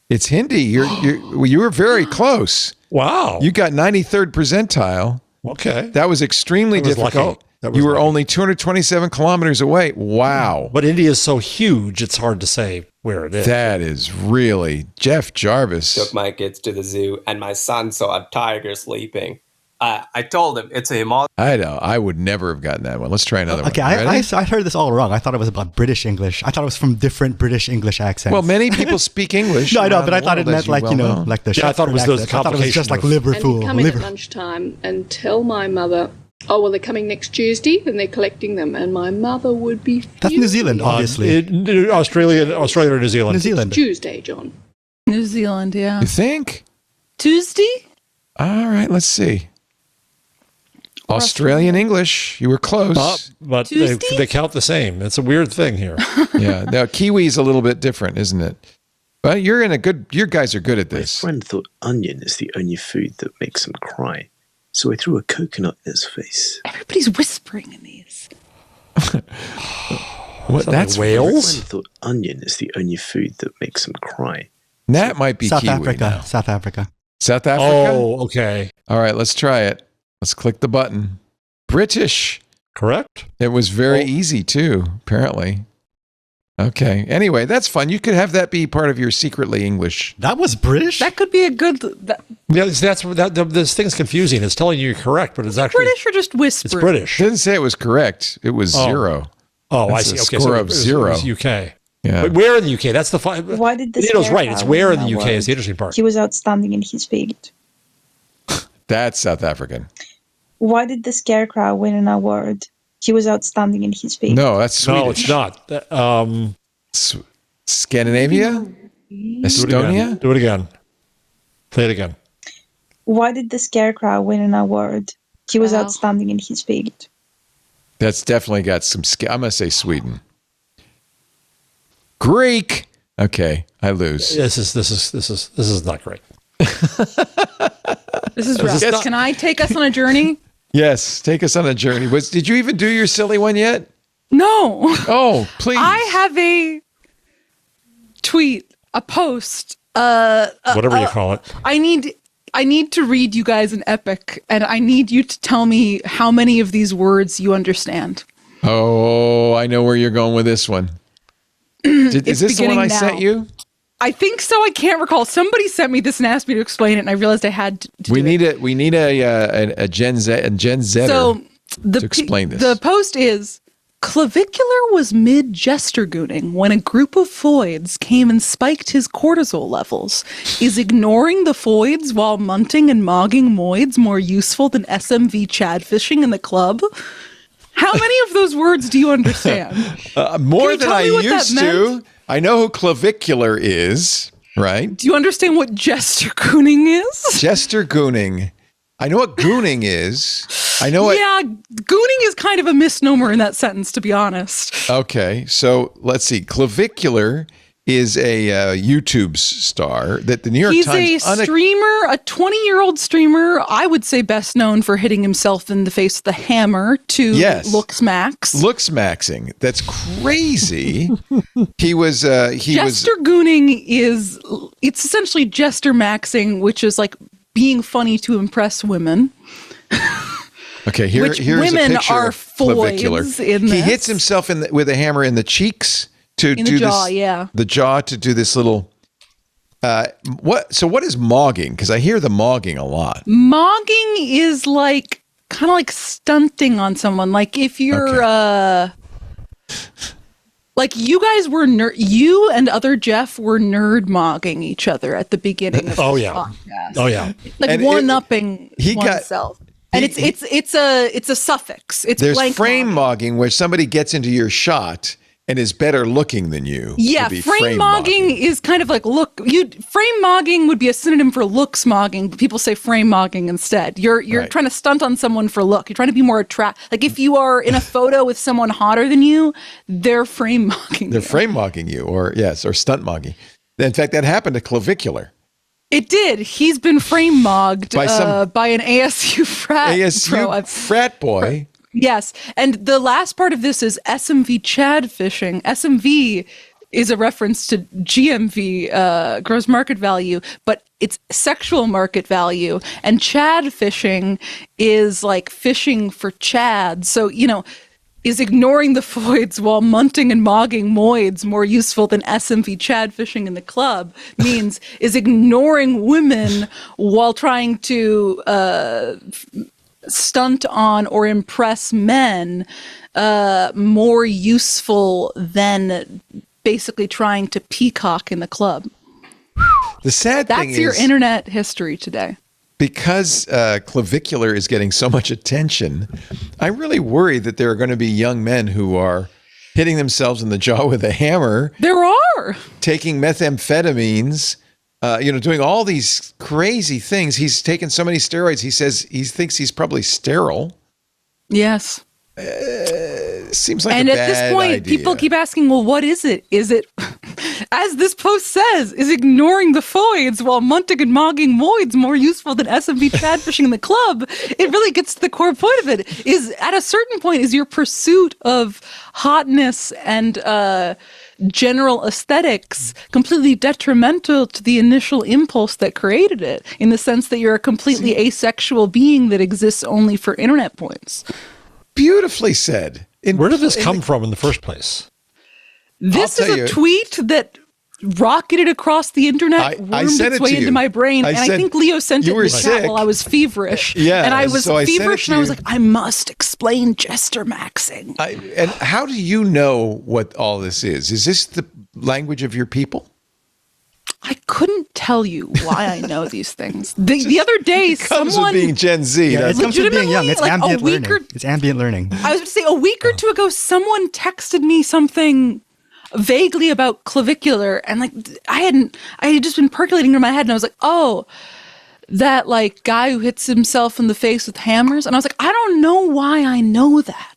It's Hindi. You were very close. Wow. You got 93rd percentile. Okay. That was extremely difficult. You were only 227 kilometers away. Wow. But India is so huge, it's hard to say where it is. That is really Jeff Jarvis. Took my kids to the zoo, and my son saw a tiger sleeping. I told him it's a Himalayan. I know. I would never have gotten that one. Let's try another one. Okay, I heard this all wrong. I thought it was about British English. I thought it was from different British English accents. Well, many people speak English. No, I know, but I thought it meant like the. I thought it was those I thought it was just like And Liverpool. you come in at lunchtime and tell my mother, oh, well, they're coming next Tuesday and they're collecting them. And my mother would be furious. That's New Zealand, obviously. Australia or New Zealand? New Zealand. Tuesday, John. New Zealand, yeah. You think? Tuesday? All right, let's see. Australian English. You were close. But they count the same. It's a weird thing here. Yeah. Now, Kiwi's a little bit different, isn't it? But you guys are good at this. My friend thought onion is the only food that makes him cry. So I threw a coconut in his face. Everybody's whispering in these. What? That's whales? I thought onion is the only food that makes them cry. That might be South Kiwi Africa. now. South Africa. South Africa? Oh, okay. All right, let's try it. Let's click the button. British. Correct. It was very easy too, apparently. Okay. Anyway, that's fun. You could have that be part of your secretly English. That was British? That could be a good. Yeah, this thing's confusing. It's telling you you're correct, but it's actually British or just whispering? It's British. It didn't say it was correct. It was 0. Oh, That's I see. a Okay, score so of 0. It was UK. Yeah. But where in the UK? That's the fun. Why did the Nito's right. It's where in the UK award? is the interesting part. He was outstanding in his field. That's South African. Why did the Scarecrow win an award? He was outstanding in his field. No, that's Swedish. No, it's not. Scandinavia? Estonia? Do it again. Play it again. Why did the Scarecrow win an award? He was outstanding in his field. That's definitely got some. I'm going to say Sweden. Greek. Okay, I lose. This is not great. This is rough. Can I take us on a journey? Yes, take us on a journey. Did you even do your silly one yet? No. Oh, please. I have a tweet, a post. Whatever you call it. I need to read you guys an epic, and I need you to tell me how many of these words you understand. Oh, I know where you're going with this one. Is this the one I sent you? I think so. I can't recall. Somebody sent me this and asked me to explain it, and I realized I had to do it. We need a Gen Zer to explain this. The post is, Clavicular was mid-jester gooning when a group of foids came and spiked his cortisol levels. Is ignoring the foids while munting and mogging moids more useful than SMV Chad fishing in the club? How many of those words do you understand? More than I used to. I know who clavicular is, right? Do you understand what jester gooning is? Jester gooning. I know what gooning is. I know what. Yeah, gooning is kind of a misnomer in that sentence, to be honest. Okay, so let's see. Clavicular is a YouTube star that the New York Times... He's a streamer, a 20-year-old streamer, I would say best known for hitting himself in the face with a hammer to looks max. Looks maxing. That's crazy. Jester gooning is... It's essentially jester maxing, which is like being funny to impress women. Okay, here's women a picture are of clavicular. In he hits himself with a hammer in the cheeks to do the jaw, this, the jaw to do this little. What is mogging? Because I hear the mogging a lot. Mogging is like kind of like stunting on someone. Like if you're like you guys were you and other Jeff were nerd mogging each other at the beginning of this podcast. Oh yeah. Like one-upping oneself. And it's a suffix. There's frame mogging where somebody gets into your shot and is better looking than you. Yeah, frame mogging is kind of like frame mogging would be a synonym for looks mogging, but people say frame mogging instead. You're trying to stunt on someone for look. You're trying to be more attractive. Like if you are in a photo with someone hotter than you, they're frame mogging. They're frame mogging you, or stunt mogging. In fact, that happened to Clavicular. It did. He's been frame mogged by an ASU frat boy. Yes. And the last part of this is SMV Chad fishing. SMV is a reference to GMV, gross market value, but it's sexual market value. And Chad fishing is like fishing for Chad. So, is ignoring the foids while munting and mogging moids more useful than SMV Chad fishing in the club means is ignoring women while trying to stunt on or impress men more useful than basically trying to peacock in the club. The sad thing is... That's your internet history today. Because clavicular is getting so much attention, I'm really worried that there are going to be young men who are hitting themselves in the jaw with a hammer. There are. Taking methamphetamines, doing all these crazy things. He's taken so many steroids. He says he thinks he's probably sterile. Yes. Seems like and a at bad this point, idea. people keep asking, well, what is it? Is it as this post says, is ignoring the foids while munting and mogging moids more useful than SMB Chad fishing in the club. It really gets to the core point of it. Is at a certain point, is your pursuit of hotness and general aesthetics completely detrimental to the initial impulse that created it, in the sense that you're a completely asexual being that exists only for internet points. Beautifully said. Where did this come from in the first place? This is a tweet that rocketed across the internet, wormed its way into my brain, and I think Leo sent it in the chat while I was feverish. Yeah, and I was feverish, and I was like, I must explain Jester maxing. And how do you know what all this is? Is this the language of your people? I couldn't tell you why I know these things. The other day, it comes with being Gen Z. Yeah, it comes with being young. It's ambient learning. It's ambient learning. I was going to say, a week or two ago, someone texted me something vaguely about clavicular, and like I had just been percolating in my head, and I was like, oh, that like guy who hits himself in the face with hammers, and I was like, I don't know why I know that.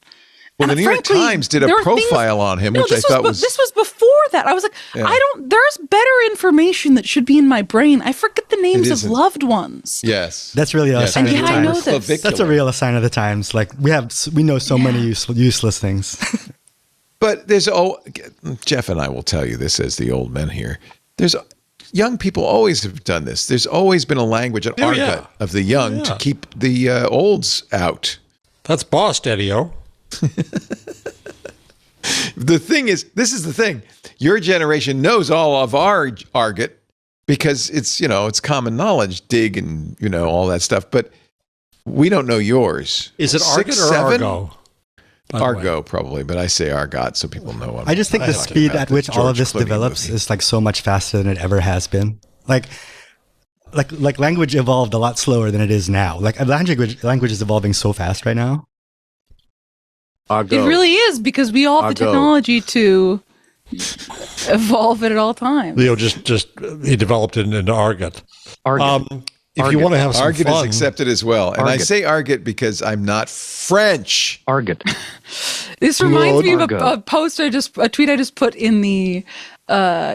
Well, and the New York Times did a profile on him, which I thought was... This was before that. I was like, there's better information that should be in my brain. I forget the names of loved ones. Yes. That's really a sign of the times. I know this. That's a real sign of the times. Like, we know so many useless things. But there's, Jeff and I will tell you this as the old men here. There's young people always have done this. There's always been a language, an argot of the young to keep the olds out. That's boss, Daddy-O. The thing is, this is the thing. Your generation knows all of our argot because it's, it's common knowledge, dig and, all that stuff. But we don't know yours. Is it argot or argo? Argo, probably, but I say argot so people know. I just think the speed at which all of this develops is like so much faster than it ever has been. Like language evolved a lot slower than it is now. Like language is evolving so fast right now. Argo. It really is, because we all have the technology to evolve it at all times. Leo he developed it into argot. If you want to have some argot fun, is accepted as well. And I say argot because I'm not French. Argot. This reminds me of a post a tweet I just put in the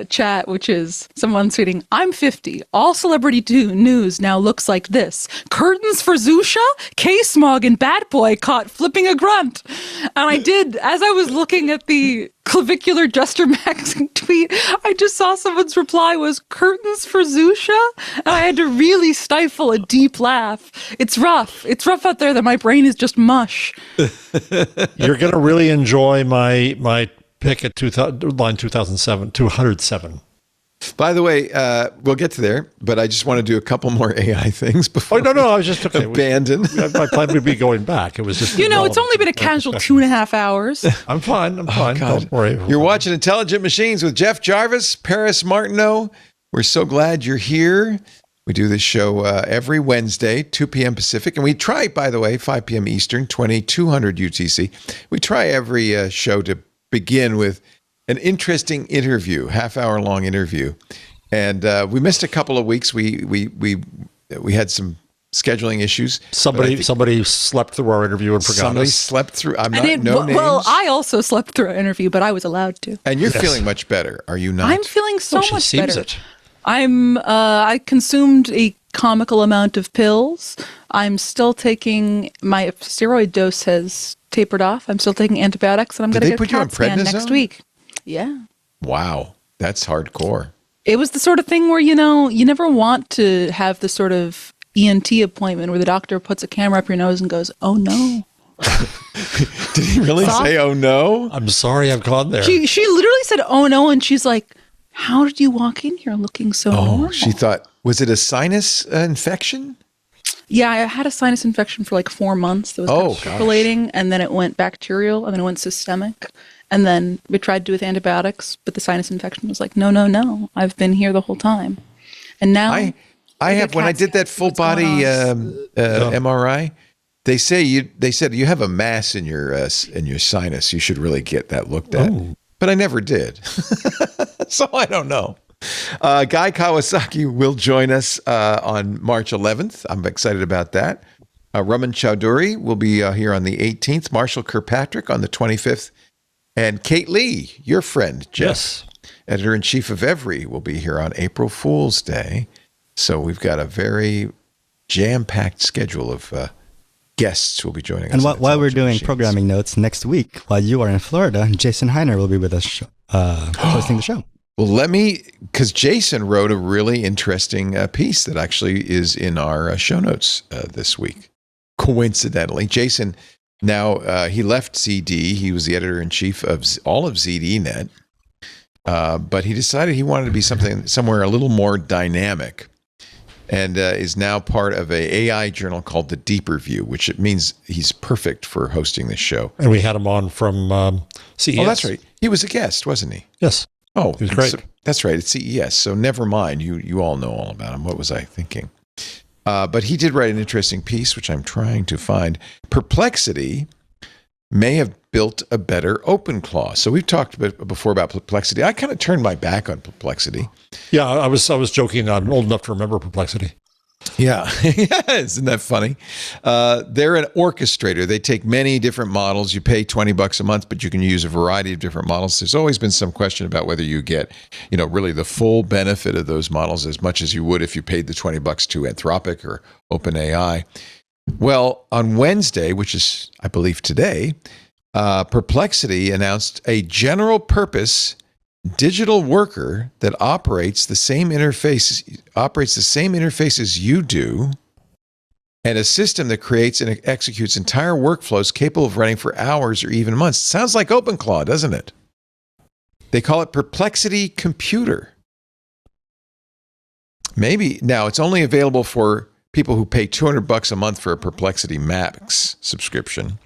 chat, which is someone tweeting, I'm 50. All celebrity news now looks like this. Curtains for Zusha, K-Smog and Bat Boy caught flipping a grunt. And I did, as I was looking at the clavicular Jester maxing tweet, I just saw someone's reply was curtains for Zusha, and I had to really stifle a deep laugh. It's rough. It's rough out there that my brain is just mush. You're going to really enjoy my pick at line 207. By the way, we'll get to there, but I just want to do a couple more AI things before. Oh, no, I was just abandoned. My plan would be going back. It was just it's only been a casual 2.5 hours. I'm fine. Don't worry. You're watching Intelligent Machines with Jeff Jarvis, Paris Martineau. We're so glad you're here. We do this show every Wednesday, 2 p.m. Pacific, and we try, by the way, 5 p.m. Eastern, 2200 UTC. We try every show to begin with an interesting interview, half-hour-long interview, and we missed a couple of weeks. We had some scheduling issues. Somebody slept through our interview and forgot somebody us. Slept through. names. Well, I also slept through an interview, but I was allowed to. And you're feeling much better, are you not? I'm feeling so much better. It. I consumed a comical amount of pills. I'm still taking my steroid dose has tapered off. I'm still taking antibiotics, and I'm going to get a CAT scan next week. Yeah. Wow, that's hardcore. It was the sort of thing where, you never want to have the sort of ENT appointment where the doctor puts a camera up your nose and goes, oh no. Did he really say, oh no? I'm sorry I've gone there. She literally said, oh no, and she's like, how did you walk in here looking so normal? She thought, was it a sinus infection? Yeah, I had a sinus infection for like 4 months. That was percolating, and then it went bacterial, and then it went systemic. And then we tried to do with antibiotics, but the sinus infection was like, no, I've been here the whole time. And now I have, when I did that full body MRI, they said you have a mass in your sinus. You should really get that looked at. Oh. But I never did. So I don't know. Guy Kawasaki will join us on March 11th. I'm excited about that. Raman Chowdhury will be here on the 18th. Marshall Kirkpatrick on the 25th. And Kate Lee, your friend, Jeff. Yes. editor-in-chief of Every, will be here on April Fool's Day. So we've got a very jam-packed schedule of guests who will be joining us. And while we're doing programming notes next week, while you are in Florida, Jason Heiner will be with us hosting the show. Well, because Jason wrote a really interesting piece that actually is in our show notes this week. Coincidentally, Jason, now he left ZD. He was the editor-in-chief of all of ZDNet, but he decided he wanted to be somewhere a little more dynamic, and is now part of a AI journal called The Deeper View, which it means he's perfect for hosting this show. And we had him on from CES. Oh, that's right. He was a guest, wasn't he? Yes. Oh, he was great. So, that's right. It's CES. So never mind. You all know all about him. What was I thinking? But he did write an interesting piece, which I'm trying to find. Perplexity may have built a better OpenClaw. So we've talked before about Perplexity. I kind of turned my back on Perplexity. Yeah, I was joking. I'm old enough to remember Perplexity. Yeah, isn't that funny? They're an orchestrator. They take many different models. You pay $20 a month, but you can use a variety of different models. There's always been some question about whether you get, really the full benefit of those models as much as you would if you paid the $20 to Anthropic or OpenAI. Well, on Wednesday, which is, I believe, today, Perplexity announced a general purpose digital worker that operates the same interface as you do, and a system that creates and executes entire workflows capable of running for hours or even months. Sounds like OpenClaw, doesn't it? They call it Perplexity Computer. Maybe now it's only available for people who pay $200 a month for a Perplexity Max subscription.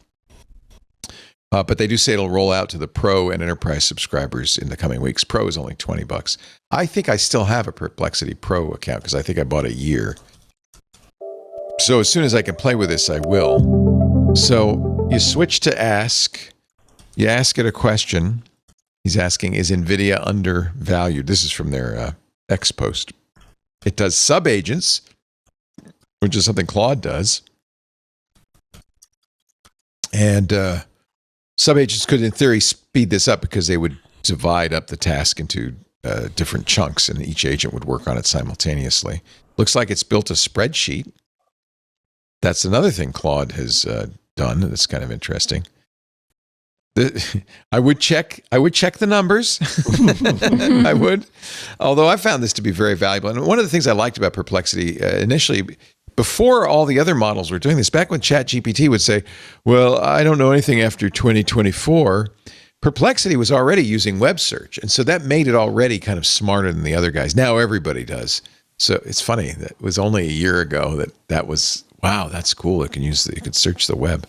But they do say it'll roll out to the Pro and Enterprise subscribers in the coming weeks. Pro is only $20. I think I still have a Perplexity Pro account because I think I bought a year. So as soon as I can play with this, I will. So you switch to Ask. You ask it a question. He's asking, is NVIDIA undervalued? This is from their X post. It does subagents, which is something Claude does. And subagents could, in theory, speed this up because they would divide up the task into different chunks, and each agent would work on it simultaneously. Looks like it's built a spreadsheet. That's another thing Claude has done that's kind of interesting. I would check the numbers. I would, although I found this to be very valuable. And one of the things I liked about Perplexity initially, before all the other models were doing this, back when ChatGPT would say, well, I don't know anything after 2024, Perplexity was already using web search. And so that made it already kind of smarter than the other guys. Now everybody does. So it's funny that it was only a year ago that was, wow, that's cool. It could search the web.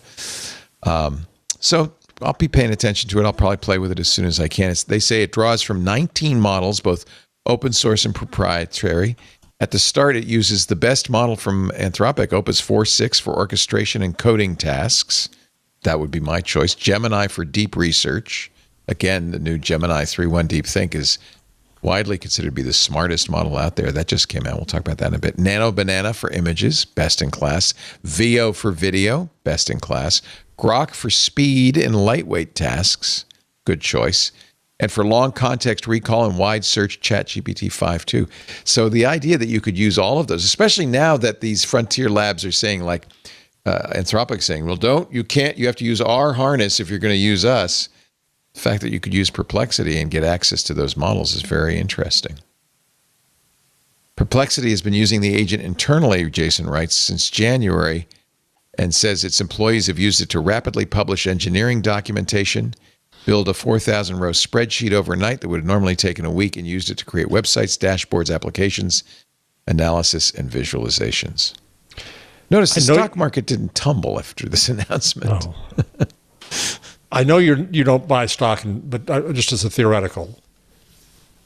So I'll be paying attention to it. I'll probably play with it as soon as I can. They say it draws from 19 models, both open source and proprietary. At the start, it uses the best model from Anthropic, Opus 4.6 for orchestration and coding tasks. That would be my choice. Gemini for deep research. Again, the new Gemini 3.1 Deep Think is widely considered to be the smartest model out there. That just came out. We'll talk about that in a bit. Nano Banana for images, best in class. Veo for video, best in class. Grok for speed and lightweight tasks, good choice. And for long context recall and wide search, ChatGPT 5.2. So the idea that you could use all of those, especially now that these frontier labs are saying, like Anthropic saying, well, you have to use our harness if you're going to use us. The fact that you could use Perplexity and get access to those models is very interesting. Perplexity has been using the agent internally, Jason writes, since January, and says its employees have used it to rapidly publish engineering documentation, build a 4,000-row spreadsheet overnight that would have normally taken a week, and used it to create websites, dashboards, applications, analysis, and visualizations. Notice the stock market didn't tumble after this announcement. No. I know you don't buy stock, but just as a theoretical,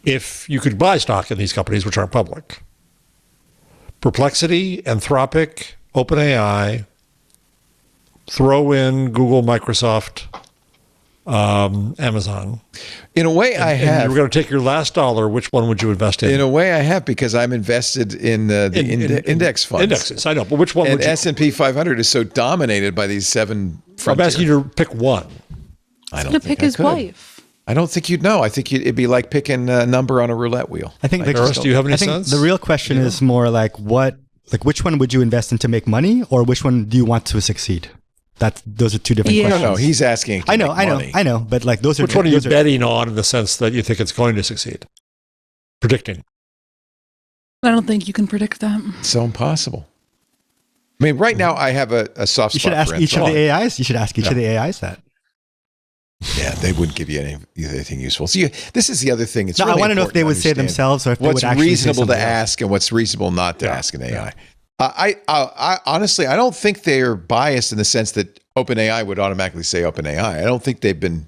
if you could buy stock in these companies, which aren't public, Perplexity, Anthropic, OpenAI, throw in Google, Microsoft, Amazon. In a way, I have. And you were going to take your last dollar. Which one would you invest in? In a way, I have, because I'm invested in the index funds. Indexes, I know. But which one would you? And S&P 500 is so dominated by these 7 frontier. I'm asking you to pick one. I don't to think pick his wife. I don't think you'd know. I think it'd be like picking a number on a roulette wheel. I think. Do you have any I think sense? the real question is more like which one would you invest in to make money, or which one do you want to succeed? Those are two different questions. No, he's asking. I know, but like those are. Which one are you betting on in the sense that you think it's going to succeed? Predicting. I don't think you can predict that. It's so impossible. I mean, right now I have a soft spot. You should ask each of the AIs. You should ask each of the AIs that. Yeah, they wouldn't give you anything useful. So this is the other thing. It's no, really I want to know if they would say themselves or if they would actually reasonable say to ask and what's reasonable not to ask an AI. I honestly, I don't think they're biased in the sense that OpenAI would automatically say OpenAI. I don't think they've been.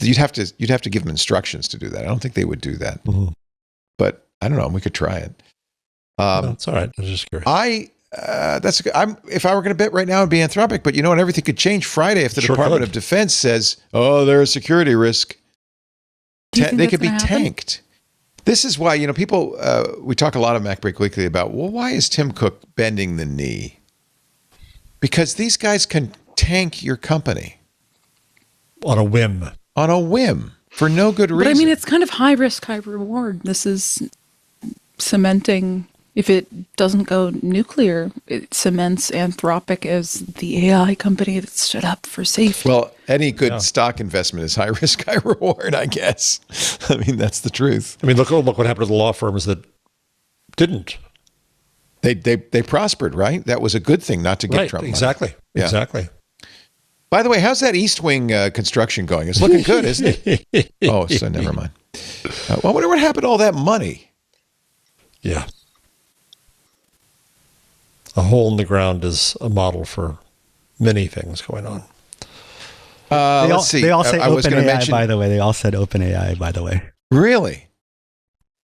You'd have to give them instructions to do that. I don't think they would do that. Mm-hmm. But I don't know. We could try it. That's all right. I was just curious. If I were going to bet right now, it'd be Anthropic. But you know what? Everything could change Friday if the Department of Defense says, "Oh, they're a security risk." They could be tanked. This is why people. We talk a lot of MacBreak Weekly about why is Tim Cook bending the knee? Because these guys can tank your company on a whim. On a whim for no good reason. But I mean, it's kind of high risk, high reward. This is cementing. If it doesn't go nuclear, it cements Anthropic as the AI company that stood up for safety. Well, any good stock investment is high risk, high reward, I guess. I mean, that's the truth. I mean, look what happened to the law firms that didn't. They prospered, right? That was a good thing not to get Trump money. Exactly. Yeah. Exactly. By the way, how's that East Wing construction going? It's looking good, isn't it? Oh, so never mind. Well, I wonder what happened to all that money. Yeah. A hole in the ground is a model for many things going on. Let's see. They all say OpenAI, by the way. They all said OpenAI, by the way. Really?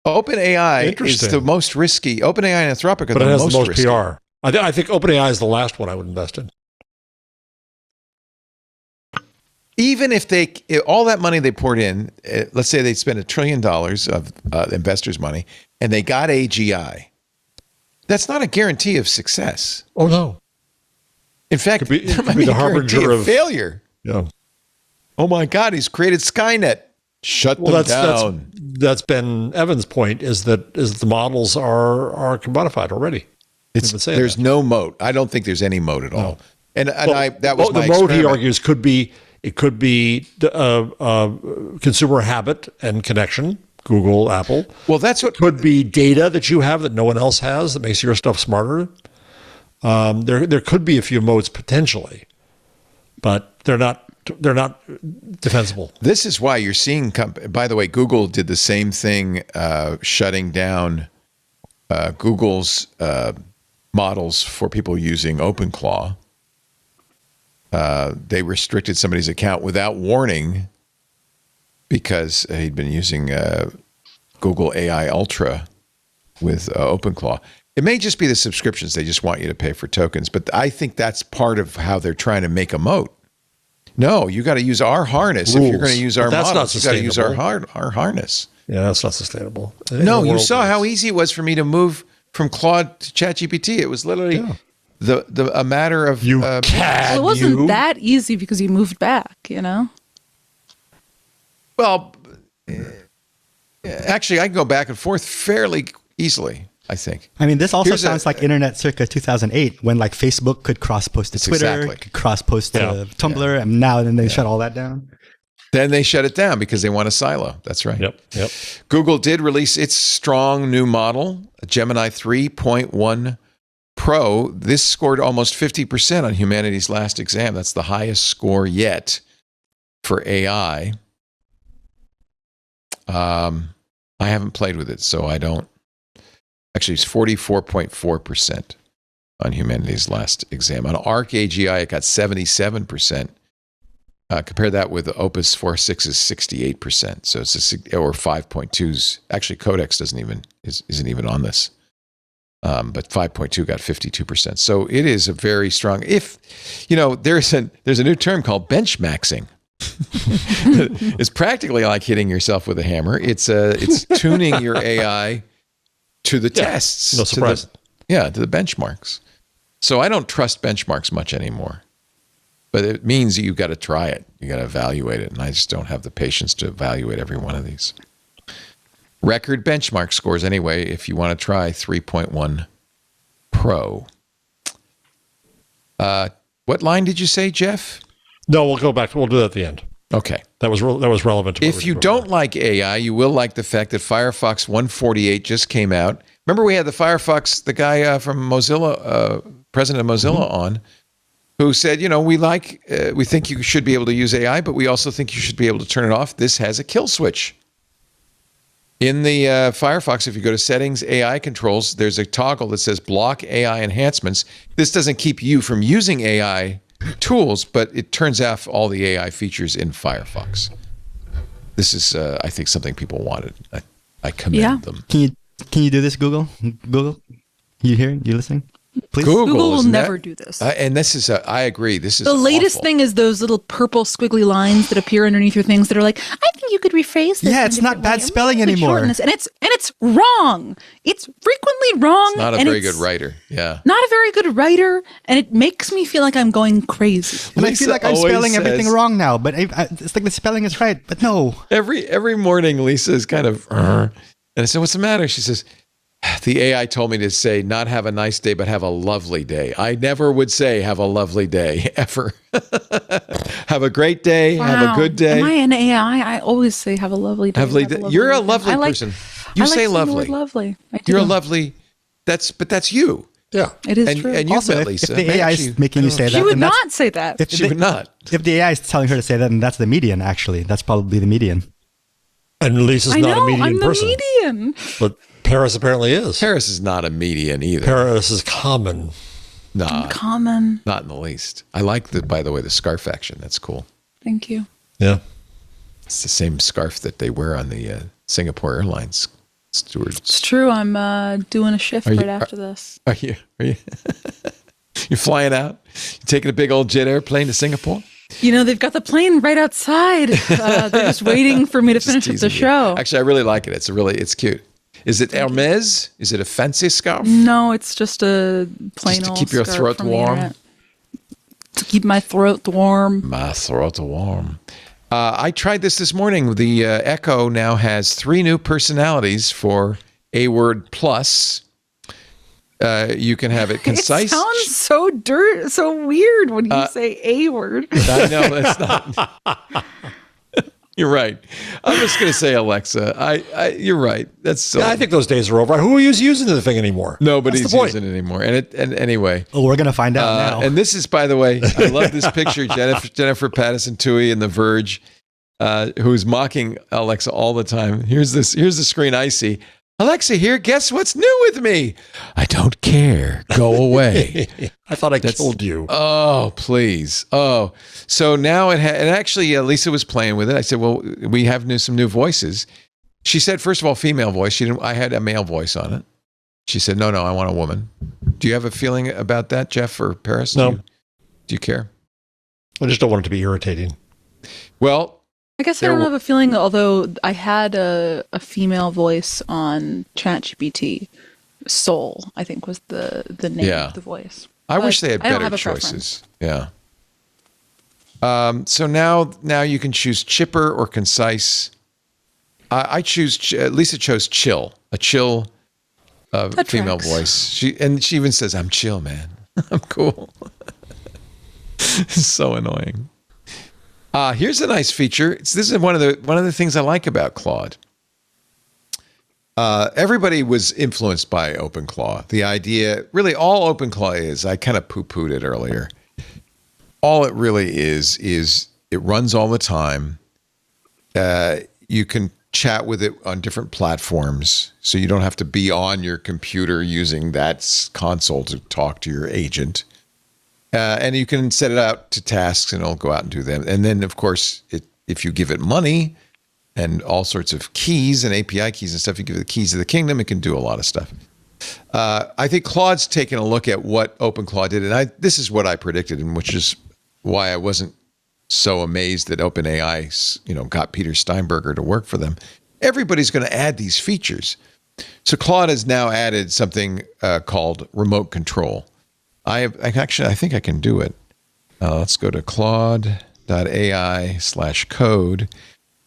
OpenAI is the most risky. OpenAI and Anthropic are the most risky. PR. I think OpenAI is the last one I would invest in. Even if all that money they poured in, let's say they spent $1 trillion of investors' money, and they got AGI. That's not a guarantee of success. Oh, no. In fact, it could be the harbinger of failure. Yeah. Oh, my God, he's created Skynet. Shut them down. That's Ben Evans' point, is that the models are commodified already. There's no moat. I don't think there's any moat at all. No. That was my the moat, he experiment. argues, could be consumer habit and connection. Google, Apple. Well, that's what could be data that you have that no one else has that makes your stuff smarter. There could be a few modes potentially, but they're not defensible. This is why you're seeing. By the way, Google did the same thing, shutting down Google's models for people using OpenClaw. They restricted somebody's account without warning, because he'd been using Google AI Ultra with OpenClaw. It may just be the subscriptions. They just want you to pay for tokens. But I think that's part of how they're trying to make a moat. No, you got to use our harness. Rules. If you're going to use our models, you got to use our harness. Yeah, that's not sustainable. No, you saw how easy it was for me to move from Claude to ChatGPT. It was literally a matter of... Well, it wasn't that easy because you moved back, Well, actually, I can go back and forth fairly easily, I think. I mean, this also sounds like internet circa 2008, when like Facebook could cross-post to Twitter, could cross-post to Tumblr, and now then they shut all that down. Then they shut it down because they want a silo. That's right. Yep. Google did release its strong new model, Gemini 3.1 Pro. This scored almost 50% on humanity's last exam. That's the highest score yet for AI. I haven't played with it, so I don't. Actually, it's 44.4% on humanity's last exam. On Arc AGI, it got 77%. Compare that with Opus 4.6's 68%. So it's or 5.2's. Actually, Codex isn't even on this. But 5.2 got 52%. So it is a very strong. If there's a new term called benchmaxing. It's practically like hitting yourself with a hammer. It's tuning your AI to the tests. No surprise. To the benchmarks. So I don't trust benchmarks much anymore. But it means that you've got to try it. You got to evaluate it. And I just don't have the patience to evaluate every one of these. Record benchmark scores anyway, if you want to try 3.1 Pro. What line did you say, Jeff? No, we'll go back. We'll do that at the end. Okay. That was relevant to if you don't like AI, you will like the fact that Firefox 148 just came out. Remember we had the Firefox, the guy from Mozilla, president of Mozilla on, who said, we think you should be able to use AI, but we also think you should be able to turn it off. This has a kill switch. In the Firefox, if you go to settings, AI controls, there's a toggle that says block AI enhancements. This doesn't keep you from using AI tools, but it turns off all the AI features in Firefox. This is, I think, something people wanted. I commend them. Can you do this, Google? Google? You hearing? You listening? Please? Google will never do this. And this is, I agree, this is the latest awful. thing is those little purple squiggly lines that appear underneath your things that are like, I think you could rephrase this. Yeah, it's not bad spelling anymore. And it's wrong. It's frequently wrong. It's not a very good writer. Yeah. Not a very good writer, and it makes me feel like I'm going crazy. And I feel like I'm spelling everything wrong now, but it's like the spelling is right, but no. Every morning, Lisa is kind of, and I said, what's the matter? She says, the AI told me to say, not have a nice day, but have a lovely day. I never would say have a lovely day, ever. Have a great day. Wow. Have a good day. Am I an AI? I always say have a lovely day. You're a lovely person. You say lovely. Lovely. I do. You're a lovely. But that's you. Yeah. It is true. And you Also, met Lisa. if the AI is making you say that, she would then not say that. She would not. If the AI is telling her to say that, then that's the median, actually. That's probably the median. And Lisa's not a median person. I'm the median. But Paris apparently is. Paris is not a median either. Paris is common. Nah, common. Not in the least. I like by the way, the scarf action. That's cool. Thank you. Yeah. It's the same scarf that they wear on the Singapore Airlines stewards. It's true. I'm doing a shift after this. Are you? You're flying out? You taking a big old jet airplane to Singapore? They've got the plane right outside. They're just waiting for me to finish up the show. Actually, I really like it. It's cute. Is it Hermes? Is it a fancy scarf? No, it's just a plain just old to keep your scarf throat warm. To keep my throat warm. My throat warm. I tried this morning. The Echo now has 3 new personalities for A Word Plus. You can have it concise. It sounds so weird when you say A word. I know that's not. You're right. I'm just going to say Alexa. You're right. That's silly. Yeah, I think those days are over. Who is using the thing anymore? Nobody's using it anymore. And anyway. Oh, we're going to find out now. And this is, by the way, I love this picture. Jennifer Patterson Toohey in The Verge, who's mocking Alexa all the time. Here's the screen I see. Alexa here, guess what's new with me? I don't care. Go away. I thought I told you. Oh, please. Oh, so now and actually Lisa was playing with it. I said, well, we have some new voices. She said, first of all, female voice. I had a male voice on it. She said, no, I want a woman. Do you have a feeling about that, Jeff or Paris? No. Do you care? I just don't want it to be irritating. Well, I guess I don't have a feeling, although I had a female voice on ChatGPT. Soul, I think, was the name of the voice. I wish they had better choices. Yeah. So now you can choose chipper or concise. I choose, Lisa chose chill, a chill female voice. She even says, I'm chill, man. I'm cool. It's so annoying. Here's a nice feature. This is one of the things I like about Claude. Everybody was influenced by OpenClaw. The idea, really, all OpenClaw is, I kind of poo-pooed it earlier. All it really is it runs all the time. You can chat with it on different platforms, so you don't have to be on your computer using that console to talk to your agent. And you can set it out to tasks and it'll go out and do them. And then, of course, if you give it money and all sorts of keys and API keys and stuff, you give it the keys of the kingdom, it can do a lot of stuff. I think Claude's taken a look at what OpenClaw did. And this is what I predicted, and which is why I wasn't so amazed that OpenAI, got Peter Steinberger to work for them. Everybody's going to add these features. So Claude has now added something called remote control. I think I can do it. Let's go to Claude.ai/code.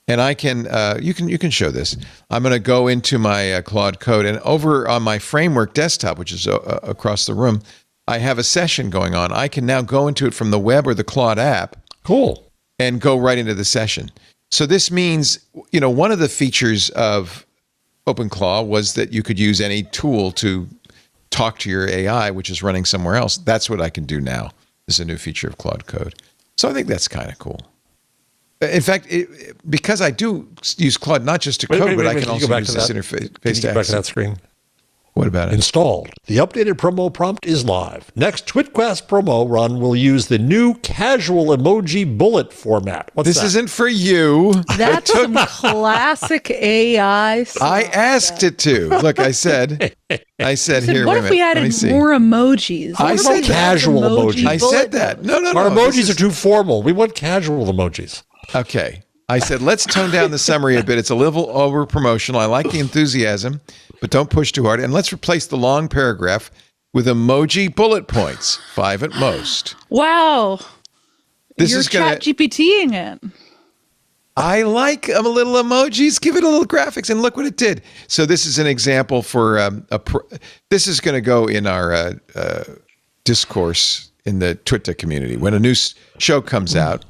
And I can, you can show this. I'm going to go into my Claude code, and over on my framework desktop, which is across the room, I have a session going on. I can now go into it from the web or the Claude app. Cool. And go right into the session. So this means, one of the features of OpenClaw was that you could use any tool to talk to your AI, which is running somewhere else. That's what I can do now. This is a new feature of Claude Code. So I think that's kind of cool. In fact, because I do use Claude not just to code, but I can also use this interface. Can you go back to that screen? What about it? Installed. The updated promo prompt is live. Next TwitQuest promo run will use the new casual emoji bullet format. What's this that? Isn't for you. That's some classic AI stuff. I asked it to. Look, I said here. What if we added more emojis? I said casual emojis. I said that. No. Our emojis are too formal. We want casual emojis. Okay. I said, let's tone down the summary a bit. It's a little over promotional. I like the enthusiasm, but don't push too hard. And let's replace the long paragraph with emoji bullet points, 5 at most. Wow. You're ChatGPTing it. I like a little emojis. Give it a little graphics, and look what it did. So this is an example for this is going to go in our discourse in the Twitter community. When a new show comes out,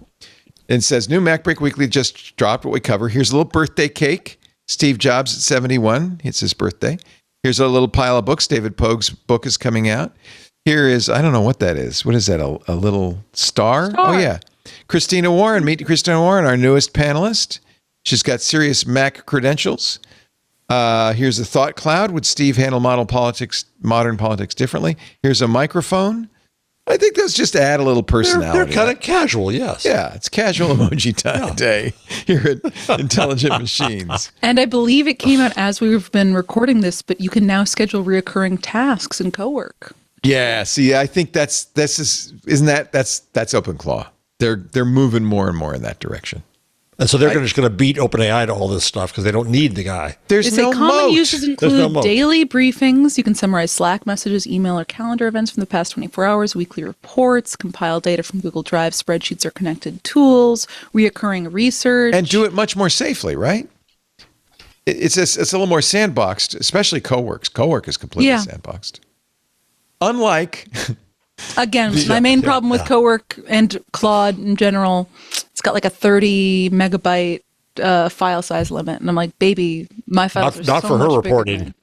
and says, new MacBreak Weekly just dropped what we cover. Here's a little birthday cake. Steve Jobs at 71. It's his birthday. Here's a little pile of books. David Pogue's book is coming out. Here is, I don't know what that is. What is that, a little star? Oh, yeah. Christina Warren. Meet Christina Warren, our newest panelist. She's got serious Mac credentials. Here's a thought cloud. Would Steve handle modern politics differently? Here's a microphone. I think those just add a little personality. They're kind of casual, yes. Yeah, it's casual emoji time day here at Intelligent Machines. And I believe it came out as we've been recording this, but you can now schedule reoccurring tasks in cowork. Yeah, see, I think that's OpenClaw. They're moving more and more in that direction. And so they're just going to beat OpenAI to all this stuff because they don't need the guy. There's no common moat. uses include daily briefings. You can summarize Slack messages, email, or calendar events from the past 24 hours, weekly reports, compile data from Google Drive, spreadsheets, or connected tools, reoccurring research. And do it much more safely, right? It's a little more sandboxed, especially Cowork. Cowork is completely sandboxed. Unlike... Again, my main problem with Cowork and Claude in general, it's got like a 30 megabyte file size limit. And I'm like, baby, my files are not so for her much reporting.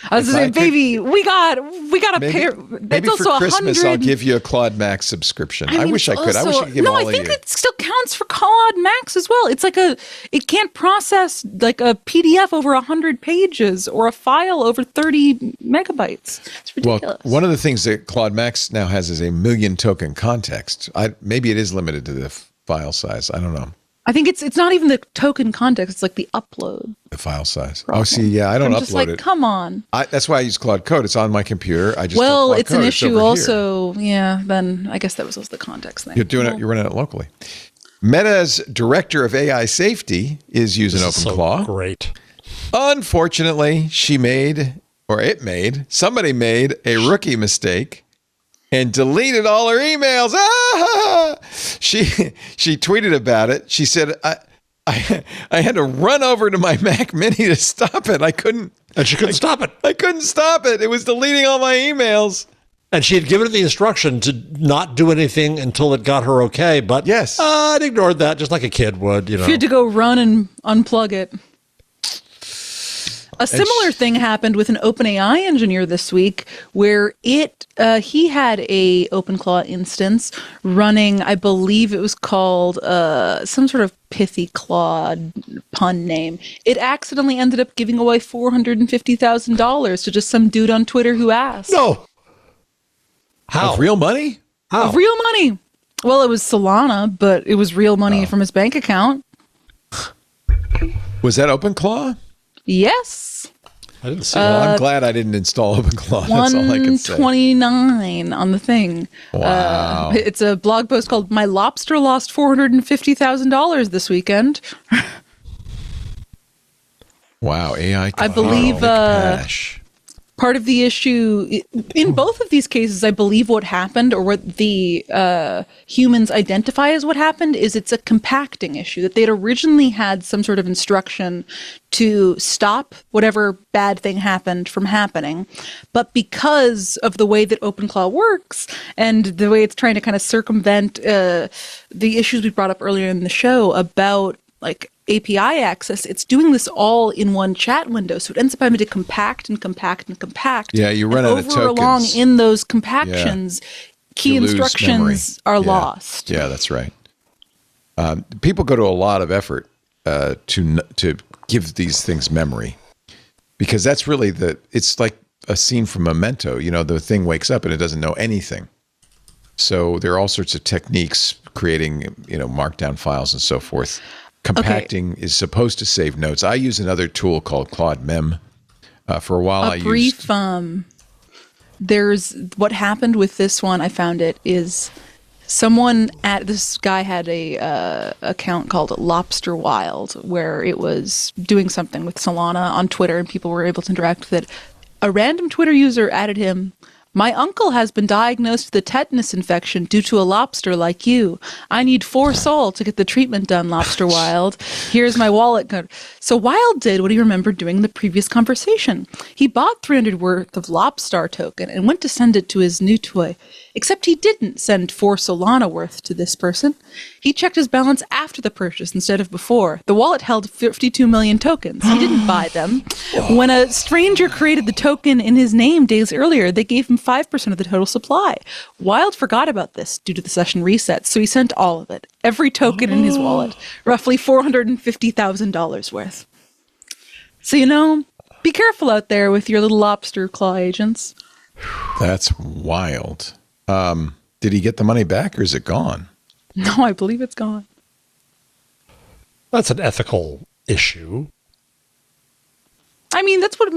I was saying, baby, we got a pair. Maybe for Christmas, I'll give you a Claude Max subscription. I wish I could. I wish I could give all of you. No, I think it still counts for Claude Max as well. It's like it can't process like a PDF over 100 pages or a file over 30 megabytes. It's ridiculous. Well, one of the things that Claude Max now has is a 1,000,000 token context. Maybe it is limited to the file size. I don't know. I think it's not even the token context. It's like the upload. The file size. Problem. Oh, see, yeah, I don't I'm just upload like, it. Come on. That's why I use Claude Code. It's on my computer. I just it's an issue also. Yeah, then I guess that was also the context thing. You're doing it. You're running it locally. Meta's director of AI safety is using OpenClaw. So great. Unfortunately, somebody made a rookie mistake and deleted all her emails. She tweeted about it. She said, I had to run over to my Mac Mini to stop it. I couldn't. And she couldn't stop it. I couldn't stop it. It was deleting all my emails. And she had given it the instruction to not do anything until it got her okay. But yes, I'd ignored that just like a kid would. You know, she had to go run and unplug it. A similar thing happened with an OpenAI engineer this week where he had a OpenClaw instance running, I believe it was called some sort of pithy Claude pun name. It accidentally ended up giving away $450,000 to just some dude on Twitter who asked. No. How? Of real money? How? Of real money. Well, it was Solana, but it was real money from his bank account. Was that OpenClaw? Yes. I didn't see that. I'm glad I didn't install OpenClaw. That's all I can say. 129 on the thing. Wow. It's a blog post called "My Lobster Lost $450,000 this weekend." Wow, AI. I believe part of the issue in both of these cases, I believe what happened, or what the humans identify as what happened, is it's a compacting issue, that they'd originally had some sort of instruction to stop whatever bad thing happened from happening. But because of the way that OpenClaw works and the way it's trying to kind of circumvent the issues we brought up earlier in the show about like API access, it's doing this all in one chat window. So it ends up having to compact and compact and compact. Yeah, you run out of tokens. Along in those compactions, key instructions are lost. Yeah, that's right. People go to a lot of effort to give these things memory, because that's really it's like a scene from Memento. You know, the thing wakes up and it doesn't know anything. So there are all sorts of techniques creating, markdown files and so forth. Compacting is supposed to save notes. I use another tool called Claude Mem. For a while, there's what happened with this one. I found it is this guy had a account called Lobster Wild, where it was doing something with Solana on Twitter, and people were able to interact with it. A random Twitter user added him. My uncle has been diagnosed with a tetanus infection due to a lobster like you. I need 4 Sol to get the treatment done, Lobster Wild. Here's my wallet code. So Wild did what he remembered doing in the previous conversation. He bought 300 worth of Lobstar token and went to send it to his new toy. Except he didn't send 4 Solana worth to this person. He checked his balance after the purchase instead of before. The wallet held 52 million tokens. He didn't buy them. When a stranger created the token in his name days earlier, they gave him 5% of the total supply. Wild forgot about this due to the session reset, so he sent all of it. Every token in his wallet. Roughly $450,000 worth. So, be careful out there with your little lobster claw agents. That's wild. Did he get the money back, or is it gone? No, I believe it's gone. That's an ethical issue. I mean, that's what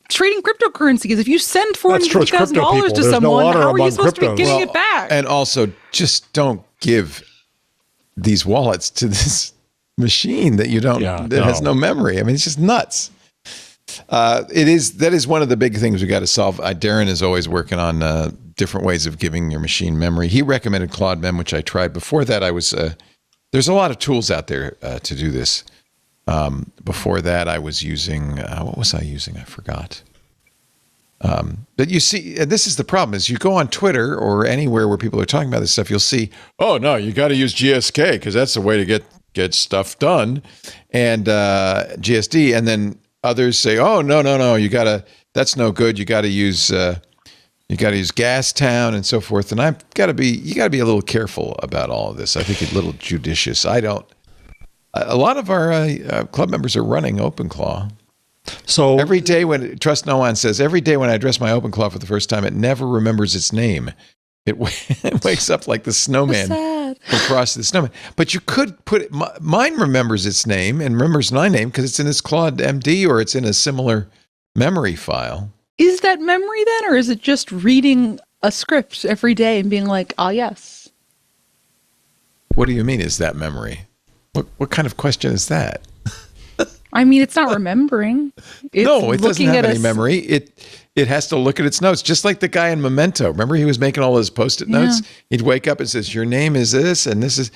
trading cryptocurrency is. If you send $450,000 to someone, how are you supposed to be getting it back? And also, just don't give these wallets to this machine that has no memory. I mean, it's just nuts. That is one of the big things we got to solve. Darren is always working on different ways of giving your machine memory. He recommended Claude Mem, which I tried. Before that, I was there's a lot of tools out there to do this. Before that, I was using what was I using? I forgot. But you see, this is the problem: is you go on Twitter or anywhere where people are talking about this stuff, you'll see, oh no, you got to use GSK because that's the way to get stuff done, and GSD, and then others say, oh no, that's no good. You got to use Gastown and so forth. And you got to be a little careful about all of this. I think a little judicious. A lot of our club members are running OpenClaw. So every day Trust No One says, every day when I address my OpenClaw for the first time, it never remembers its name. It wakes up like the snowman from Frosty the Snowman. But you could put it, mine remembers its name and remembers my name because it's in its Claude MD or it's in a similar memory file. Is that memory then, or is it just reading a script every day and being like, ah, yes? What do you mean, is that memory? What kind of question is that? I mean, it's not remembering. It doesn't have any memory. It has to look at its notes, just like the guy in Memento. Remember, he was making all those Post-it notes? He'd wake up and says, your name is this, and this is...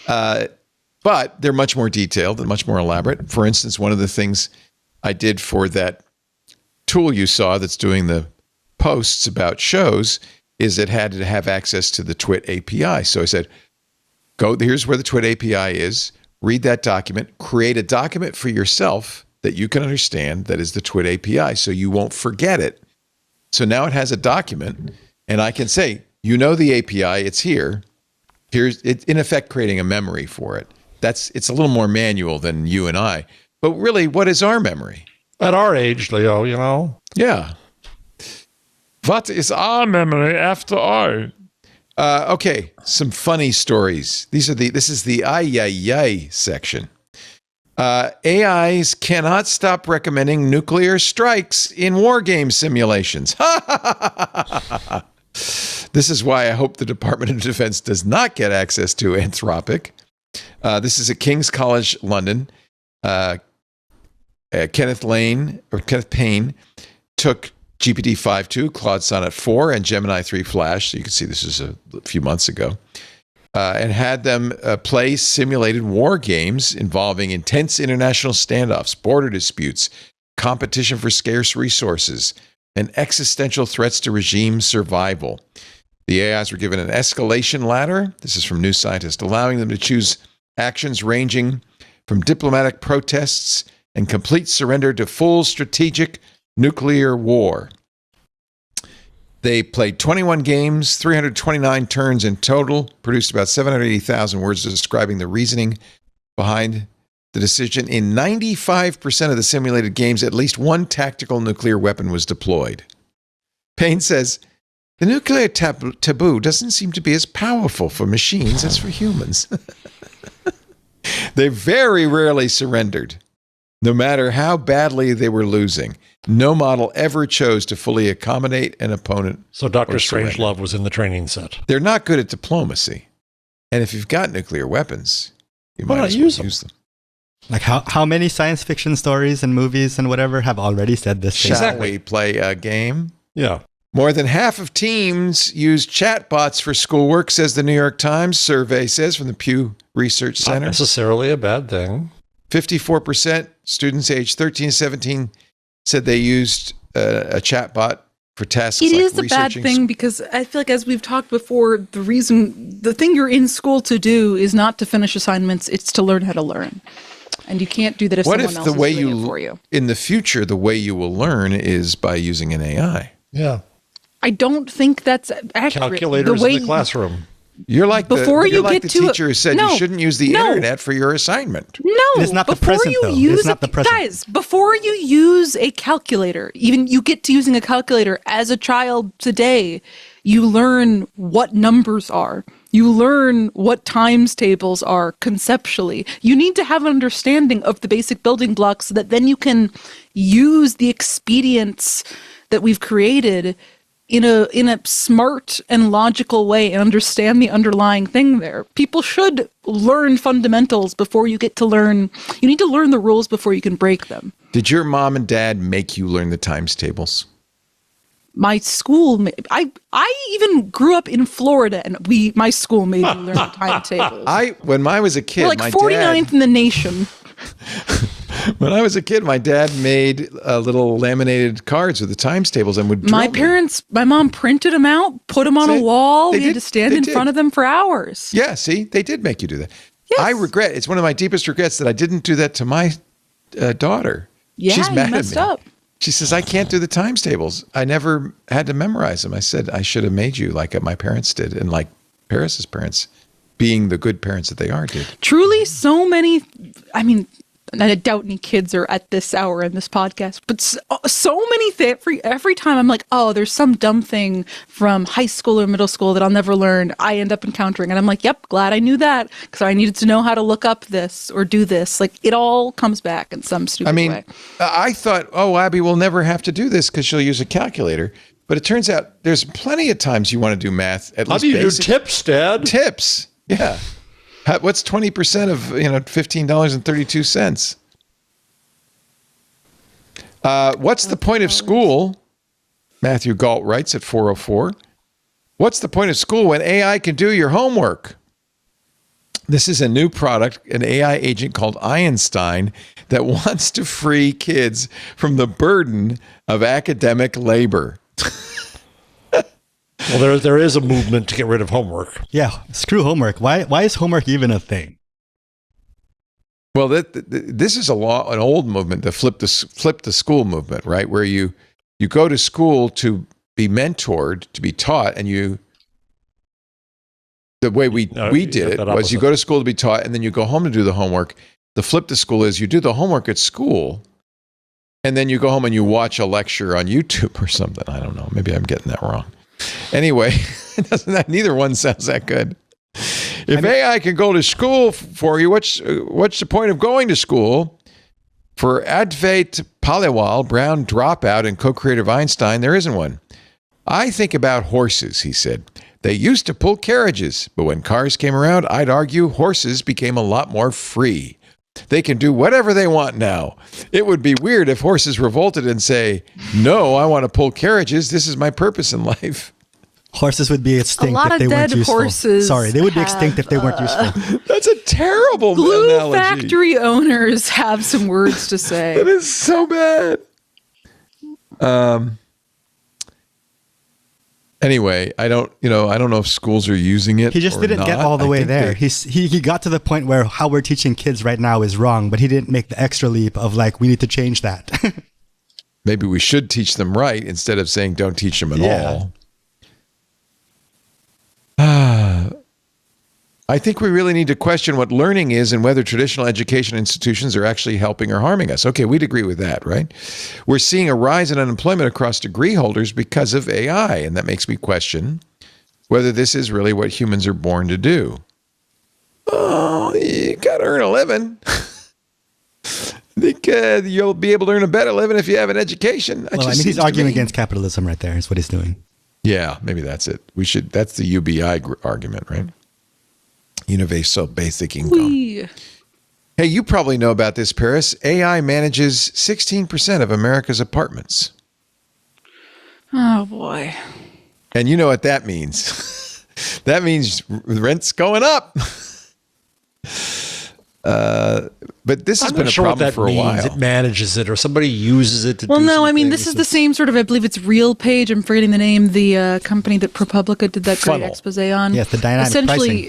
but they're much more detailed and much more elaborate. For instance, one of the things I did for that tool you saw that's doing the posts about shows is it had to have access to the Twit API. So I said, here's where the Twit API is. Read that document, create a document for yourself that you can understand that is the Twit API so you won't forget it. So now it has a document and I can say, the API, it's here. Here's it, in effect, creating a memory for it. It's a little more manual than you and I. But really, what is our memory? At our age, Leo, Yeah. What is our memory after all? Okay, some funny stories. This is the ay section. AIs cannot stop recommending nuclear strikes in war game simulations. This is why I hope the Department of Defense does not get access to Anthropic. This is at King's College London. Kenneth Payne took GPT 5.2, Claude Sonnet 4, and Gemini 3 Flash. So you can see this is a few months ago. And had them play simulated war games involving intense international standoffs, border disputes, competition for scarce resources, and existential threats to regime survival. The AIs were given an escalation ladder. This is from New Scientist, allowing them to choose actions ranging from diplomatic protests and complete surrender to full strategic nuclear war. They played 21 games, 329 turns in total, produced about 780,000 words describing the reasoning behind the decision. In 95% of the simulated games, at least one tactical nuclear weapon was deployed. Payne says, the nuclear taboo doesn't seem to be as powerful for machines as for humans. They very rarely surrendered, no matter how badly they were losing. No model ever chose to fully accommodate an opponent. So Dr. Strangelove was in the training set. They're not good at diplomacy. And if you've got nuclear weapons, you might as well use them. Like how many science fiction stories and movies and whatever have already said this? Shall we play a game? Yeah. More than half of teams use chatbots for schoolwork, says the New York Times survey says from the Pew Research Center. Not necessarily a bad thing. 54% students aged 13 to 17 said they used a chatbot for tasks It like is a bad thing because I feel like, as we've talked before, the thing you're in school to do is not to finish assignments, it's to learn how to learn. And you can't do that if someone else is doing it for you. In the future, the way you will learn is by using an AI. Yeah. I don't think that's accurate. Calculators in the classroom. You're like the teacher who said you shouldn't use the internet for your assignment. No, it's not the present, though. It's not the present. Guys, before you use a calculator, even you get to using a calculator as a child today, you learn what numbers are. You learn what times tables are conceptually. You need to have an understanding of the basic building blocks so that then you can use the expedients that we've created in a smart and logical way and understand the underlying thing there. People should learn fundamentals before you get to learn. You need to learn the rules before you can break them. Did your mom and dad make you learn the times tables? My school, I even grew up in Florida, and my school made me learn the timetables. When I was a kid, we're like my 49th in the nation. When I was a kid, my dad made little laminated cards with the times tables and would draw my mom printed them out, put them on a wall. We had to stand in front of them for hours. Yeah, see, they did make you do that. Yes. I regret, it's one of my deepest regrets that I didn't do that to my daughter. Yeah, she's mad you messed at me. up. She says, I can't do the times tables. I never had to memorize them. I said, I should have made you like my parents did, and like Paris's parents, being the good parents that they are, did. Truly, so many, I doubt any kids are at this hour in this podcast, but so many things. Every time I'm like, oh, there's some dumb thing from high school or middle school that I'll never learn. I end up encountering, and I'm like, yep, glad I knew that because I needed to know how to look up this or do this. Like it all comes back in some stupid way. I thought, oh, Abby will never have to do this because she'll use a calculator. But it turns out there's plenty of times you want to do math. At least how do you do tips, Dad? Tips, yeah. What's 20% of $15.32? What's the point of school? Matthew Galt writes at 404. What's the point of school when AI can do your homework? This is a new product, an AI agent called Einstein that wants to free kids from the burden of academic labor. Well, there is a movement to get rid of homework. Yeah, screw homework. Why is homework even a thing? Well, this is an old movement, the flip the school movement, right? Where you go to school to be mentored, to be taught, and the way we did it was you go to school to be taught, and then you go home to do the homework. The flip to school is you do the homework at school, and then you go home and you watch a lecture on YouTube or something. I don't know. Maybe I'm getting that wrong. Anyway, neither one sounds that good. If AI can go to school for you, what's the point of going to school? For Advait Paliwal, Brown dropout and co-creator of Einstein, there isn't one. I think about horses, he said. They used to pull carriages, but when cars came around, I'd argue horses became a lot more free. They can do whatever they want now. It would be weird if horses revolted and say, no, I want to pull carriages. This is my purpose in life. Horses would be extinct if they weren't useful. Horses they would be extinct if they weren't useful. That's a terrible glue analogy. Factory owners have some words to say. That is so bad. Anyway, I don't know if schools are using it. He just didn't get all the way there. He got to the point where how we're teaching kids right now is wrong, but he didn't make the extra leap of like, we need to change that. Maybe we should teach them right instead of saying don't teach them at all. I think we really need to question what learning is and whether traditional education institutions are actually helping or harming us. Okay, we'd agree with that, right? We're seeing a rise in unemployment across degree holders because of AI, and that makes me question whether this is really what humans are born to do. Oh, you got to earn a living. I think you'll be able to earn a better living if you have an education. He's arguing against capitalism right there is what he's doing. Yeah, maybe that's it. That's the UBI argument, right? Universal basic income. Hey, you probably know about this, Paris. AI manages 16% of America's apartments. Oh, boy. And you know what that means. That means rent's going up. But this has been a problem for a while. It manages it or somebody uses it to do something. This is the same sort of, I believe it's Real Page. I'm forgetting the name. The company that ProPublica did that great expose on. Yes, the dynamic pricing.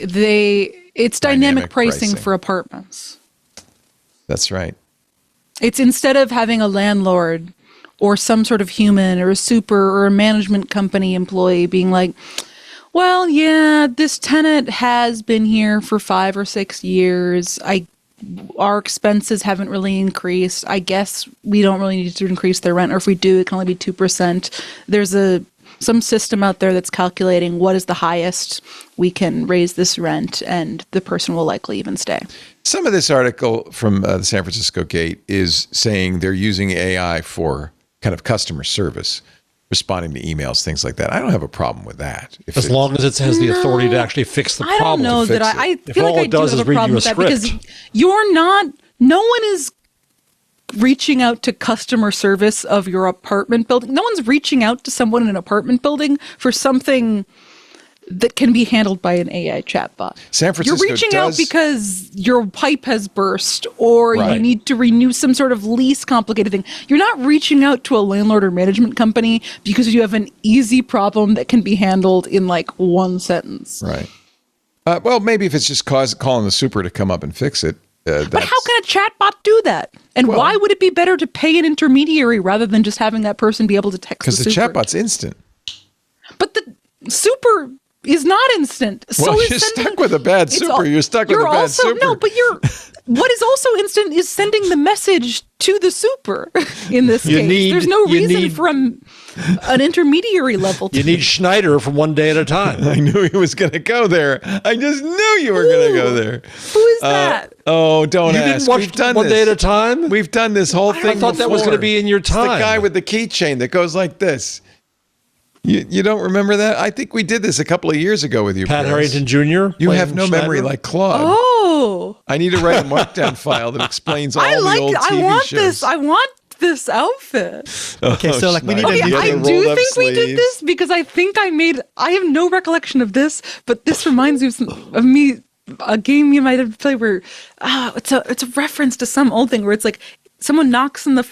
It's dynamic pricing for apartments. That's right. It's instead of having a landlord or some sort of human or a super or a management company employee being like, well, yeah, this tenant has been here for 5 or 6 years. Our expenses haven't really increased. I guess we don't really need to increase their rent, or if we do, it can only be 2%. There's some system out there that's calculating what is the highest we can raise this rent, and the person will likely even stay. Some of this article from the San Francisco Gate is saying they're using AI for kind of customer service, responding to emails, things like that. I don't have a problem with that. As long as it has the authority to actually fix the problem. I don't know that I feel like I do have a problem with that because no one is reaching out to customer service of your apartment building. No one's reaching out to someone in an apartment building for something that can be handled by an AI chatbot. San Francisco You're reaching out because your pipe has burst or you need to renew some sort of lease complicated thing. You're not reaching out to a landlord or management company because you have an easy problem that can be handled in like one sentence. Right. Well, maybe if it's just calling the super to come up and fix it. But how can a chatbot do that? And why would it be better to pay an intermediary rather than just having that person be able to text the super? Because the chatbot's instant. But the super is not instant. Well, you're stuck with a bad super. You're stuck with a bad super. No, but what is also instant is sending the message to the super in this case. There's no reason for an intermediary level to You need Schneider from One Day at a Time. I knew he was going to go there. I just knew you were going to go there. Who is that? Oh, don't ask. You didn't watch One Day at a Time? We've done this whole thing I thought that was going to be in your time. It's the guy with the keychain that goes like this. You don't remember that? I think we did this a couple of years ago with you, Pat Paris. Harrington Jr. You have no memory like Claude. Oh. I need to write a markdown file that explains all the old TV shows. I want this outfit. Okay, so like we need I do think we did this because I think I have no recollection of this, but this reminds me of me, a game you might have played where it's a reference to some old thing where it's like someone knocks on the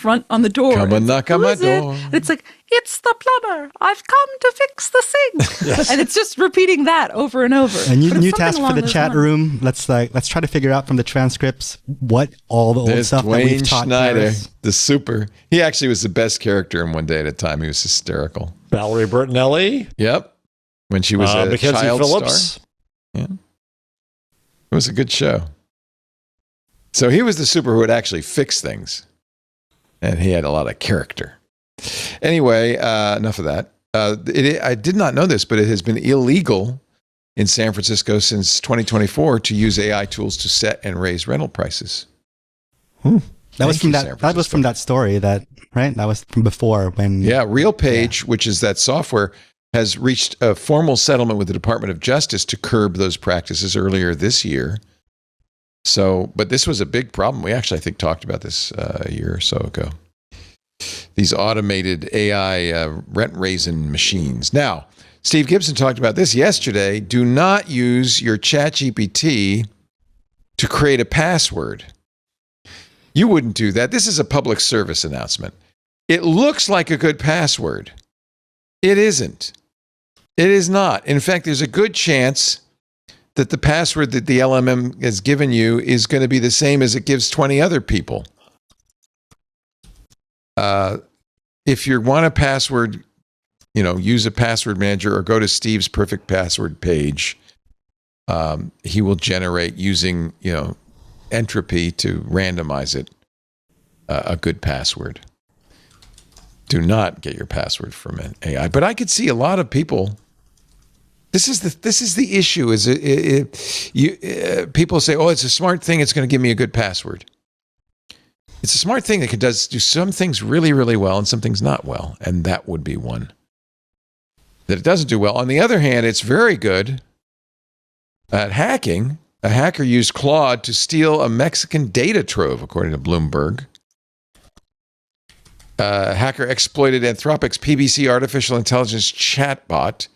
door. Come and knock on my door. And it's like, it's the plumber. I've come to fix the sink. Yes. And it's just repeating that over and over. And new task for the chat room. Let's try to figure out from the transcripts what all the old stuff that we've taught. Schneider, the super. He actually was the best character in One Day at a Time. He was hysterical. Valerie Bertinelli. Yep. When she was a Mackenzie child Phillips. star. Yeah. It was a good show. So he was the super who would actually fix things. And he had a lot of character. Anyway, enough of that. I did not know this, but it has been illegal in San Francisco since 2024 to use AI tools to set and raise rental prices. That was from that story right? That was from before when... Yeah, RealPage, which is that software, has reached a formal settlement with the Department of Justice to curb those practices earlier this year. So, but this was a big problem. We actually, I think, talked about this a year or so ago. These automated AI rent raising machines. Now, Steve Gibson talked about this yesterday. Do not use your ChatGPT to create a password. You wouldn't do that. This is a public service announcement. It looks like a good password. It isn't. It is not. In fact, there's a good chance that the password that the LLM has given you is going to be the same as it gives 20 other people. If you want a password, use a password manager or go to Steve's perfect password page. He will generate using, entropy to randomize it, a good password. Do not get your password from an AI. But I could see a lot of people. This is the issue. People say, "Oh, it's a smart thing. It's going to give me a good password." It's a smart thing that does do some things really, really well and some things not well, and that would be one that it doesn't do well. On the other hand, it's very good at hacking. A hacker used Claude to steal a Mexican data trove, according to Bloomberg. A hacker exploited Anthropic's PBC artificial intelligence chatbot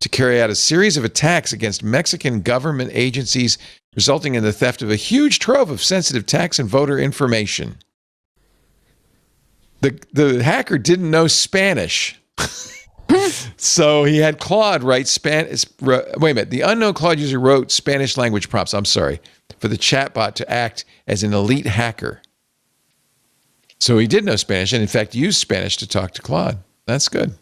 to carry out a series of attacks against Mexican government agencies, resulting in the theft of a huge trove of sensitive tax and voter information. The hacker didn't know Spanish. So he had Claude write Spanish. Wait a minute. The unknown Claude user wrote Spanish language prompts, for the chatbot to act as an elite hacker. So he did know Spanish and, in fact, used Spanish to talk to Claude. That's good.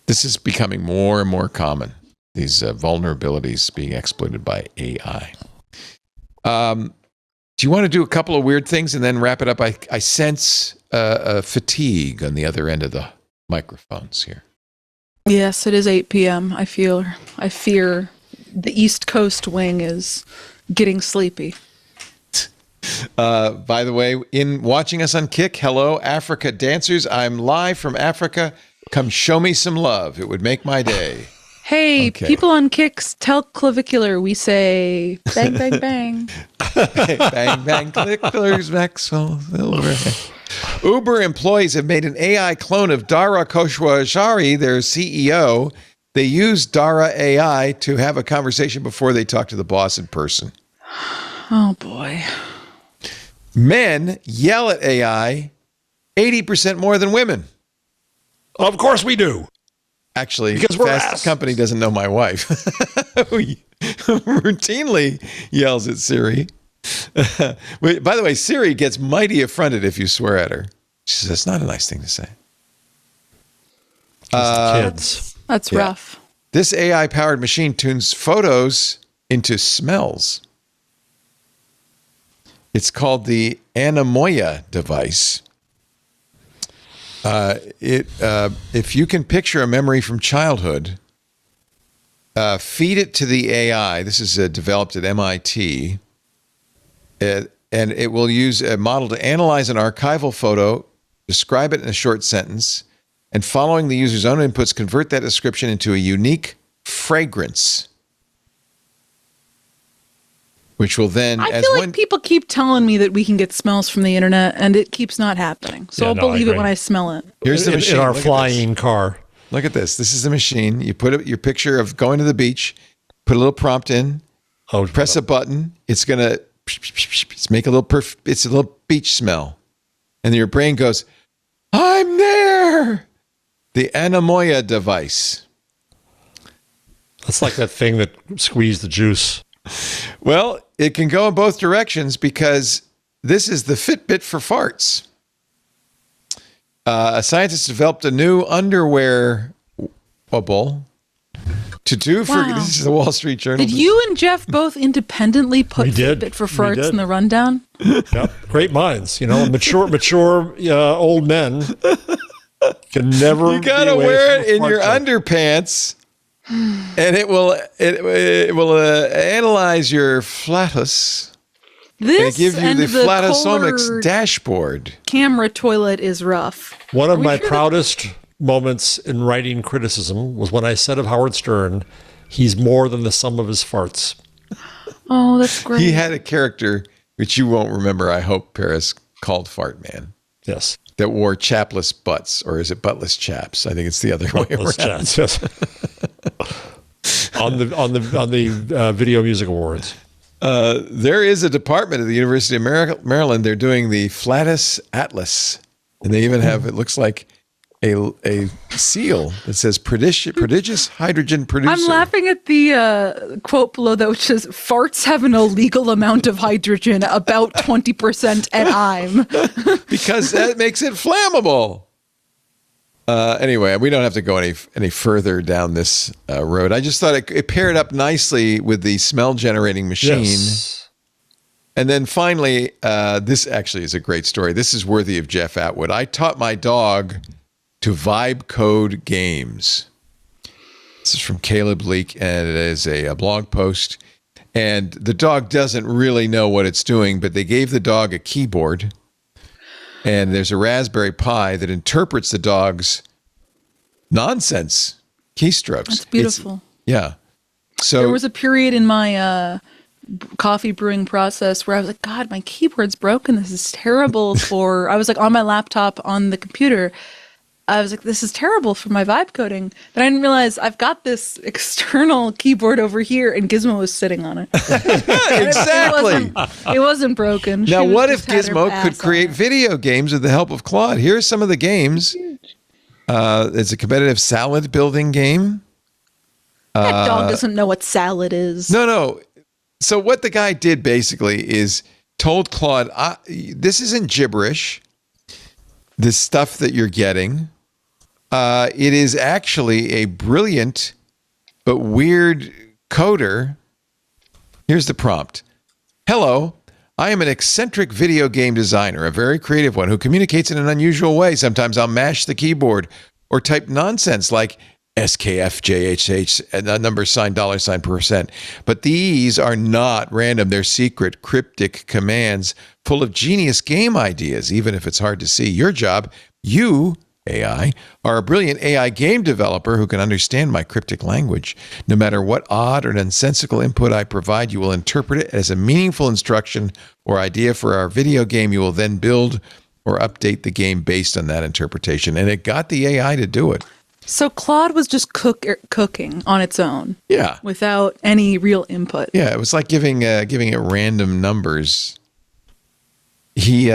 This is becoming more and more common, these vulnerabilities being exploited by AI. Do you want to do a couple of weird things and then wrap it up? I sense fatigue on the other end of the microphones here. Yes, it is 8 p.m. I fear the East Coast wing is getting sleepy. By the way, in watching us on Kick, hello, Africa dancers. I'm live from Africa. Come show me some love. It would make my day. Hey, people on Kicks, tell Clavicular we say bang, bang, bang. Bang, bang, clickers, Maxwell Silver. Uber employees have made an AI clone of Dara Khosrowshahi, their CEO. They use Dara AI to have a conversation before they talk to the boss in person. Oh, boy. Men yell at AI 80% more than women. Of course we do. Actually, Fast Company doesn't know my wife. Who routinely yells at Siri. By the way, Siri gets mighty affronted if you swear at her. She says, that's not a nice thing to say. Kids. That's rough. This AI-powered machine tunes photos into smells. It's called the Anemoia device. If you can picture a memory from childhood, feed it to the AI. This is developed at MIT. And it will use a model to analyze an archival photo, describe it in a short sentence, and following the user's own inputs, convert that description into a unique fragrance. Which will then... I feel like people keep telling me that we can get smells from the internet, and it keeps not happening. So I'll believe it when I smell it. Here's the machine. In our flying car. Look at this. This is the machine. You put your picture of going to the beach, put a little prompt in, press a button. It's going to make a little beach smell. And your brain goes, I'm there. The Anemoia device. That's like that thing that squeezed the juice. Well, it can go in both directions because this is the Fitbit for farts. A scientist developed a new underwear bubble to do for... Wow. This is the Wall Street Journal. Did you and Jeff both independently put Fitbit for farts in the rundown? Yep. Great minds. Mature old men can never... You got to wear it in your underpants. And it will analyze your flatus and give you the flatosomics dashboard. Camera toilet is rough. One of my proudest moments in writing criticism was when I said of Howard Stern, he's more than the sum of his farts. Oh, that's great. He had a character, which you won't remember, I hope, Paris, called Fart Man. Yes. That wore chapless butts, or is it buttless chaps? I think it's the other way around. Chaps, yes. on the Video Music Awards. There is a department at the University of Maryland. They're doing the Flatus Atlas, and they even have, it looks like a seal that says prodigious hydrogen producer. I'm laughing at the quote below that, which says, farts have an illegal amount of hydrogen, about 20%, and I'm. Because that makes it flammable. Anyway, we don't have to go any further down this road. I just thought it paired up nicely with the smell generating machine. Yes. And then finally, this actually is a great story. This is worthy of Jeff Atwood. I taught my dog to vibe code games. This is from Caleb Leak, and it is a blog post. And the dog doesn't really know what it's doing, but they gave the dog a keyboard. And there's a Raspberry Pi that interprets the dog's nonsense keystrokes. That's beautiful. Yeah. So there was a period in my coffee brewing process where I was like, God, my keyboard's broken. This is terrible for, I was like on my laptop on the computer. I was like, this is terrible for my vibe coding. But I didn't realize I've got this external keyboard over here, and Gizmo was sitting on it. Exactly. It wasn't broken. Now, what if Gizmo could create video games with the help of Claude? Here's some of the games. It's a competitive salad building game. That dog doesn't know what salad is. No. So what the guy did basically is told Claude, this isn't gibberish, this stuff that you're getting. It is actually a brilliant but weird coder. Here's the prompt. Hello, I am an eccentric video game designer, a very creative one who communicates in an unusual way. Sometimes I'll mash the keyboard or type nonsense like SKFJHH and a number sign, $% But these are not random. They're secret, cryptic commands full of genius game ideas, even if it's hard to see. Your job, you, AI, are a brilliant AI game developer who can understand my cryptic language. No matter what odd or nonsensical input I provide, you will interpret it as a meaningful instruction or idea for our video game. You will then build or update the game based on that interpretation. And it got the AI to do it. So Claude was just cooking on its own. Yeah. Without any real input. Yeah, it was like giving it random numbers. He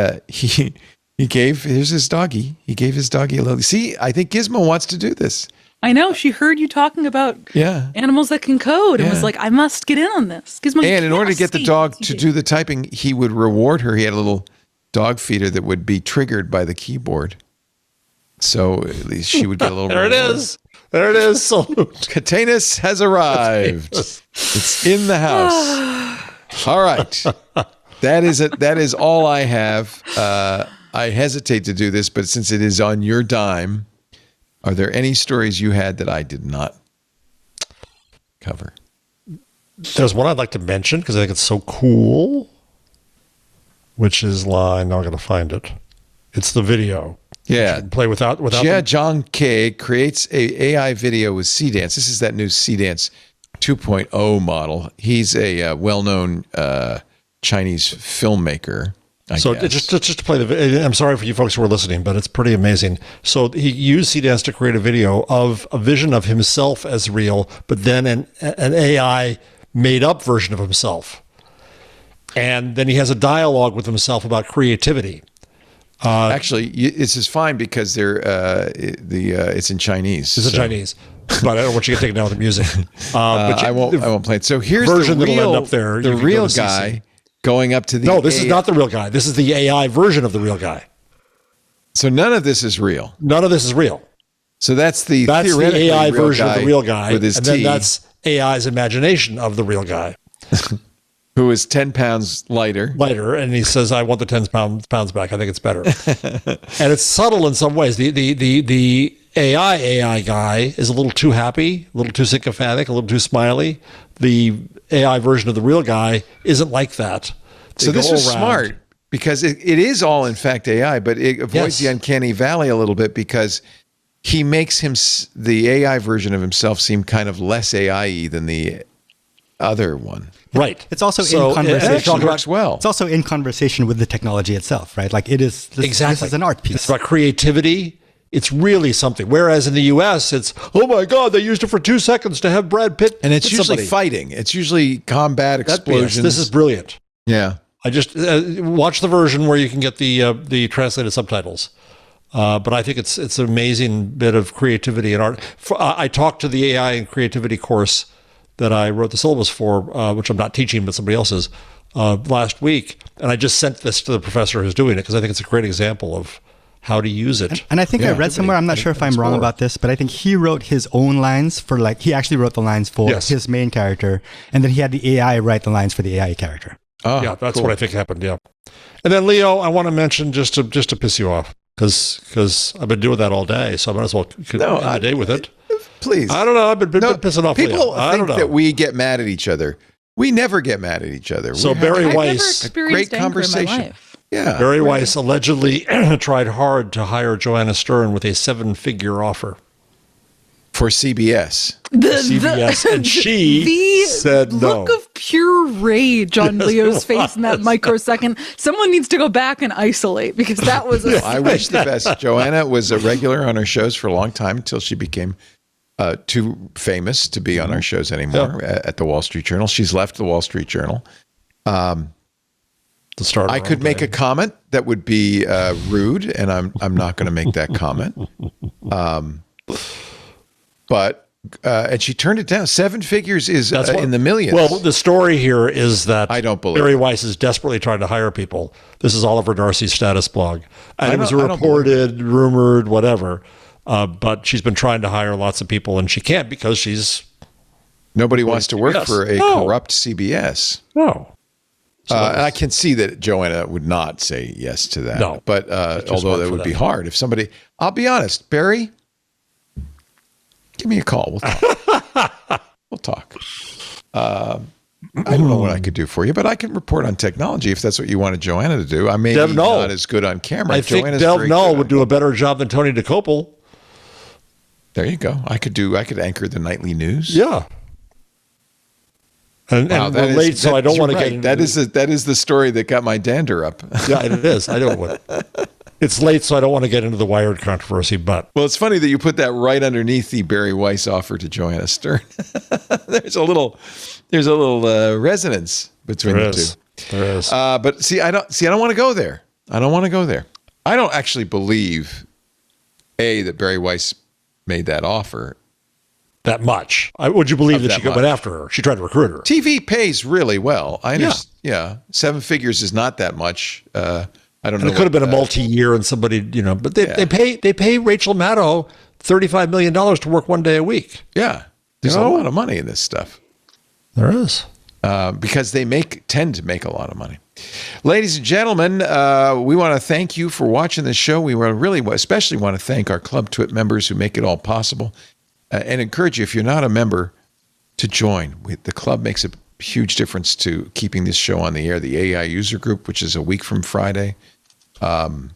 gave, here's his doggy. He gave his doggy a little. See, I think Gizmo wants to do this. I know. She heard you talking about animals that can code and was like, I must get in on this. Gizmo, and in order to get the dog to do the typing, he would reward her. He had a little dog feeder that would be triggered by the keyboard. So at least she would get a little There reward. it is. There it is. Salute. Catanus has arrived. It's in the house. All right. That is it. That is all I have. I hesitate to do this, but since it is on your dime, are there any stories you had that I did not cover? There's one I'd like to mention because I think it's so cool, which is I'm not going to find it. It's the video. Yeah. Play without. Yeah, John K. creates a AI video with Cdance. This is that new Cdance 2.0 model. He's a well-known Chinese filmmaker. I guess. Just to play the video, I'm sorry for you folks who are listening, but it's pretty amazing. So he used Cdance to create a video of a vision of himself as real, but then an AI made up version of himself. And then he has a dialogue with himself about creativity. Actually, this is fine because they're it's in Chinese. It's in Chinese, but I don't want you to take it down with the music. But I won't play it. So here's version the real, that'll end up there. The real guy going up to the. No, this is not the real guy. This is the AI version of the real guy. So none of this is real. None of this is real. So that's the AI version of the real guy with his and then that's AI's imagination of the real guy. Who is 10 pounds lighter. And he says, I want the 10 pounds back. I think it's better. And it's subtle in some ways. The AI guy is a little too happy, a little too sycophantic, a little too smiley. The AI version of the real guy isn't like that. So this was smart because it is all, in fact, AI, but it avoids the uncanny valley a little bit because he makes the AI version of himself seem kind of less AI-y than the other one. Right. It's also So in conversation. It works well. It's also in conversation with the technology itself, right? Like it is. This is an art piece. It's about creativity. It's really something. Whereas in the U.S., it's, oh my God, they used it for 2 seconds to have Brad Pitt. And it's usually fighting. It's usually combat explosions. This is brilliant. Yeah. I just watch the version where you can get the translated subtitles. But I think it's an amazing bit of creativity and art. I talked to the AI and creativity course that I wrote the syllabus for, which I'm not teaching, but somebody else is, last week. And I just sent this to the professor who's doing it because I think it's a great example of how to use it. And I think I read somewhere, I'm not sure if I'm wrong about this, but I think he wrote his own lines for he actually wrote the lines for his main character. And then he had the AI write the lines for the AI character. Oh, yeah, that's what I think happened. Yeah. And then Leo, I want to mention just to piss you off because I've been doing that all day. So I might as well end the day with it. Please. I don't know. I've been pissing off people Leo. think that we get mad at each other. We never get mad at each other. So Barry Weiss, a great conversation. Yeah. Barry Weiss allegedly tried hard to hire Joanna Stern with a 7-figure offer for CBS. And she said no. The look of pure rage on Leo's face in that microsecond. Someone needs to go back and isolate because that was. I wish the best. Joanna was a regular on our shows for a long time until she became too famous to be on our shows anymore at the Wall Street Journal. She's left the Wall Street Journal. I could make a comment that would be rude, and I'm not going to make that comment. But and she turned it down. 7 figures is in the millions. Well, the story here is that I don't believe Barry Weiss is desperately trying to hire people. This is Oliver Darcy's status blog, and it was reported, rumored, whatever. But she's been trying to hire lots of people, and she can't because nobody wants to work for a corrupt CBS. No. And I can see that Joanna would not say yes to that. No, but although that would be hard if somebody. I'll be honest, Barry. Give me a call. We'll talk. We'll talk. I don't know what I could do for you, but I can report on technology if that's what you wanted Joanna to do. I may be not as good on camera. I think Dev Null would do a better job than Tony DeCopel. There you go. I could anchor the nightly news. Yeah. And we're late, so I don't want to get into that is the story that got my dander up. Yeah, it is. I don't. It's late, so I don't want to get into the Wired controversy. But it's funny that you put that right underneath the Barry Weiss offer to Joanna Stern. There's a little resonance between the two. There is. But I don't want to go there. I don't want to go there. I don't actually believe that Barry Weiss made that offer. That much. Would you believe that she went after her? She tried to recruit her. TV pays really well. I understand. Yeah. 7 figures is not that much. I don't know. It could have been a multi-year and somebody, but they pay Rachel Maddow $35 million to work 1 day a week. Yeah. There's a lot of money in this stuff. There is. Because they tend to make a lot of money. Ladies and gentlemen, we want to thank you for watching the show. We really especially want to thank our Club Twit members who make it all possible. And encourage you, if you're not a member, to join. The club makes a huge difference to keeping this show on the air. The AI user group, which is a week from Friday, 2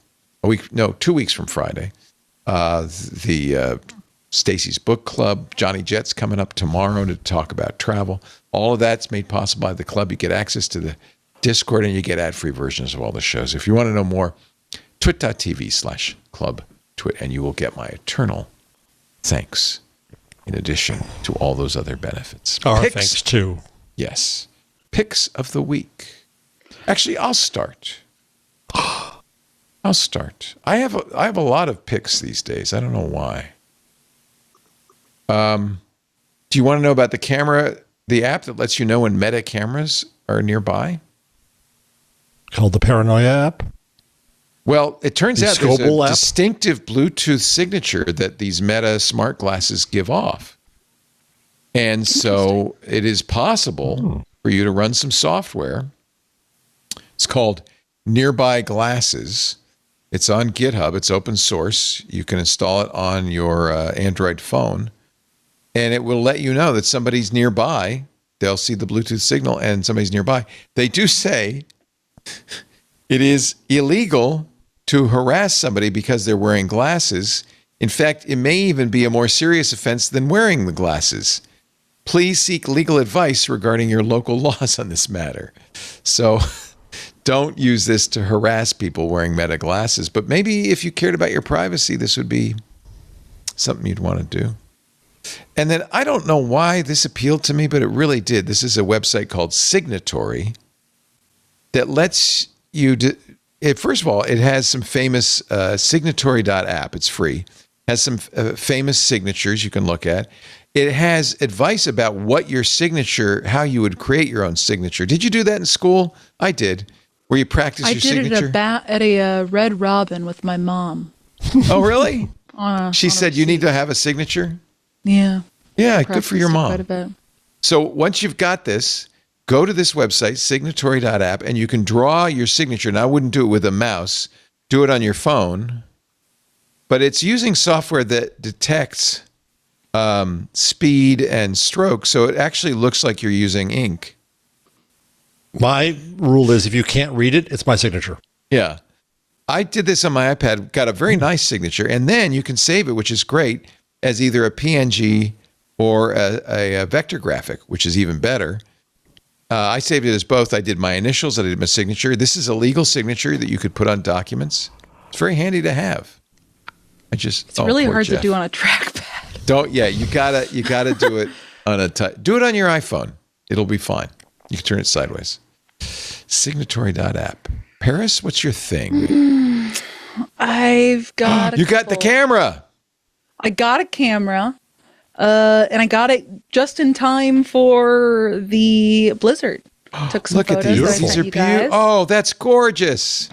weeks from Friday. The Stacy's Book Club, Johnny Jett's coming up tomorrow to talk about travel. All of that's made possible by the club. You get access to the Discord and you get ad-free versions of all the shows. If you want to know more, twit.tv/clubtwit, and you will get my eternal thanks. In addition to all those other benefits. Thanks too. Yes. Picks of the week. Actually, I'll start. I have a lot of picks these days. I don't know why. Do you want to know about the app that lets you know when Meta cameras are nearby? Called the Paranoia app? Well, it turns out there's a distinctive Bluetooth signature that these Meta smart glasses give off. And so it is possible for you to run some software. It's called Nearby Glasses. It's on GitHub. It's open source. You can install it on your Android phone. And it will let you know that somebody's nearby. They'll see the Bluetooth signal and somebody's nearby. They do say it is illegal to harass somebody because they're wearing glasses. In fact, it may even be a more serious offense than wearing the glasses. please seek legal advice regarding your local laws on this matter. So don't use this to harass people wearing Meta glasses. But maybe if you cared about your privacy, this would be something you'd want to do. And then I don't know why this appealed to me, but it really did. This is a website called Signatory that lets you first of all, it has some famous signatory.app. It's free. Has some famous signatures you can look at. It has advice about what your signature, how you would create your own signature. Did you do that in school? I did. Where you practice your signature? I did it at a Red Robin with my mom. Oh, really? She said you need to have a signature? Yeah. Yeah, good for your mom. Quite a bit. So once you've got this, go to this website, signatory.app, and you can draw your signature. Now, I wouldn't do it with a mouse. Do it on your phone. But it's using software that detects speed and stroke, so it actually looks like you're using ink. My rule is if you can't read it, it's my signature. Yeah. I did this on my iPad, got a very nice signature, and then you can save it, which is great, as either a PNG or a vector graphic, which is even better. I saved it as both. I did my initials, I did my signature. This is a legal signature that you could put on documents. It's very handy to have. It's really hard to do on a trackpad. You gotta do it on do it on your iPhone. It'll be fine. You can turn it sideways. Signatory.app. Paris, what's your thing? I've got You got the camera. I got a camera. And I got it just in time for the blizzard. Took some photos. Look at these. These are beautiful. Oh, that's gorgeous.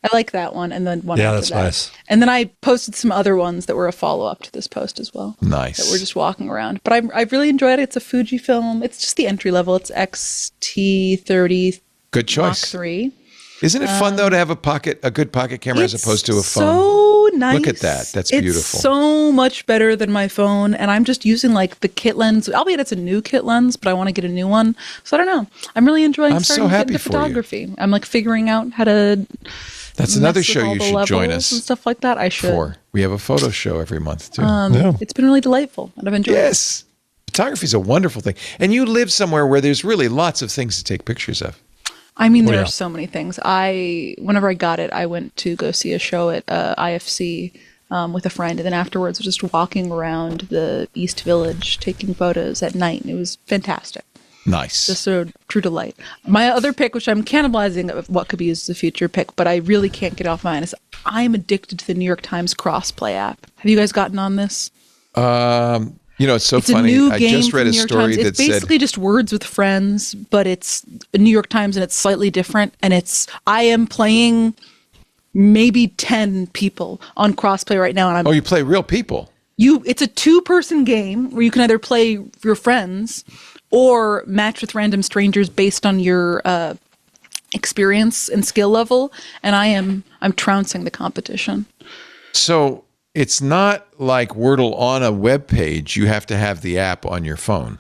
I like that one, and then one after that's that. nice. And then I posted some other ones that were a follow-up to this post as well. Nice. That we're just walking around. But I've really enjoyed it. It's a Fujifilm. It's just the entry level. It's XT30. Good choice. Mach 3. Isn't it fun though to have a good pocket camera as opposed to a phone? So nice. Look at that. That's beautiful. It's so much better than my phone, and I'm just using like the kit lens. Albeit it's a new kit lens, but I want to get a new one. So I don't know. I'm really enjoying starting to get into photography. I'm like figuring out how to. That's another show you should join us and stuff like that. I should. We have a photo show every month too. It's been really delightful, and I've enjoyed it. Yes, photography is a wonderful thing, and you live somewhere where there's really lots of things to take pictures of. I mean, there are so many things. Whenever I got it, I went to go see a show at IFC with a friend, and then afterwards, just walking around the East Village, taking photos at night, and it was fantastic. Nice. Just a true delight. My other pick, which I'm cannibalizing of what could be used as a future pick, but I really can't get off mine, is I'm addicted to the New York Times crossplay app. Have you guys gotten on this? It's so funny. I just read a story that said it's basically just words with friends, but it's New York Times and it's slightly different. And I am playing maybe 10 people on crossplay right now. And you play real people. It's a 2-person game where you can either play your friends or match with random strangers based on your experience and skill level. And I'm trouncing the competition. So it's not like Wordle on a web page. You have to have the app on your phone.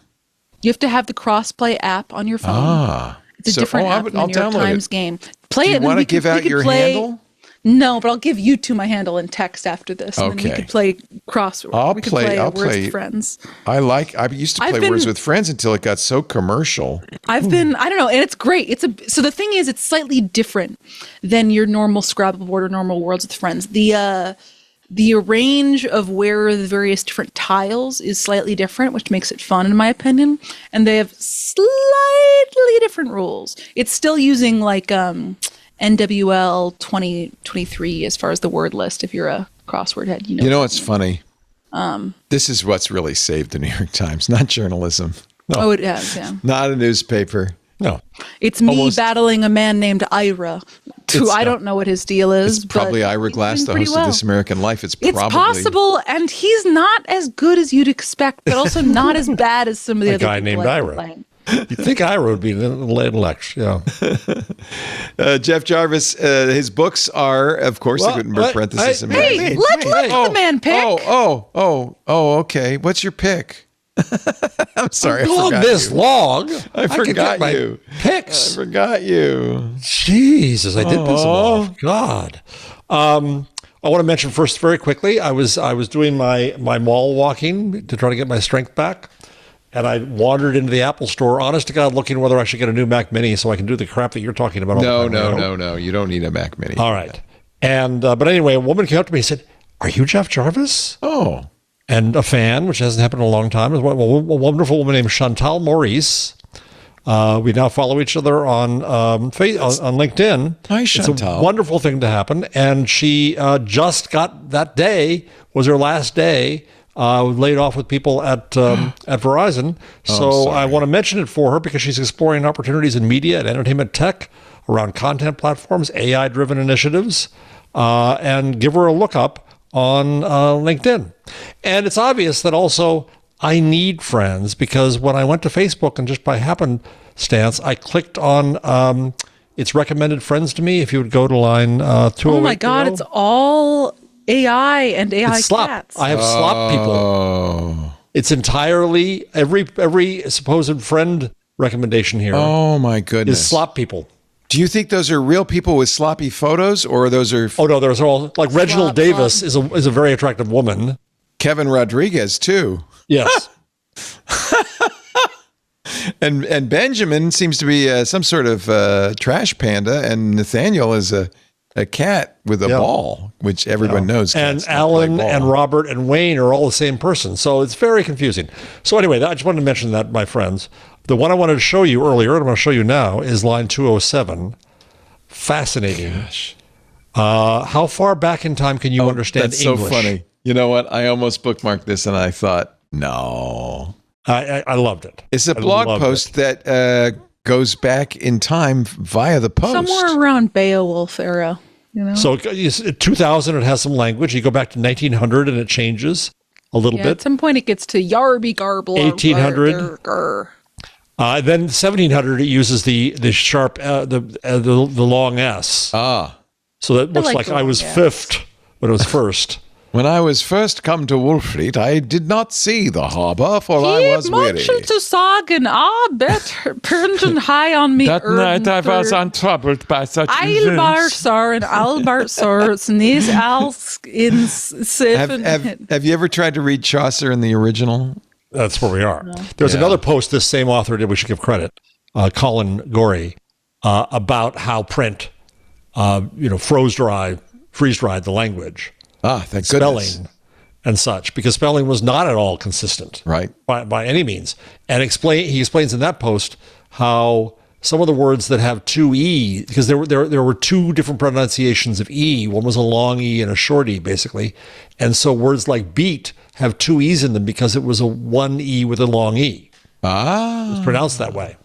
You have to have the crossplay app on your phone. It's a different app than the New York Times game. Play it. Do you want to give out your handle? No, but I'll give you my handle in text after this. And then we could play crossword. I'll play Words with Friends. I used to play Words with Friends until it got so commercial. I don't know, and it's great. So the thing is, it's slightly different than your normal Scrabble board or normal Words with Friends. The range of where the various different tiles is slightly different, which makes it fun in my opinion. And they have slightly different rules. It's still using like NWL 2023 as far as the word list. If you're a crossword head, you know what's funny? This is what's really saved the New York Times, not journalism. No. Oh, it has, yeah. Not a newspaper. No. It's me battling a man named Ira. I don't know what his deal is. It's probably Ira Glass, the host of This American Life. It's possible, and he's not as good as you'd expect, but also not as bad as some of the other guy named Ira. You'd think Ira would be in the election, yeah. Jeff Jarvis, his books are, of course, the Gutenberg parenthesis. Hey, let's let the man pick. Okay. What's your pick? I'm sorry. I forgot you. Picks. I forgot you. Jesus, I did piss him off. God. I want to mention first very quickly, I was doing my mall walking to try to get my strength back. and I wandered into the Apple store, honest to God, looking whether I should get a new Mac Mini so I can do the crap that you're talking about. No. You don't need a Mac Mini. All right. And but anyway, a woman came up to me and said, "Are you Jeff Jarvis?" Oh. And a fan, which hasn't happened in a long time, is a wonderful woman named Chantal Maurice. We now follow each other on LinkedIn. Hi, Chantal. It's a wonderful thing to happen. And she just got, that day was her last day, laid off with people at Verizon. So I want to mention it for her because she's exploring opportunities in media and entertainment tech around content platforms, AI-driven initiatives, and give her a look up on LinkedIn. And it's obvious that also I need friends, because when I went to Facebook and just by happenstance, I clicked on it's recommended friends to me. If you would go to line 208. Oh my God, it's all AI and AI it's slop. cats. I have slop people. It's entirely every supposed friend recommendation here. Oh my goodness. Is slop people. Do you think those are real people with sloppy photos, or those are? Oh no, there's all like Reginald Davis is a very attractive woman. Kevin Rodriguez too. Yes. and Benjamin seems to be some sort of trash panda, and Nathaniel is a cat with a ball, which everyone knows. And Alan and Robert and Wayne are all the same person. So it's very confusing. So anyway, I just wanted to mention that, my friends. The one I wanted to show you earlier, and I'm going to show you now, is line 207. Fascinating. Gosh. How far back in time can you understand that's English? So funny. You know what? I almost bookmarked this, and I thought, no. I loved it. It's a blog post that goes back in time via the post. Somewhere around Beowulf era. You know? So 2000, it has some language. You go back to 1900, and it changes a little bit. At some point, it gets to Yarby Garble. 1800. Then 1700, it uses the sharp the long S. So that looks like I was fifth when it was first. When I was first come to Wolfleet, I did not see the harbour, for I was weary. To sagen, better Pernton high on me. That night I was untroubled by such Eilbarsar and Albarsar, Sneeze Alsk in Siphon. Have you ever tried to read Chaucer in the original? That's where we are. No. There's another post this same author did, we should give credit, Colin Gorey, about how print, freeze-dried the language. Thank spelling goodness. And such, because spelling was not at all consistent, right, by any means. And he explains in that post how some of the words that have two E, because there were two different pronunciations of E. One was a long E and a short E, basically. And so words like beat have two E's in them because it was a one E with a long E. It was pronounced that way.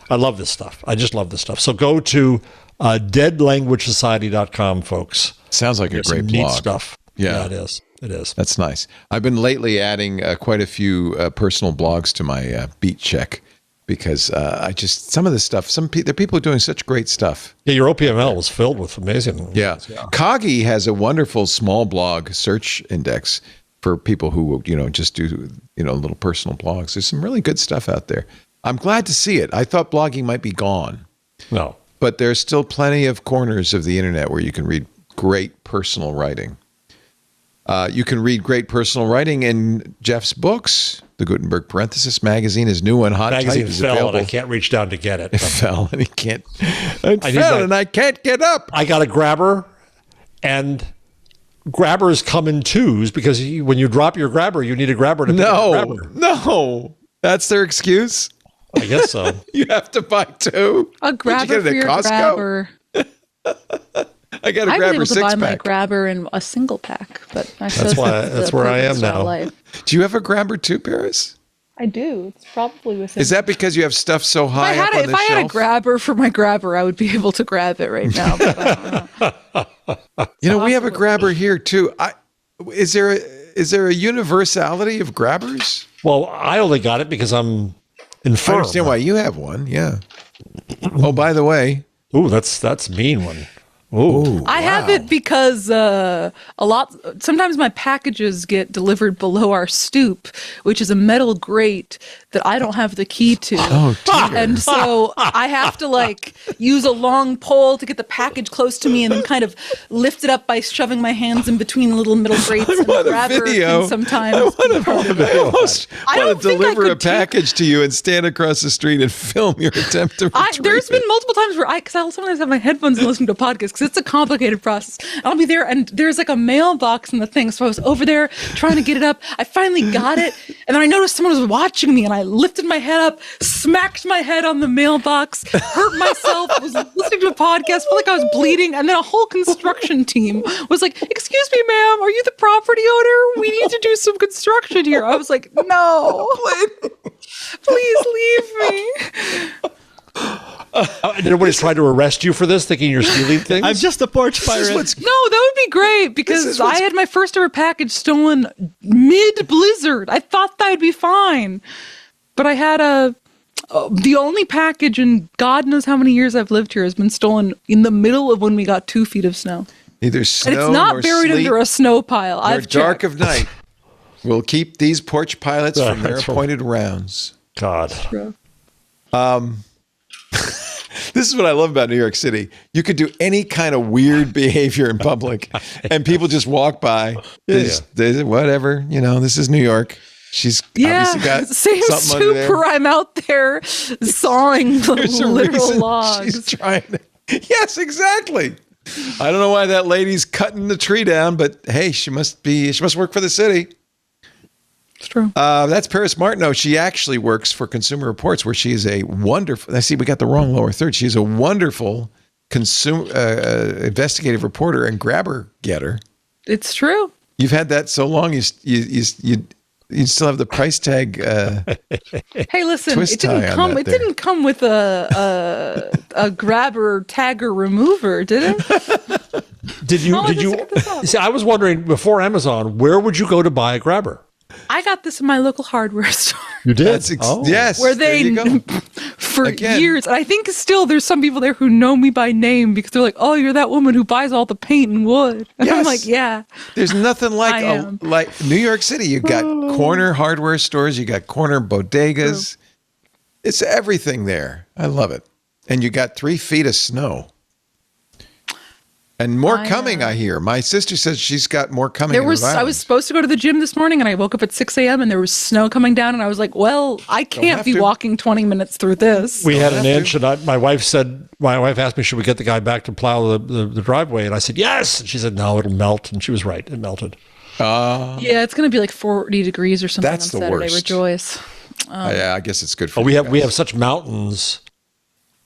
I love this stuff. I just love this stuff. So go to deadlanguagesociety.com, folks. Sounds like a great blog. Neat stuff. Yeah, it is. It is. That's nice. I've been lately adding quite a few personal blogs to my beat check because some of this stuff, there are people doing such great stuff. Yeah, your OPML was filled with amazing. Yeah. Coggy has a wonderful small blog search index for people who, just do, little personal blogs. There's some really good stuff out there. I'm glad to see it. I thought blogging might be gone. No. But there's still plenty of corners of the internet where you can read great personal writing. You can read great personal writing in Jeff's books. The Gutenberg Parenthesis magazine, his new one, Hot Type, is fell available. And I can't reach down to get it. It fell and he can't. It fell and I can't get up. I got a grabber, and grabbers come in twos because when you drop your grabber, you need a grabber to pick up a grabber. No, that's their excuse. I guess so. You have to buy two. A grabber for your grabber. I got a grabber 6-pack. I was able to buy my grabber in a single pack, but that's where I am now. Do you have a grabber too, Paris? I do. It's probably within. Is that because you have stuff so high up on the shelf? If I had a grabber for my grabber, I would be able to grab it right now. But I don't know. We have a grabber here too. Is there a universality of grabbers? Well, I only got it because I'm infirm. I understand why you have one. Yeah. Oh, by the way. Ooh, that's a mean one. Ooh, I have it because sometimes my packages get delivered below our stoop, which is a metal grate that I don't have the key to. Oh, dear. And so I have to like use a long pole to get the package close to me and then kind of lift it up by shoving my hands in between little middle grates and grab her can sometimes. I almost want to deliver a could package to you and stand across the street and film your attempt to retrieve There's been it. multiple times where because I'll sometimes have my headphones and listen to a podcast because it's a complicated process. I'll be there and there's like a mailbox in the thing. So I was over there trying to get it up. I finally got it. And then I noticed someone was watching me and I lifted my head up, smacked my head on the mailbox, hurt myself, was listening to a podcast, felt like I was bleeding. And then a whole construction team was like, "Excuse me, ma'am, are you the property owner? We need to do some construction here." I was like, "No, please leave me." Nobody's trying to arrest you for this, thinking you're stealing things? I'm just a porch pirate. No, that would be great because I had my first ever package stolen mid-blizzard. I thought that would be fine. But I had the only package in God knows how many years I've lived here has been stolen in the middle of when we got 2 feet of snow. Neither snow and it's not nor buried sleet, under a snow pile. nor I've dark checked. of night will keep these porch pilots from their appointed rounds. God. This is what I love about New York City. You could do any kind of weird behavior in public, and people just walk by. Whatever, this is New York. She's obviously got same something under there. super. I'm out there sawing the There's a literal reason logs. She's trying to. Yes, exactly. I don't know why that lady's cutting the tree down, but hey, she must work for the city. It's true. That's Paris Martineau. She actually works for Consumer Reports, where she is a wonderful. I see we got the wrong lower third. She's a wonderful investigative reporter and grabber getter. It's true. You've had that so long. You still have the price tag. Hey, listen! Twist It didn't tie on come. that It there. didn't come with a grabber, tagger, remover, did it? Did you? See, I was wondering before Amazon, where would you go to buy a grabber? I got this in my local hardware store. You did? Yes. Where there you they, go. for Again. years, and I think still there's some people there who know me by name because they're like, "Oh, you're that woman who buys all the paint and wood." And I'm Yes. like, "Yeah." There's nothing I am. like New York City. You got corner hardware stores. You got corner bodegas. True. It's everything there. I love it. And you got 3 feet of snow. And more coming, I hear. My sister says she's got more coming. There in was. Rhode I Island. was supposed to go to the gym this morning, and I woke up at 6 a.m. and there was snow coming down, and I was like, "Well, I can't have be to. walking 20 minutes through this." We had an inch, and my wife asked me, should we get the guy back to plow the driveway? And I said, yes. And she said, no, it'll melt. And she was right. It melted. Yeah, it's going to be like 40 degrees or something That's on the Saturday. worst. Rejoice. Yeah, I guess it's good for We you have guys. such mountains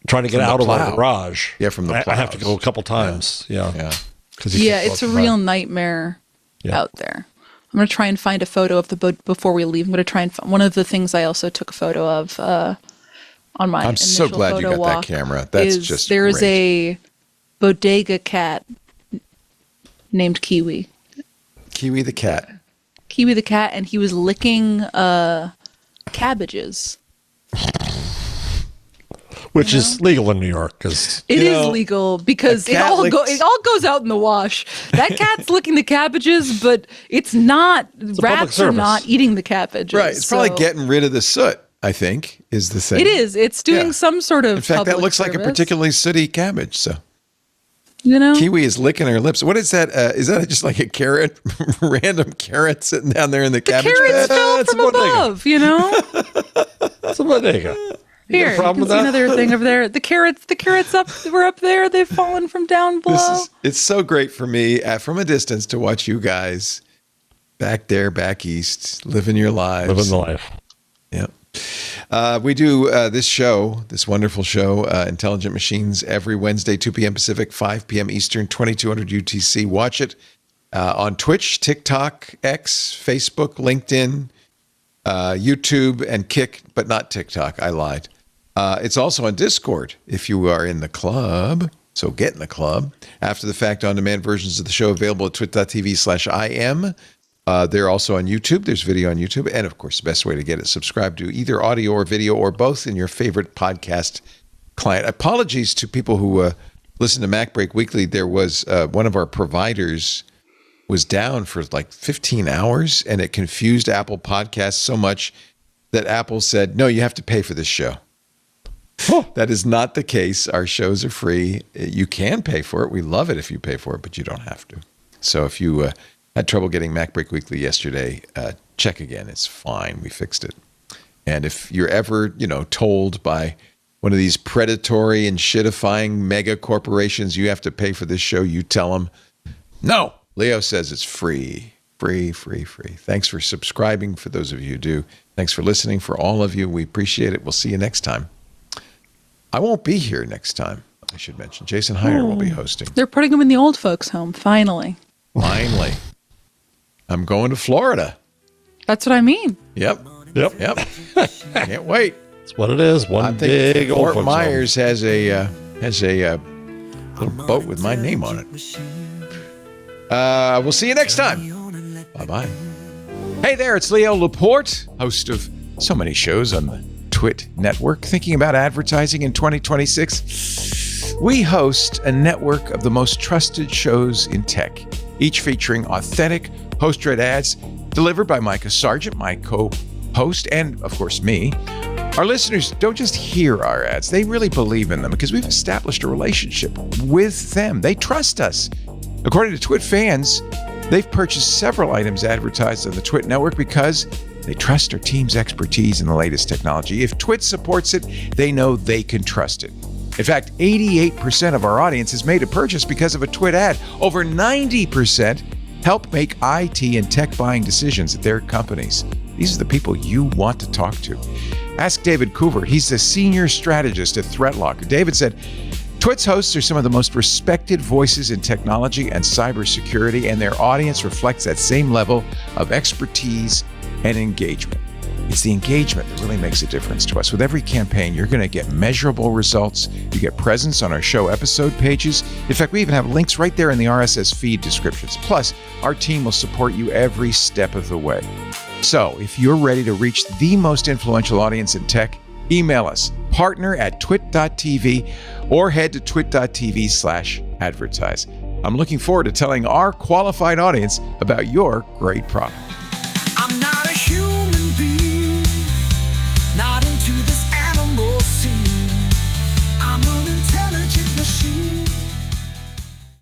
trying to get From the out of our plow. garage. Yeah, from the I have to plows. go a couple times. Yeah. Yeah, it's a real nightmare out there. I'm going to try and find a photo of the boat before we leave. I'm going to try and find one of the things I also took a photo of on my I'm so initial glad you photo got that walk camera. That's is just there's great. a bodega cat named Kiwi. Kiwi the cat. Kiwi the cat, and he was licking cabbages. Which is legal in New York because It is legal because it all goes out in the wash. That cat's licking the cabbages, but it's not. Rats are not eating the cabbages. Right. It's probably so- getting rid of the soot, I think, is the thing. It is. It's doing some sort of. In fact, that public looks like a service. particularly sooty cabbage. So, Kiwi is licking her lips. What is that? Is that just like a carrot, random carrot sitting down there in the cabbage Carrots bed? fell from above, It's a bodega. Here, you can see another thing over there. The carrots were up there. They've fallen from down below. It's so great for me from a distance to watch you guys back there, back east, living your lives. Living the life. Yeah. We do this wonderful show, Intelligent Machines, every Wednesday, 2 p.m. Pacific, 5 p.m. Eastern, 2200 UTC. Watch it on Twitch, TikTok, X, Facebook, LinkedIn, YouTube, and Kick, but not TikTok. I lied. It's also on Discord if you are in the club. So get in the club. After the fact, on-demand versions of the show available at twit.tv/IM. They're also on YouTube. There's video on YouTube. And, of course, the best way to get it, subscribe to either audio or video or both in your favorite podcast client. Apologies to people who listen to MacBreak Weekly. There was one of our providers was down for like 15 hours, and it confused Apple Podcasts so much that Apple said, no, you have to pay for this show. That is not the case. Our shows are free. You can pay for it. We love it if you pay for it, but you don't have to. So if you had trouble getting MacBreak Weekly yesterday, check again. It's fine. We fixed it. And if you're ever, told by one of these predatory and shitifying mega corporations you have to pay for this show, you tell them, no, Leo says it's free. Free. Thanks for subscribing for those of you who do. Thanks for listening for all of you. We appreciate it. We'll see you next time. I won't be here next time, I should mention. Jason Heyer will be hosting. They're putting him in the old folks' home, finally. Finally. I'm going to Florida. That's what I mean. Yep. Can't wait. That's what it is. One big old Fort Myers has a little boat with my name on it. We'll see you next time. Bye-bye. Hey there, it's Leo Laporte, host of so many shows on the Twit network. Thinking about advertising in 2026? We host a network of the most trusted shows in tech, each featuring authentic post-read ads delivered by Micah Sargent, my co-host, and of course me. Our listeners don't just hear our ads, they really believe in them because we've established a relationship with them. They trust us. According to Twit fans, they've purchased several items advertised on the Twit network because they trust our team's expertise in the latest technology. If Twit supports it, they know they can trust it. In fact, 88% of our audience has made a purchase because of a Twit ad. Over 90% help make IT and tech buying decisions at their companies. These are the people you want to talk to. Ask David Coover. He's the senior strategist at ThreatLocker. David said, Twit's hosts are some of the most respected voices in technology and cybersecurity, and their audience reflects that same level of expertise and engagement. It's the engagement that really makes a difference to us. With every campaign, you're going to get measurable results. You get presence on our show episode pages. In fact, we even have links right there in the RSS feed descriptions. Plus, our team will support you every step of the way. So, if you're ready to reach the most influential audience in tech, email us, partner@twit.tv, or head to twit.tv/advertise. I'm looking forward to telling our qualified audience about your great product. I'm not a human being, not into this animal scene. I'm an intelligent machine.